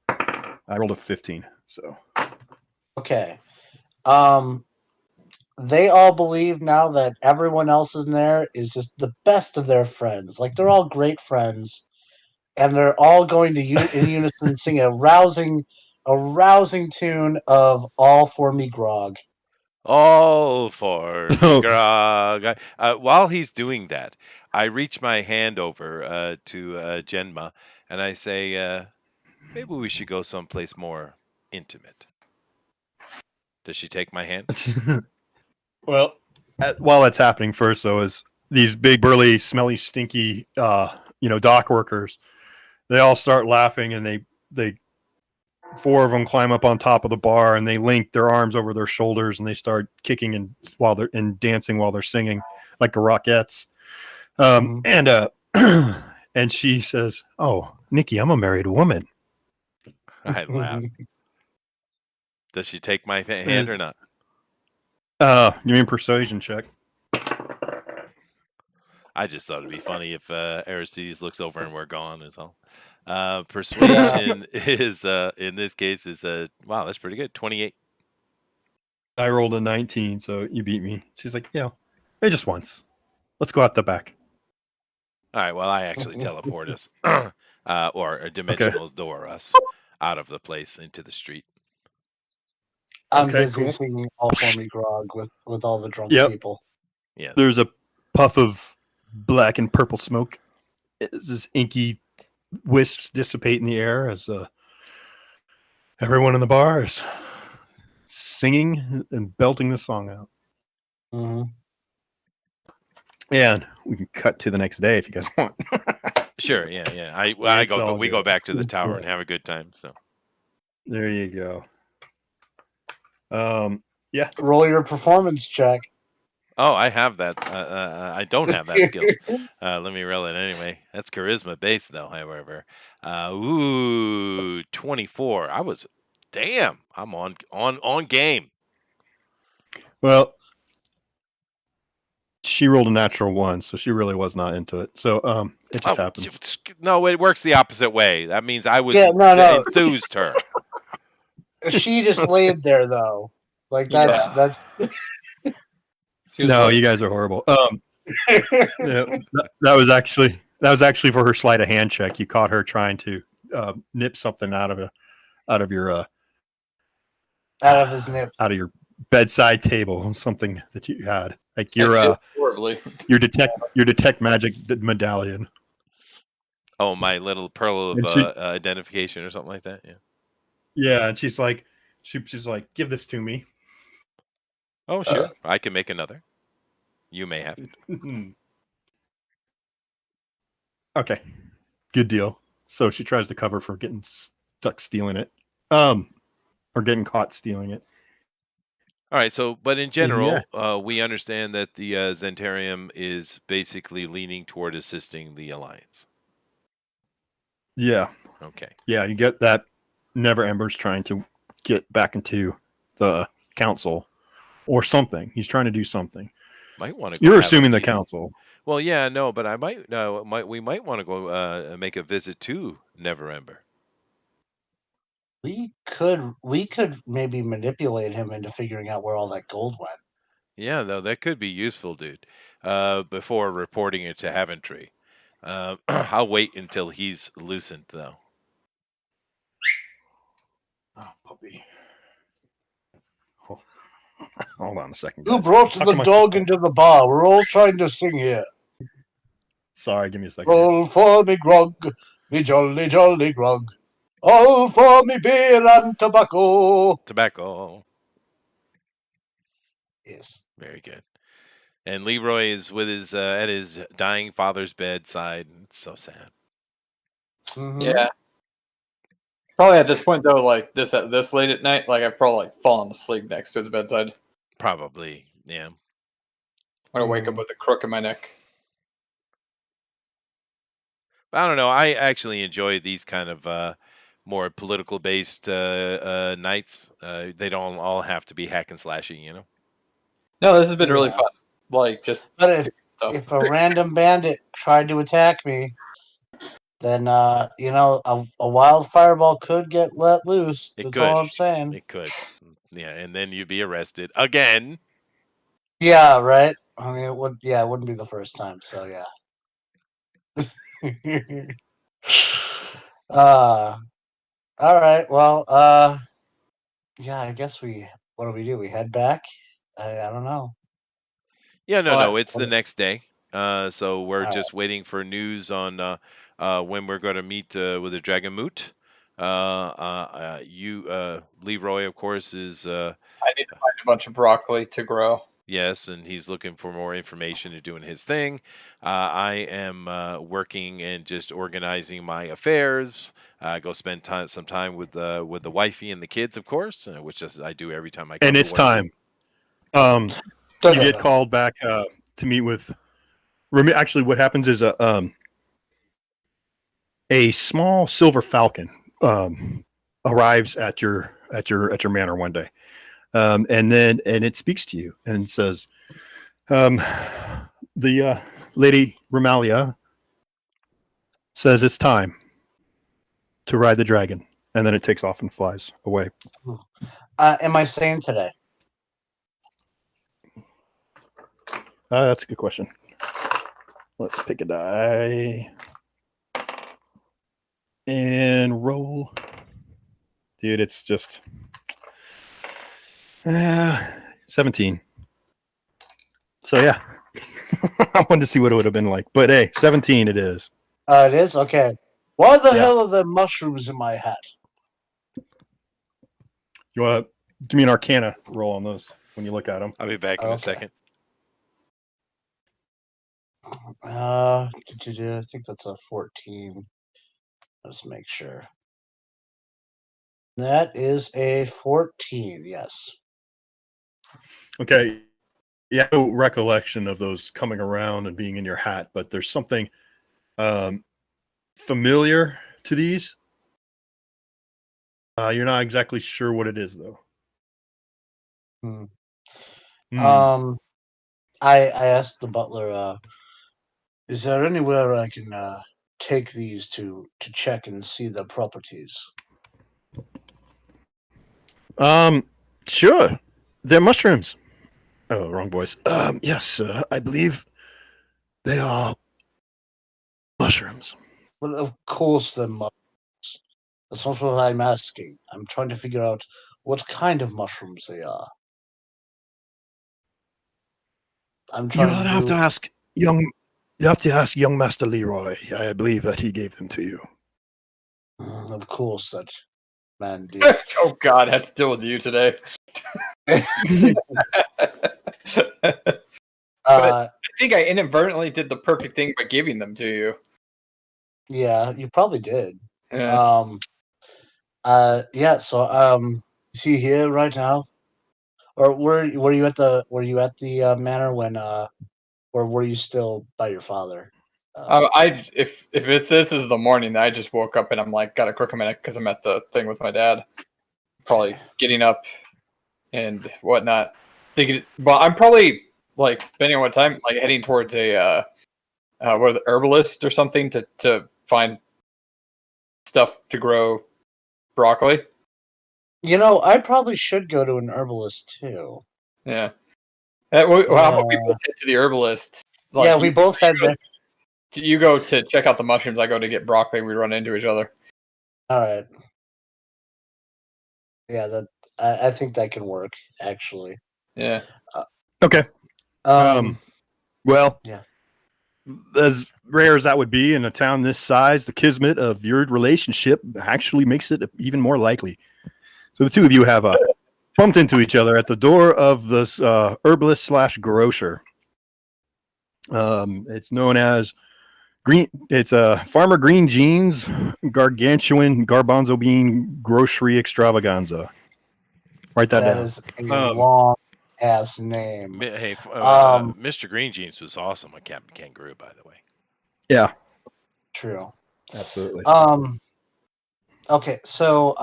I rolled a 15. So. Okay. They all believe now that everyone else in there is just the best of their friends. Like they're all great friends, and they're all going to in unison sing a rousing tune of "All for Me Grog." All for me grog. While he's doing that, I reach my hand over to Genma and I say, maybe we should go someplace more intimate. Does she take my hand? Well, while that's happening, first though, is these big, burly, smelly, stinky, dock workers. They all start laughing, and they 4 of them climb up on top of the bar, and they link their arms over their shoulders, and they start kicking and dancing while they're singing like the Rockettes. And and she says, "Oh, Nikki, I'm a married woman." I laugh. Does she take my hand or not? You mean persuasion check? I just thought it'd be funny if Aristides looks over and we're gone is all. Persuasion is in this case is wow, that's pretty good. 28. I rolled a 19, so you beat me. She's like, hey, just once. Let's go out the back. All right, well, I actually teleport us or a dimensional door us out of the place into the street. I'm busy singing All For Me Grog with all the drunk people. Yeah. There's a puff of black and purple smoke. This inky wisps dissipate in the air as everyone in the bar is singing and belting the song out. Mm-hmm. And we can cut to the next day if you guys want. Sure, yeah. We go back to the tower and have a good time. So there you go. Yeah. Roll your performance check. Oh, I have that. I don't have that skill. Let me roll it anyway. That's charisma based though, however. 24. I'm on game. Well, she rolled a natural 1, so she really was not into it. So it just happens. No, it works the opposite way. That means I was enthused her. She just laid there though. Like that's No, you guys are horrible. That was actually for her sleight of hand check. You caught her trying to nip something out of his bedside table, something that you had, like your detect magic medallion. Oh, my little pearl of identification or something like that. Yeah. Yeah, and she's like, give this to me. Oh, sure. I can make another. You may have it. Okay. Good deal. So she tries to cover for getting stuck stealing it. Or getting caught stealing it. All right. So, but in general, we understand that the Zentarium is basically leaning toward assisting the Alliance. Yeah. Okay. Yeah, you get that Never Ember's trying to get back into the council or something. He's trying to do something. Might want to. You're assuming the council. Well, yeah, no, but we might want to go make a visit to Never Ember. We could maybe manipulate him into figuring out where all that gold went. Yeah, though that could be useful, dude. Before reporting it to Haventry. I'll wait until he's loosened, though. Oh, puppy. Hold on a second. Who brought the dog into the bar? We're all trying to sing here. Sorry, give me a second. Roll for me grog, me jolly, jolly grog. All for me beer and tobacco. Tobacco. Yes. Very good. And Leroy is with his at his dying father's bedside. It's so sad. Mm-hmm. Yeah. Probably at this point though, like this late at night, like I've probably fallen asleep next to his bedside. Probably, yeah. I'm gonna wake up with a crook in my neck. I don't know. I actually enjoy these kind of more political based nights. They don't all have to be hack and slashing, you know. No, this has been really fun. Like just if a random bandit tried to attack me, then a wild fireball could get let loose. That's all I'm saying. It could. Yeah, and then you'd be arrested again. Yeah, right. I mean, it wouldn't be the first time. So yeah. All right. Well, yeah. I guess what do? We head back. I don't know. Yeah, no. It's the next day. So we're just waiting for news on when we're going to meet with the Dragon Moot. Leroy, of course, is I need to find a bunch of broccoli to grow. yes, and he's looking for more information and doing his thing. I am working and just organizing my affairs. Go spend some time with the wifey and the kids, of course, which is, I do every time I And come to it's work. time. You get called back to meet with. Actually, what happens is a small silver falcon arrives at your manor one day, and it speaks to you and says, "The Lady Romalia says it's time to ride the dragon," and then it takes off and flies away. Am I sane today? That's a good question. Let's pick a die and roll. Dude, it's just 17. So yeah, I wanted to see what it would have been like, but hey, 17 it is. It is? Okay. Why the hell are there mushrooms in my hat? You want to give me an Arcana roll on those when you look at them? I'll be back in a second. I think that's a 14. Let's make sure. That is a 14, yes. Okay. Yeah, no recollection of those coming around and being in your hat, but there's something familiar to these. You're not exactly sure what it is, though. I asked the butler, is there anywhere I can take these to check and see the properties? Sure. They're mushrooms. Oh, wrong voice. Yes, I believe they are mushrooms. Well, of course they're mushrooms. That's not what I'm asking. I'm trying to figure out what kind of mushrooms they are. You have to ask young Master Leroy. I believe that he gave them to you. Of course, that man did. Oh God, I have to deal with you today. I think I inadvertently did the perfect thing by giving them to you. Yeah, you probably did. Yeah. So is he here right now? Or were you at the manor when or were you still by your father? If this is the morning, I just woke up and I'm like, got a crook in my neck because I'm at the thing with my dad. Probably getting up and whatnot. But I'm probably like, depending on what time, like heading towards a the herbalist or something to find stuff to grow broccoli. You know, I probably should go to an herbalist too. Yeah. How about we both head to the herbalist? Like, yeah, we both head there. You go to check out the mushrooms. I go to get broccoli. We run into each other. All right. Yeah, I think that can work. Actually. Yeah. Okay. Well. Yeah. As rare as that would be in a town this size, the kismet of your relationship actually makes it even more likely. So the two of you have bumped into each other at the door of this herbalist / grocer. It's known as Green. It's Farmer Green Jeans Gargantuan Garbanzo Bean Grocery Extravaganza. Write that down. That is a long ass name. Hey, Mr. Green Jeans was awesome on Captain Kangaroo, by the way. Yeah. True. Absolutely. Okay, so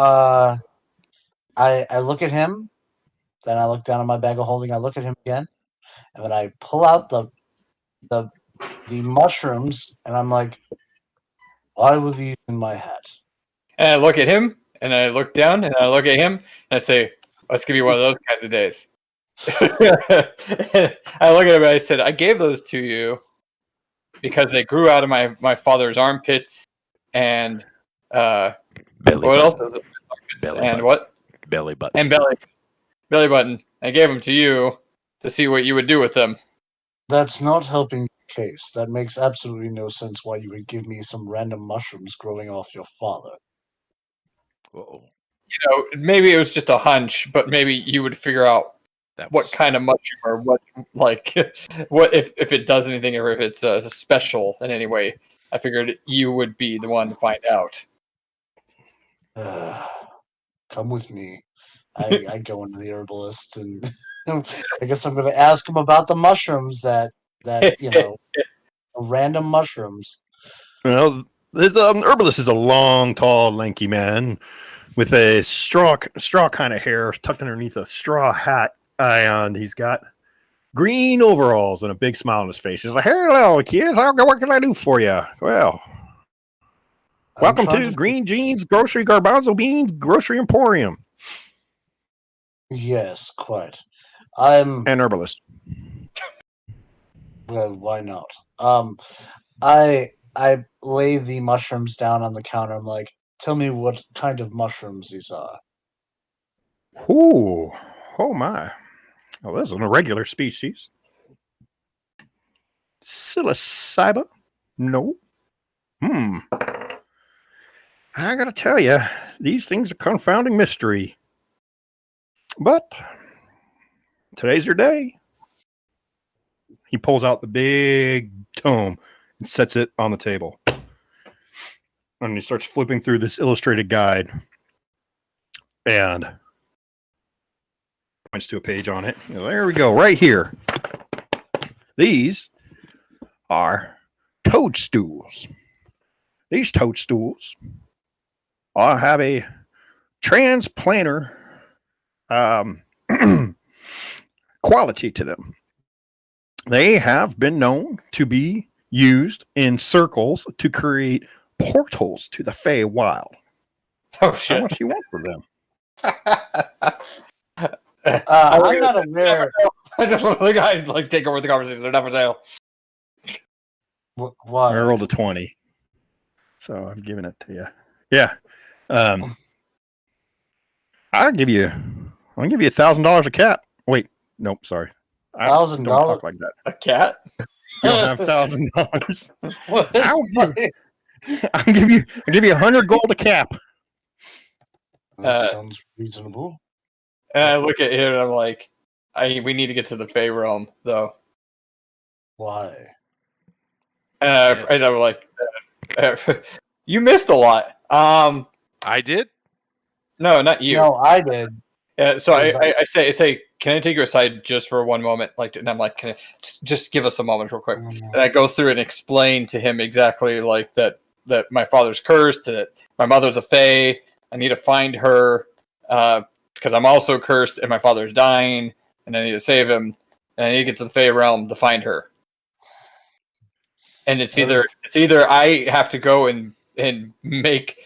I look at him, then I look down at my bag of holding, I look at him again, and then I pull out the mushrooms, and I'm like, why were these in my hat? And I look at him, and I look down, and I look at him, and I say, let's give you one of those kinds of days. I look at him and I said, I gave those to you because they grew out of my father's armpits and what else? And what? Belly button. And belly button. I gave them to you to see what you would do with them. That's not helping the case. That makes absolutely no sense why you would give me some random mushrooms growing off your father. Uh-oh. Maybe it was just a hunch, but maybe you would figure out what kind of mushroom or what what if it does anything or if it's special in any way. I figured you would be the one to find out. Come with me. I go into the herbalist, and I guess I'm going to ask him about the mushrooms that random mushrooms. Well, this herbalist is a long, tall, lanky man with a straw kind of hair tucked underneath a straw hat, and he's got green overalls and a big smile on his face. He's like, "Hello, kids. What can I do for you?" Well, welcome to Green Jeans Grocery Garbanzo Beans Grocery Emporium. Yes, quite. I'm an herbalist. Well, why not? I lay the mushrooms down on the counter. I'm like, tell me what kind of mushrooms these are. Ooh, oh my! Oh, this is an irregular species. Psilocybe? No. I gotta tell you, these things are confounding mystery. But today's your day. He pulls out the big tome and sets it on the table. And he starts flipping through this illustrated guide and points to a page on it. There we go, right here. These are toadstools. These toadstools have a transplanter quality to them. They have been known to be used in circles to create portals to the Feywild. Oh shit! How much do you want for them? I'm not aware. I just want the guy to take over the conversation. They're not for sale. Why? I rolled a 20, so I'm giving it to you. Yeah, I'll give you $1,000 a cat. Wait, nope, sorry. $1,000? Don't talk like that. A cat? You don't have $1,000. What? I'll give you 100 gold a cap. That sounds reasonable. And I look at him and I'm like, we need to get to the Fey realm, though. Why? And I'm like, you missed a lot. I did? No, not you. No, I did. So I say, can I take you aside just for one moment? And I'm like, can I just give us a moment real quick? And I go through and explain to him exactly that my father's cursed, that my mother's a Fey. I need to find her because I'm also cursed and my father's dying, and I need to save him, and I need to get to the Fey realm to find her. And it's either I have to go and make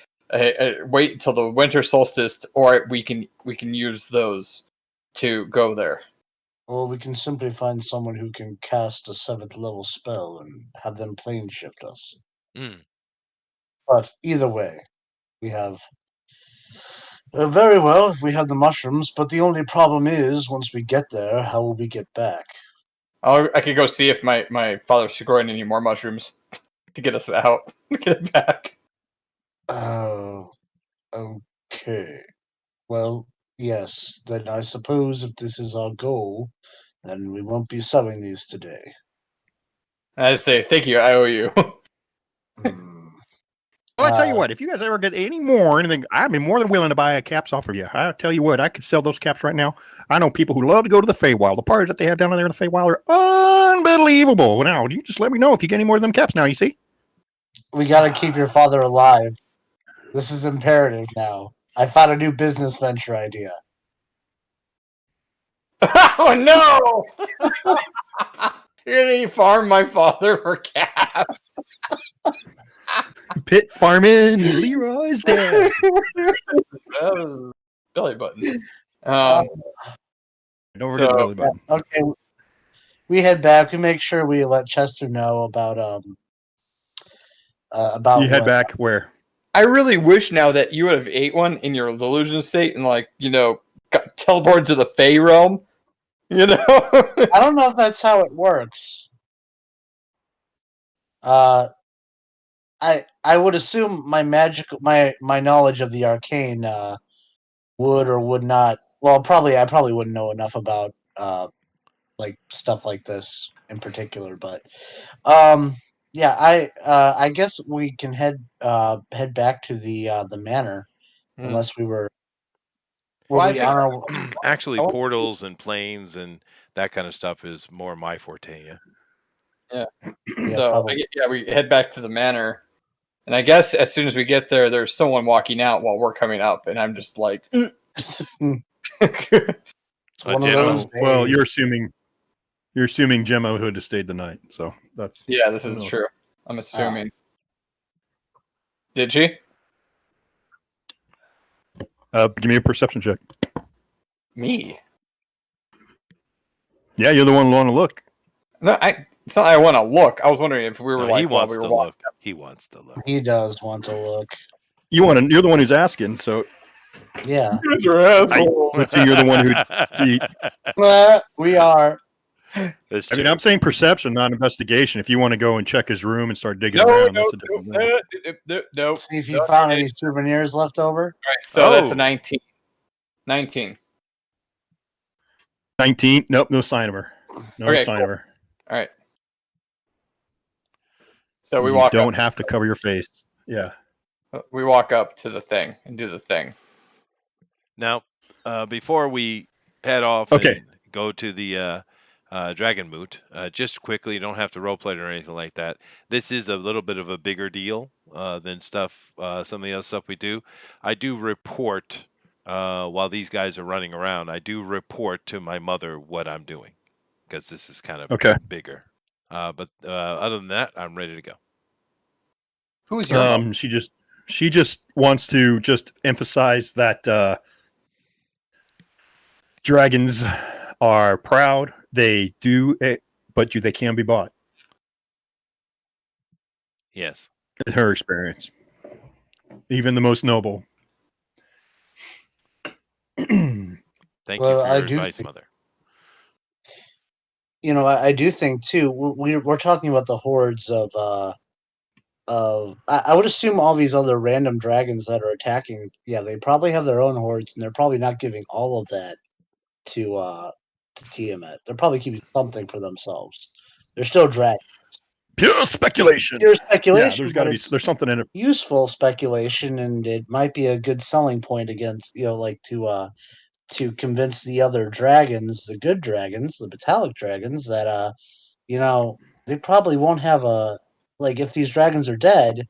wait until the winter solstice, or we can use those to go there. Or we can simply find someone who can cast a 7th level spell and have them plane shift us. But either way, we have very well. We have the mushrooms, but the only problem is once we get there, how will we get back? I could go see if my father's growing any more mushrooms to get us out, get it back. Oh, okay. Well, yes. Then I suppose if this is our goal, then we won't be selling these today. I say thank you. I owe you. Well, I tell you what, if you guys ever get any more or anything, I'd be more than willing to buy caps off of you. I tell you what, I could sell those caps right now. I know people who love to go to the Feywild. The parties that they have down there in the Feywild are unbelievable. Now, you just let me know if you get any more of them caps now, you see? We gotta keep your father alive. This is imperative now. I found a new business venture idea. Oh no! You're gonna farm my father for caps. Pit farming, Leroy's dead. Belly button. Don't forget the belly button. Okay, we head back. We make sure we let Chester know about. You head back where? I really wish now that you would have ate one in your delusion state and got teleported to the Fey realm. I don't know if that's how it works. I would assume my knowledge of the arcane would or would not. Well, I probably wouldn't know enough about like stuff like this in particular, but yeah, I guess we can head back to the manor unless were Well, I we think on our Actually, I want- portals and planes and that kind of stuff is more my forte. Yeah. yeah. yeah, So probably. we head back to the manor, and I guess as soon as we get there, there's someone walking out while we're coming up, and I'm just like, It's one of Gemma? those Well, days. you're assuming Gemma would have stayed the night, so that's yeah, this who is knows? true. I'm assuming. Did she? Give me a perception check. Me? Yeah, you're the one who want to look. No, it's not. I want to look. I was wondering if we were No, like, he wants we were to walking. look. He wants to look. He does want to look. You're the one who's asking. So Yeah, let's see, you're the one who. we are. That's I mean, true. I'm saying perception, not investigation. If you want to go and check his room and start digging No, around, no, that's a different thing. no. See if you found any souvenirs left over. All right, so that's a Oh. 19. 19. 19. Nope, no sign of her. No Okay, sign cool. of her. All right. So we You walk don't up. have to cover your face. Yeah. We walk up to the thing and do the thing. Now, before we head off Okay. and go to the Dragon Moot, just quickly, you don't have to roleplay it or anything like that. This is a little bit of a bigger deal than some of the other stuff we do. I do report while these guys are running around. I do report to my mother what I'm doing because this is kind of Okay. bigger. But other than that, I'm ready to go. Who's your mom? She just wants to just emphasize that dragons are proud. They do, but they can be bought. Yes. In her experience, even the most noble. Thank you Well, for I your do advice, think- mother. You know, I do think too. We're talking about the hordes of. I would assume all these other random dragons that are attacking. Yeah, they probably have their own hordes, and they're probably not giving all of that to Tiamat. They're probably keeping something for themselves. They're still dragons. Pure speculation. Pure speculation. Yeah, there's got to be. There's something in it. Useful speculation, and it might be a good selling point against like to convince the other dragons, the good dragons, the metallic dragons, that they probably won't have if these dragons are dead,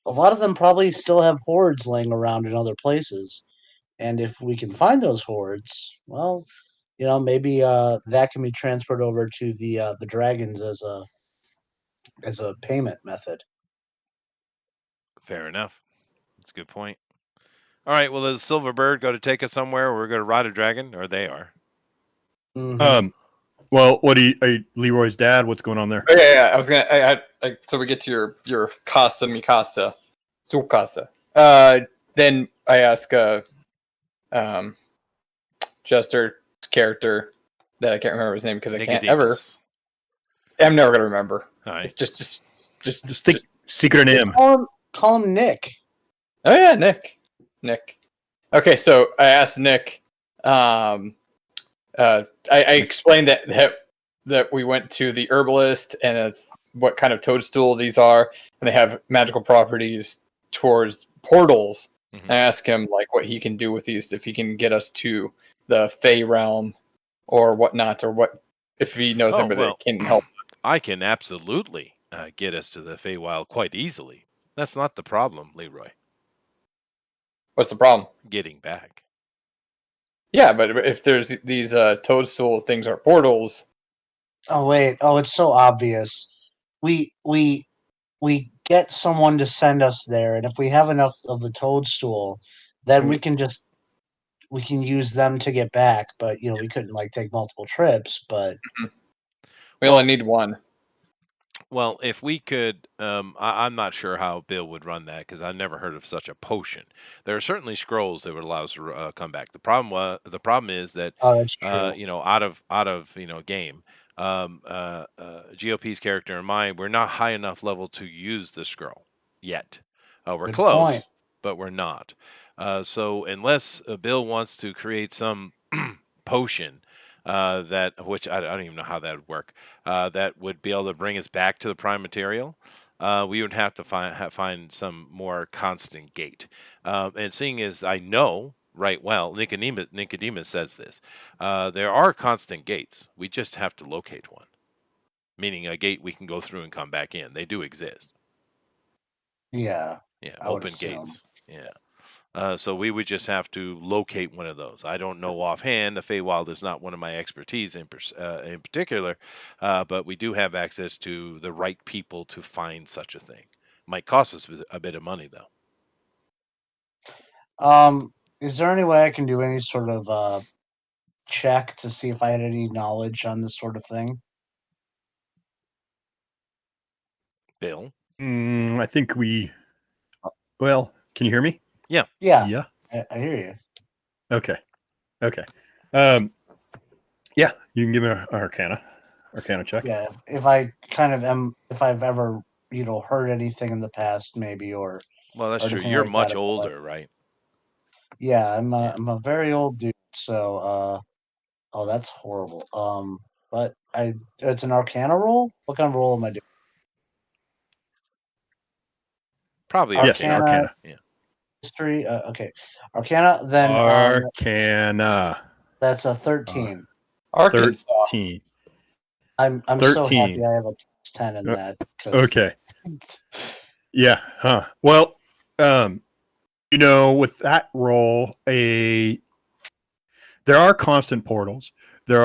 a lot of them probably still have hordes laying around in other places. And if we can find those hordes, well, maybe that can be transferred over to the dragons as a payment method. Fair enough. That's a good point. All right. Well, does Silver Bird go to take us somewhere? We're going to ride a dragon, or they are. Mhm. Well, what are you Leroy's dad? What's going on there? Oh, yeah. I was gonna. So we get to your casa, mi casa, su casa. Then I ask Jester's character that I can't remember his name because I can't ever. Nicodemus. I'm never gonna remember. All right. It's just think secret name. Call him Nick. Oh yeah, Nick. Okay, so I asked Nick. I explained that we went to the herbalist and what kind of toadstool these are, and they have magical properties towards portals. Mhm. I asked him like what he can do with these, if he can get us to the Fey realm or whatnot, or what if he knows anybody that can help. I can absolutely get us to the Feywild quite easily. That's not the problem, Leroy. What's the problem? Getting back. Yeah, but if there's these toadstool things are portals. Oh wait! Oh, it's so obvious. We get someone to send us there, and if we have enough of the toadstool, then we can use them to get back. But we couldn't take multiple trips. But We only need one. Well, if we could, I'm not sure how Bill would run that because I've never heard of such a potion. There are certainly scrolls that would allow us to come back. The problem is that that's true. out of game, GOP's character and mine, we're not high enough level to use the scroll. yet. We're Good close, point. but we're not. So unless Bill wants to create some potion which I don't even know how that would work, that would be able to bring us back to the prime material, we would have to find some more constant gate. And seeing as I know right well, Nicodemus says this, there are constant gates. We just have to locate one, meaning a gate we can go through and come back in. They do exist. Yeah, Yeah, I would open assume. gates. Yeah. So we would just have to locate one of those. I don't know offhand. The Feywild is not one of my expertise in particular, but we do have access to the right people to find such a thing. Might cost us a bit of money though. Is there any way I can do any sort of check to see if I had any knowledge on this sort of thing? Bill. I think we. Well, can you hear me? Yeah. Yeah, Yeah. I hear you. Okay. Yeah, you can give me an Arcana check. Yeah, if I kind of am, if I've ever heard anything in the past, maybe or Well, that's true. anything You're like that much about it. older, right? Yeah, I'm Yeah. I'm a very old dude, so oh, that's horrible. But it's an Arcana roll. What kind of roll am I doing? Probably Yes, Arcana. Arcana. Yeah. History. Okay, Arcana. Then Arcana. that's a 13. Arkansas. 13. I'm so 13. happy I have a 10 in that. Okay. Yeah. Huh. Well, with that roll, there are constant portals. There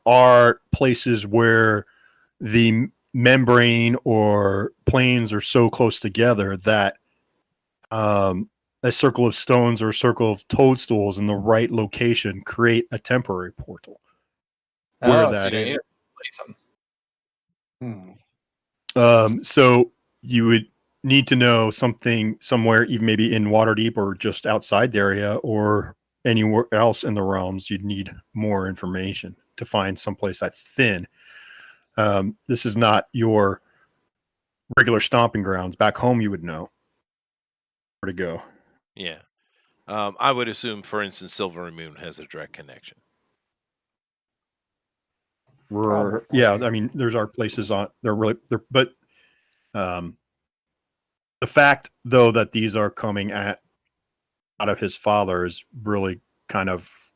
are places where the membrane or planes are so close together that a circle of stones or a circle of toadstools in the right location create a temporary portal. Where So that you is. need to replace them. So you would need to know something somewhere, even maybe in Waterdeep or just outside the area or anywhere else in the realms. You'd need more information to find someplace that's thin. This is not your regular stomping grounds. Back home, you would know where to go. Yeah. I would assume, for instance, Silver Moon has a direct connection. Yeah, I mean, there's our places on. But the fact though that these are coming out of his father is really kind of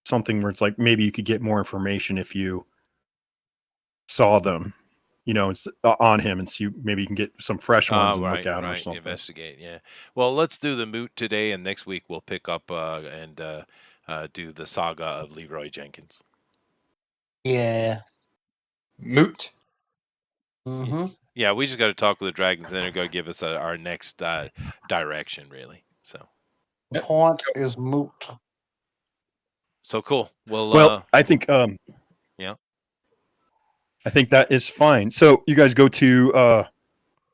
something where it's like maybe you could get more information if you saw them, it's on him and see maybe you can get some fresh ones and look at them or something. Investigate. Yeah. Well, let's do the moot today, and next week we'll pick up and do the saga of Leroy Jenkins. Yeah. Moot. Mm-hmm. Yeah, we just got to talk with the dragons, and they're going to give us our next direction, really. So. The point is moot. So cool. Well, I think yeah. I think that is fine. So you guys go to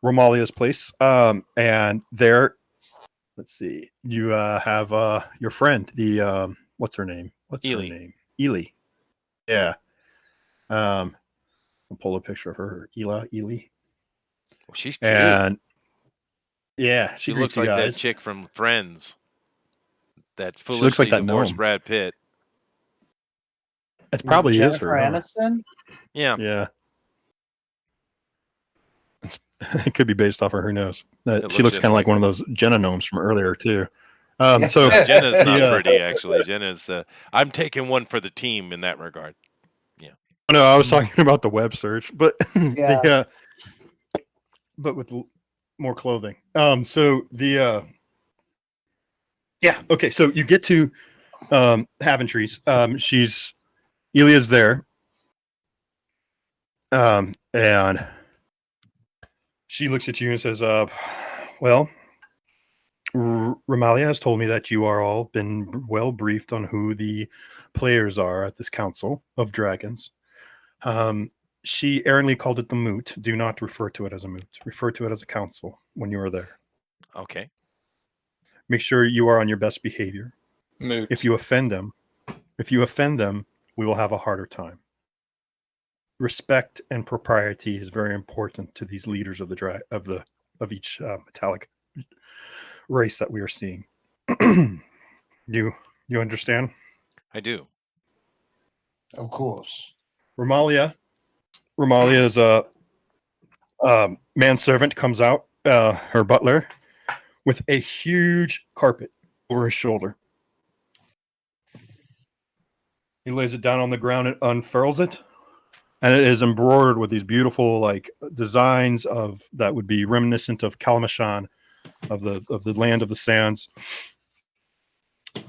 Romalia's place, and there, let's see, you have your friend, the what's her name? Ely. Her name? Ely. Yeah. I'll pull a picture of her. Ely. Well, she's cute. And yeah, she looks like that chick from Friends. That foolishly divorced Brad Pitt. It probably is Jennifer her. Aniston? Yeah. Yeah. It could be based off of her nose. She looks kind of like one of those Jenna gnomes from earlier too. So Jenna's not pretty, actually. Jenna's. I'm taking one for the team in that regard. Yeah. No, I was talking about the web search, but yeah. But with more clothing. So the yeah. Okay. So you get to Haventree's. Elia's there. And she looks at you and says, well, Romalia has told me that you are all been well briefed on who the players are at this council of dragons. She errantly called it the moot. Do not refer to it as a moot. Refer to it as a council when you are there. Okay. Make sure you are on your best behavior. Moot. If you offend them, we will have a harder time. respect and propriety is very important to these leaders of each metallic race that we are seeing. you understand? I do. Of course. Romalia's manservant comes out, her butler, with a huge carpet over his shoulder. He lays it down on the ground and unfurls it, and it is embroidered with these beautiful like designs of that would be reminiscent of Kalmashan, of the land of the sands.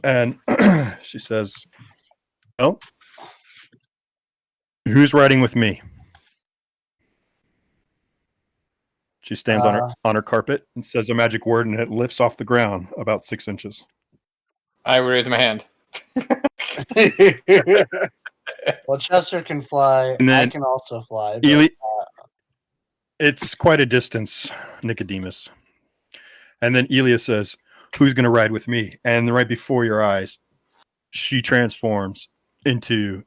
And she says, "Well, who's riding with me?" She stands on her carpet and says a magic word, and it lifts off the ground about 6 inches. I raise my hand. Well, Chester can fly. And then I can also fly. It's quite a distance, Nicodemus. And then Elia says, "Who's going to ride with me?" And right before your eyes, she transforms into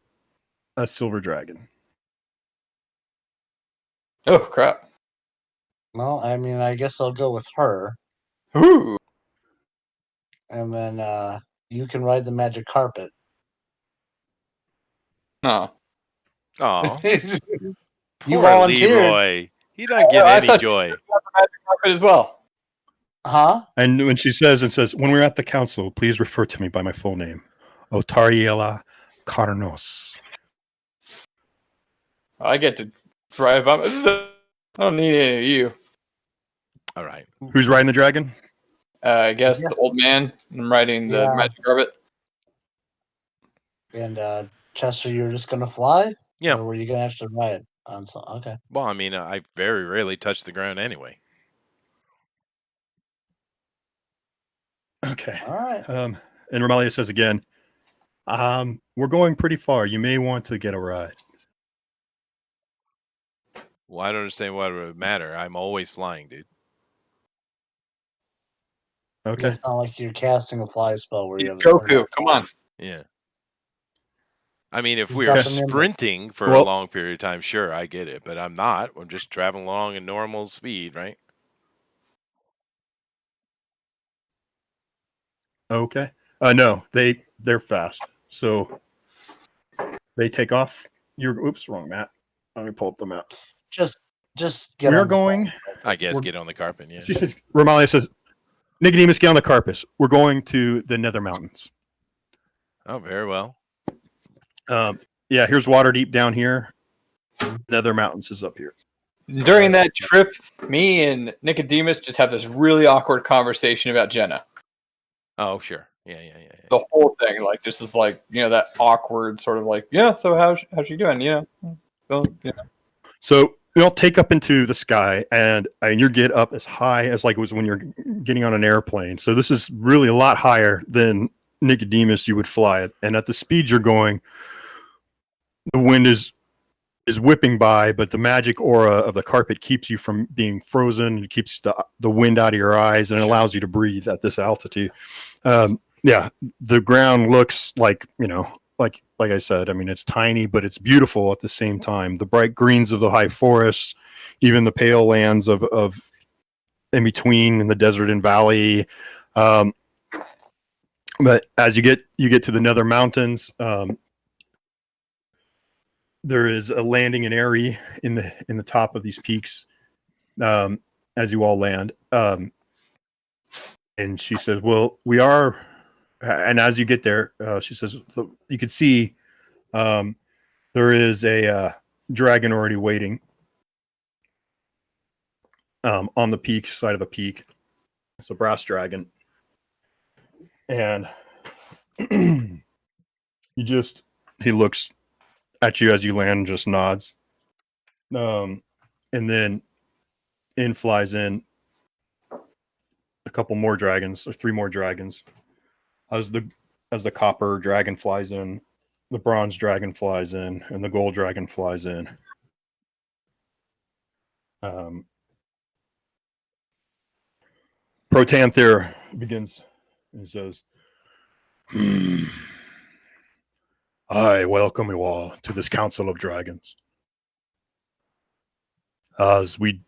a silver dragon. Oh, crap. Well, I mean, I guess I'll go with her. Ooh. And then you can ride the magic carpet. Oh. Oh, You poor volunteered. Leroy. He doesn't get I any thought joy. you got the magic carpet as well. Huh? And when she says, "When we're at the council, please refer to me by my full name, Otariela Carnos." I get to drive by myself. I don't need any of you. All right. Who's riding the dragon? I guess the old man. I'm riding the magic carpet. And Chester, you're just gonna fly? Yeah. Or were you gonna actually ride on some? Okay. Well, I mean, I very rarely touch the ground anyway. Okay. All right. And Romalia says again, "We're going pretty far. You may want to get a ride." Well, I don't understand why it would matter. I'm always flying, dude. Okay. It's not like you're casting a fly spell where you have Goku, come on. Yeah. I mean, if He's we got are some nimble. sprinting for a long period of time, sure, I get it. But I'm not. I'm just traveling along at normal speed, right? Okay. No, they're fast. So they take off. Oops, wrong map. Let me pull up the map. Just get We're on the going. I guess get on the carpet, yeah. She says, Romalia says, "Nicodemus, get on the carpet. We're going to the Nether Mountains." Oh, very well. Yeah, here's Waterdeep down here. Nether Mountains is up here. During that trip, me and Nicodemus just have this really awkward conversation about Jenna. Oh, sure. Yeah. The whole thing, like, just is like, that awkward sort of like, yeah, so how's she doing? Well, So you'll take up into the sky, and you get up as high as like it was when you're getting on an airplane. So this is really a lot higher than Nicodemus you would fly. And at the speed you're going, the wind is whipping by, but the magic aura of the carpet keeps you from being frozen. It keeps the wind out of your eyes and allows you to breathe at this altitude. Yeah, the ground looks like, like I said, I mean, it's tiny, but it's beautiful at the same time. The bright greens of the high forests, even the pale lands of in between in the desert and valley. But as you get to the Nether Mountains, there is a landing in Airy in the top of these peaks as you all land. And she says, "Well, we are." And as you get there, she says, "You can see there is a dragon already waiting on the peak side of the peak. It's a brass dragon, and he looks at you as you land, and just nods, and then in flies in a couple more dragons, or 3 more dragons. As the copper dragon flies in, the bronze dragon flies in, and the gold dragon flies in. Protanther begins and says, "I welcome you all to this Council of Dragons. As we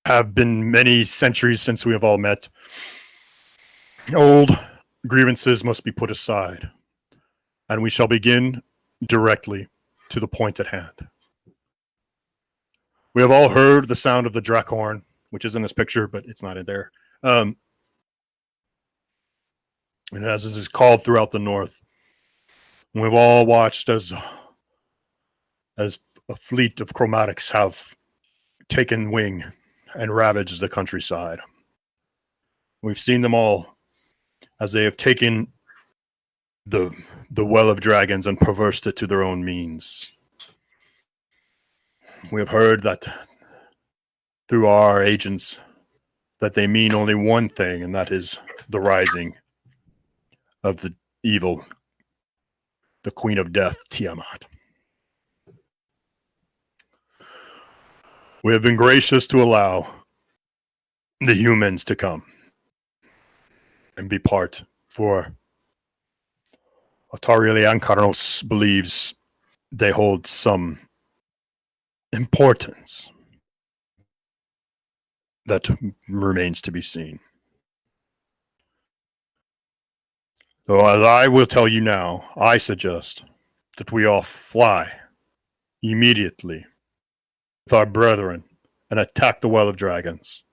have been many centuries since we have all met, old grievances must be put aside, and we shall begin directly to the point at hand. We have all heard the sound of the Drackhorn, which is in this picture, but it's not in there. And as this is called throughout the North, we've all watched as a fleet of chromatics have taken wing and ravaged the countryside. We've seen them all as they have taken the well of dragons and perversed it to their own means. We have heard that through our agents that they mean only one thing, and that is the rising of the evil, the Queen of Death, Tiamat. We have been gracious to allow the humans to come and be part, for Atari Leancarnos believes they hold some importance that remains to be seen. So as I will tell you now, I suggest that we all fly immediately with our brethren and attack the Well of Dragons.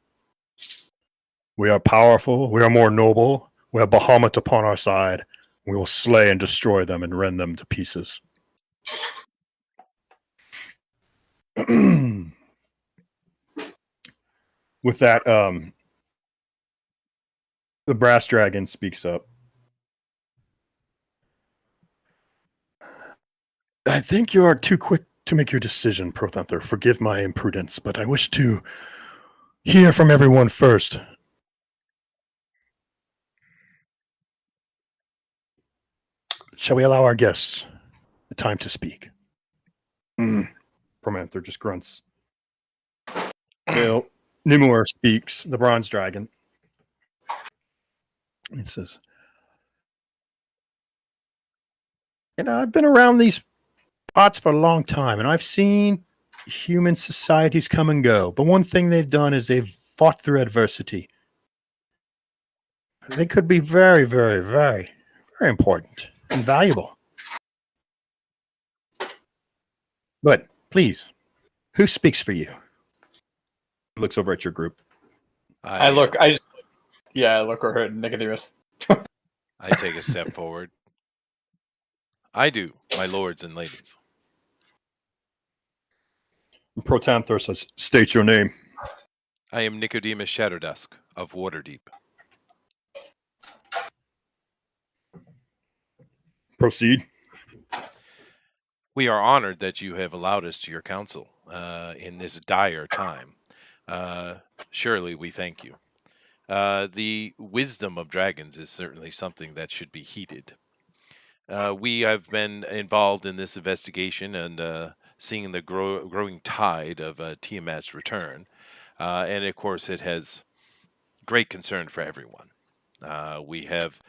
We are powerful, we are more noble, we have Bahamut upon our side. We will slay and destroy them and rend them to pieces. With that, the brass dragon speaks up. I think you are too quick to make your decision, Prothanther. Forgive my imprudence, but I wish to hear from everyone first. Shall we allow our guests the time to speak? Promanther just grunts. Well, Nimur speaks, the bronze dragon. He says, I've been around these parts for a long time, and I've seen human societies come and go. But one thing they've done is they've fought through adversity. They could be very, very, very, very important and valuable. But please, who speaks for you? Looks over at your group. I look over at Nicodemus. I take a step forward. I do, my lords and ladies. Protanther says, state your name. I am Nicodemus Shadowdusk of Waterdeep. Proceed. We are honored that you have allowed us to your council in this dire time. Surely we thank you. The wisdom of dragons is certainly something that should be heeded. We have been involved in this investigation and seeing the growing tide of Tiamat's return. And of course, it has great concern for everyone. We have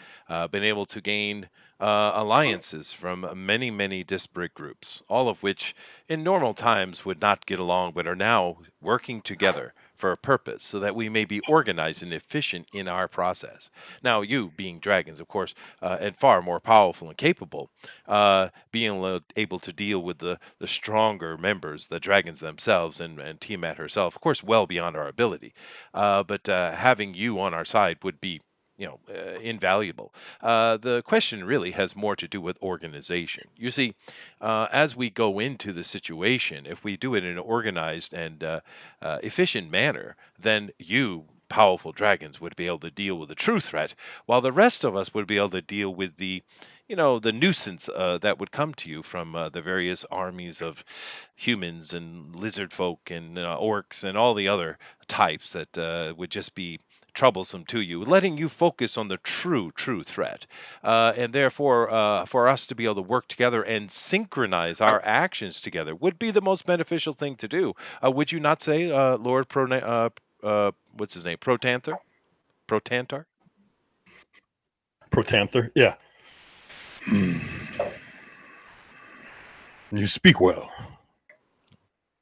been able to gain alliances from many, many disparate groups, all of which in normal times would not get along, but are now working together for a purpose so that we may be organized and efficient in our process. Now, you being dragons, of course, and far more powerful and capable, being able to deal with the stronger members, the dragons themselves, and Tiamat herself, of course, well beyond our ability. But having you on our side would be invaluable. The question really has more to do with organization. You see, as we go into the situation, if we do it in an organized and efficient manner, then you, powerful dragons, would be able to deal with the true threat, while the rest of us would be able to deal with the nuisance that would come to you from the various armies of humans and lizard folk and orcs and all the other types that would just be troublesome to you, letting you focus on the true threat. And therefore, for us to be able to work together and synchronize our actions together would be the most beneficial thing to do. Would you not say, Lord what's his name? Protanther? Protantar? Protanther, yeah. You speak well.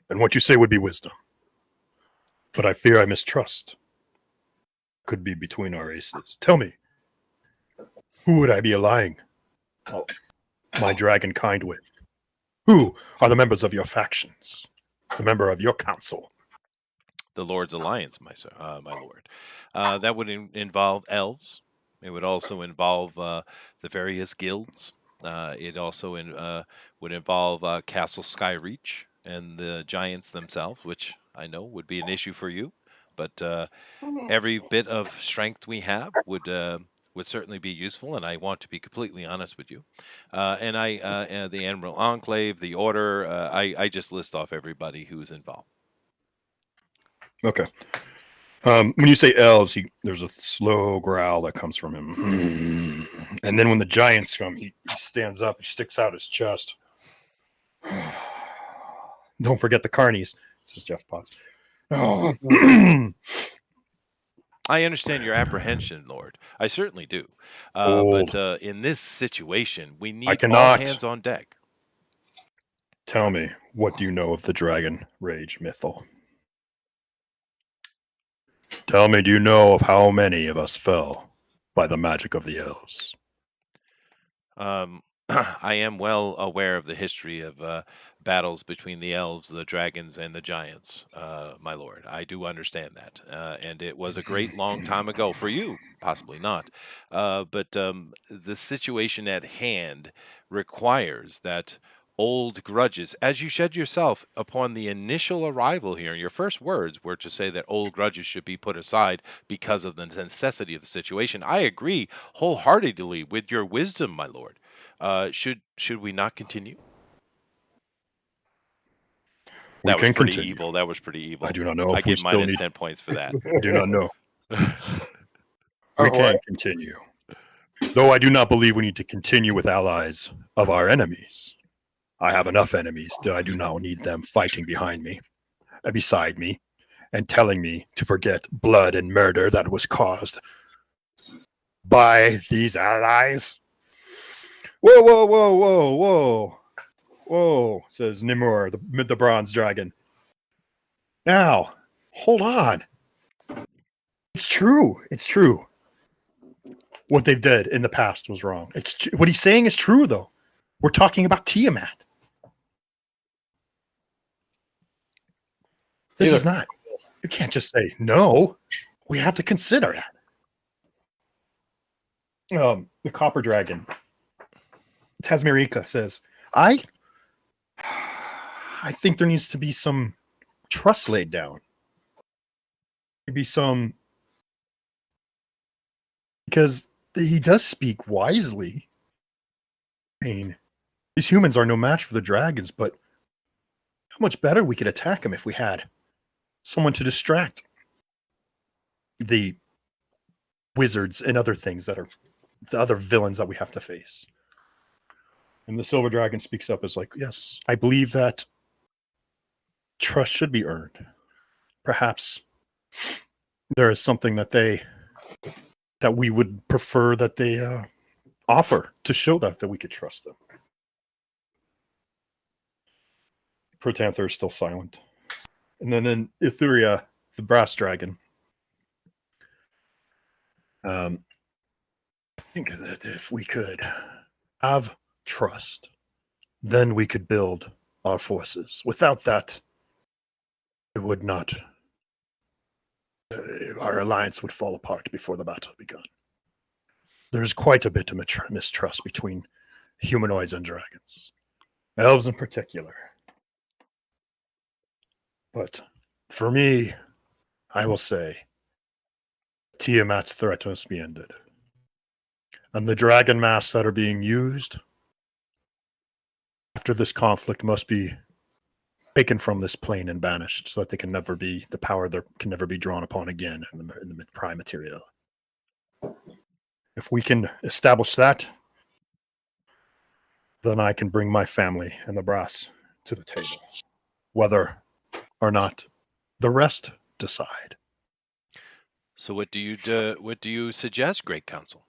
And what you say would be wisdom. But I fear I mistrust. Could be between our races. Tell me, who would I be allying my dragon kind with? Who are the members of your factions? The member of your council? The Lord's Alliance, my lord. That would involve elves. It would also involve the various guilds. It also would involve Castle Skyreach and the giants themselves, which I know would be an issue for you. But every bit of strength we have would certainly be useful, and I want to be completely honest with you. And the Admiral Enclave, the Order. I just list off everybody who's involved. Okay. When you say elves, there's a slow growl that comes from him. And then when the giants come, he stands up, he sticks out his chest. Don't forget the carnies. This is Jeff Potts. Oh. I understand your apprehension, Lord. I certainly do. But in this situation, we need all hands on deck. Tell me, what do you know of the Dragon Rage Mythal? Tell me, do you know of how many of us fell by the magic of the elves? I am well aware of the history of battles between the elves, the dragons, and the giants, my lord. I do understand that. And it was a great long time ago for you, possibly not. But the situation at hand requires that old grudges, as you said yourself upon the initial arrival here, your first words were to say that old grudges should be put aside because of the necessity of the situation. I agree wholeheartedly with your wisdom, my lord. Should we not continue? That was pretty evil. That was pretty evil. I do not know. I give minus 10 points for that. I do not know. We can continue. Though I do not believe we need to continue with allies of our enemies. I have enough enemies that I do not need them fighting behind me and beside me and telling me to forget blood and murder that was caused by these allies. Whoa, whoa, whoa, whoa, whoa. Whoa, says Nimur, the bronze dragon. Now, hold on. It's true. It's true. What they've did in the past was wrong. What he's saying is true, though. We're talking about Tiamat. This is not. You can't just say no. We have to consider that. The copper dragon, Tasmirika, says, I think there needs to be some trust laid down. Maybe some, because he does speak wisely. I mean, these humans are no match for the dragons, but how much better we could attack them if we had someone to distract the wizards and other things that are the other villains that we have to face. And the silver dragon speaks up as like, yes, I believe that trust should be earned. Perhaps there is something that we would prefer that they offer to show that we could trust them. Protanther is still silent. And then in Etheria, the brass dragon, I think that if we could have trust, then we could build our forces. Without that, it would not. Our alliance would fall apart before the battle begun. There's quite a bit of mistrust between humanoids and dragons, elves in particular. But for me, I will say, Tiamat's threat must be ended. And the dragon masks that are being used after this conflict must be taken from this plane and banished so that they can never be, the power there can never be drawn upon again in the prime material. If we can establish that, then I can bring my family and the brass to the table. Whether or not the rest decide. So what do you suggest, Great Council?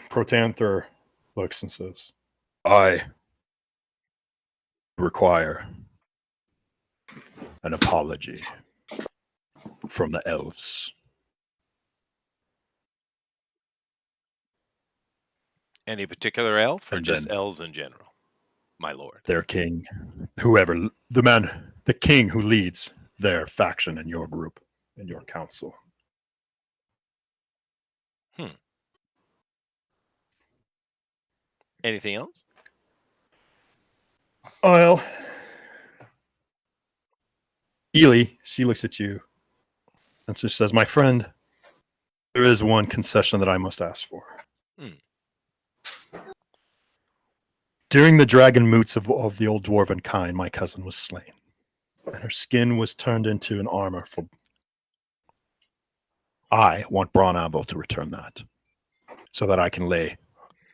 Protanther looks and says, I require an apology from the elves. Any particular elf, or And just then- elves in general, my lord? Their king, the king who leads their faction in your group, in your council. Anything else? Well, Ely, she looks at you and she says, "My friend, there is one concession that I must ask for. During the dragon moots of the old dwarven kind, my cousin was slain, and her skin was turned into an armor for. I want Braun Anvil to return that, so that I can lay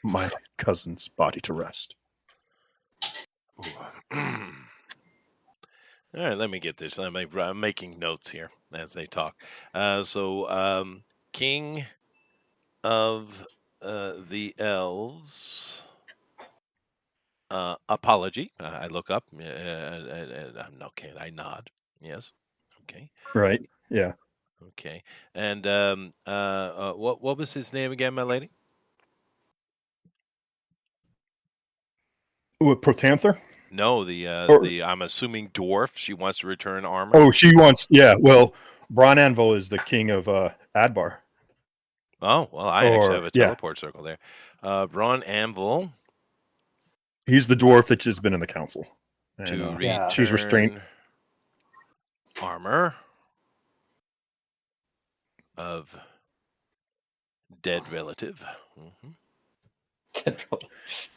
my cousin's body to rest." All right, let me get this. I'm making notes here as they talk. King of the Elves. Apology. I look up. Okay, I nod. Yes. Okay. Right? Yeah. Okay. And what was his name again, my lady? Protanther? No, the I'm assuming dwarf. She wants to return armor. Oh, she wants. Yeah. Well, Braun Anvil is the king of Adbar. Oh well, I actually have a teleport circle there. Braun Anvil. He's the dwarf that's just been in the council. And, To return she's restrained. Armor of dead relative.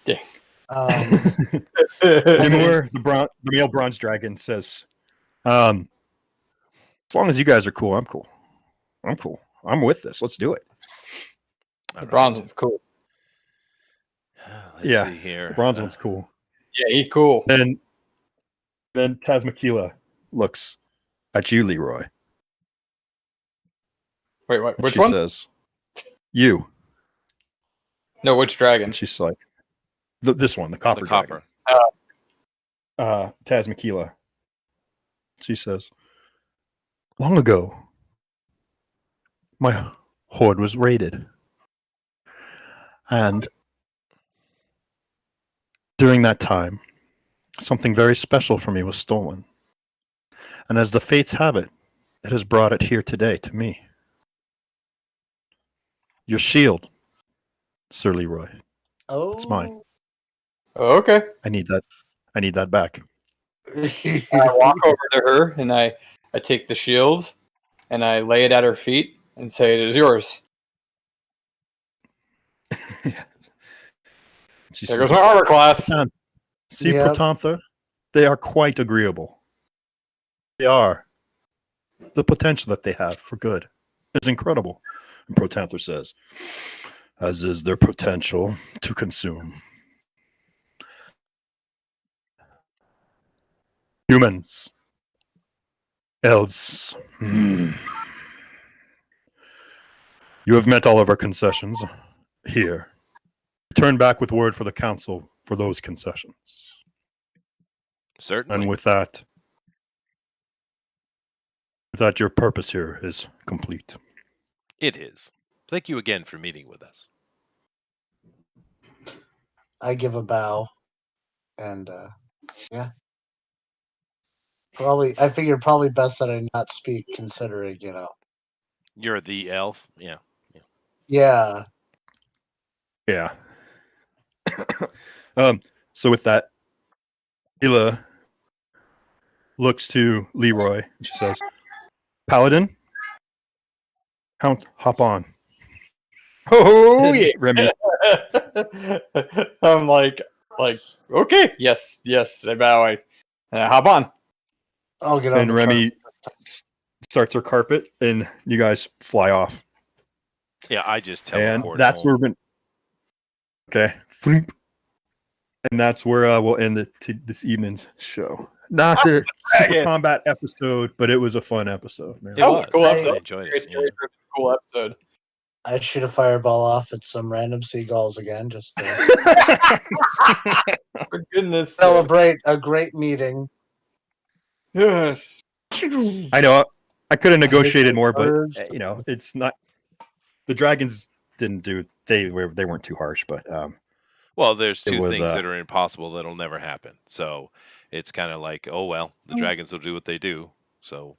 Dang. Nimur, the male bronze dragon, says, "As long as you guys are cool, I'm cool. I'm cool. I'm with this. Let's do it." The bronze one's cool. Let's see here. The bronze one's cool. Yeah, he cool. And then Tazmakila looks at you, Leroy. Wait, what? And Which she one? says, "You." No, which dragon? And she's like, "This one, the copper The copper. dragon." Tazmakila. She says, "Long ago, my hoard was raided. And during that time, something very special for me was stolen. And as the fates have it, it has brought it here today to me. Your shield, Sir Leroy. Oh, It's mine. Oh, okay. I need that. I need that back." I walk over to her and I take the shield and I lay it at her feet and say, "It is yours." She There says, goes my armor class. "See, Yep. Protanther, they are quite agreeable. They are. The potential that they have for good is incredible." And Protanther says, "As is their potential to consume humans, elves. You have met all of our concessions here. Return back with word for the council for those concessions." Certainly. And with that, your purpose here is complete. It is. Thank you again for meeting with us. I give a bow, and yeah, probably. I figured probably best that I not speak, considering You're the elf. Yeah. Yeah. Yeah. So with that, Ila looks to Leroy and she says, "Paladin, hop on." Oh And yeah. Remy, I'm like, okay, yes. I bow. I hop on. I'll get on and the Remy starts her carpet, and you guys fly off. Yeah, I just And teleport that's home. where okay, Floop. And that's where we'll end this evening's show. Not the Super Combat episode, but it was a fun episode, man. It was. Cool I episode. enjoyed Very it. scary, Yeah. cool episode. I shoot a fireball off at some random seagulls again, just to For goodness sake. celebrate a great meeting. Yes. I know I could have negotiated more, but Birds. it's not. The dragons didn't do. They weren't too harsh, but Well, there's it two was. things that are impossible that'll never happen. So it's kind of like, oh well, the dragons will do what they do. So.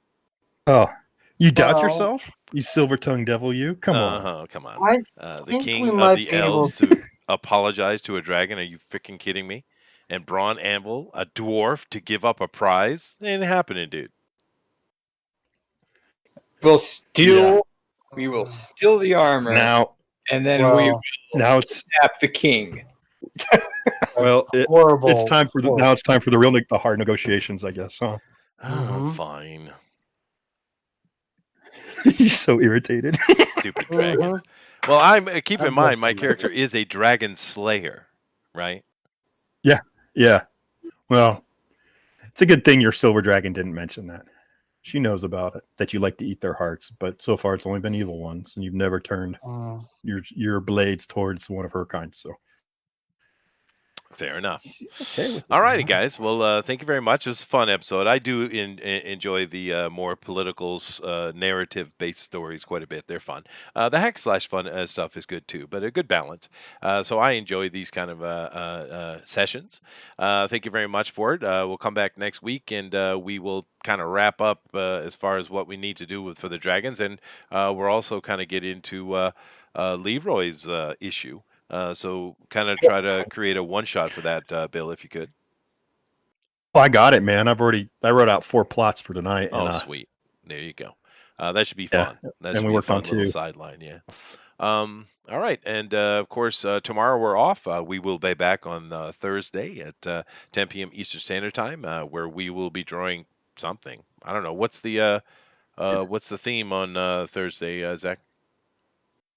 Oh, you doubt Well, yourself, you silver-tongued devil! You come on. Come on. I The think we king of might the be able elves to apologize to a dragon? Are you freaking kidding me? And Braun Anvil, a dwarf, to give up a prize? Ain't happening, dude. We will steal the armor Now and then Well, we now it's snap the king. horrible. it's time for now. It's time for the hard negotiations, I guess. Huh? Mhm. Fine. He's so irritated. Stupid dragons. Well, keep in I'd mind love my to. character is a dragon slayer, right? Yeah. Well, it's a good thing your silver dragon didn't mention that. She knows about it, that you like to eat their hearts, but so far it's only been evil ones, and you've never turned your blades towards one of her kind. So Fair enough. she's okay with it. All righty, guys. Well, thank you very much. It was a fun episode. I do enjoy the more political, narrative-based stories quite a bit. They're fun. The hack/fun stuff is good too, but a good balance. So I enjoy these kind of sessions. Thank you very much for it. We'll come back next week, and we will kind of wrap up as far as what we need to do for the dragons, and we'll also kind of get into Leroy's issue. So kind of try to create a one-shot for that, Bill, if you could. Oh, I got it, man. I wrote out 4 plots for tonight. Oh, and, sweet. There you go. That should be Yeah, fun. That and should we be a worked on fun little 2. sideline, yeah. All right, and of course, tomorrow we're off. We will be back on Thursday at 10 p.m. Eastern Standard Time, where we will be drawing something. I don't know. What's the theme on Thursday, Zach?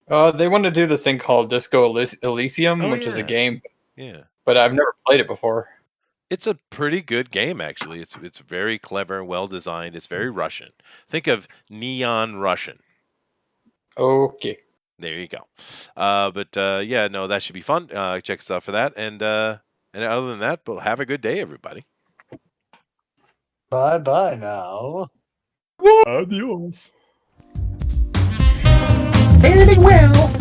They want to do this thing called Disco Elysium, Oh, which is a yeah. game, Yeah. but I've never played it before. It's a pretty good game, actually. It's very clever and well designed. It's very Russian. Think of Neon Russian. Okay. There you go. Yeah, no, that should be fun. Check us out for that. And other than that, well, have a good day, everybody. Bye now. Adios. Fairly well.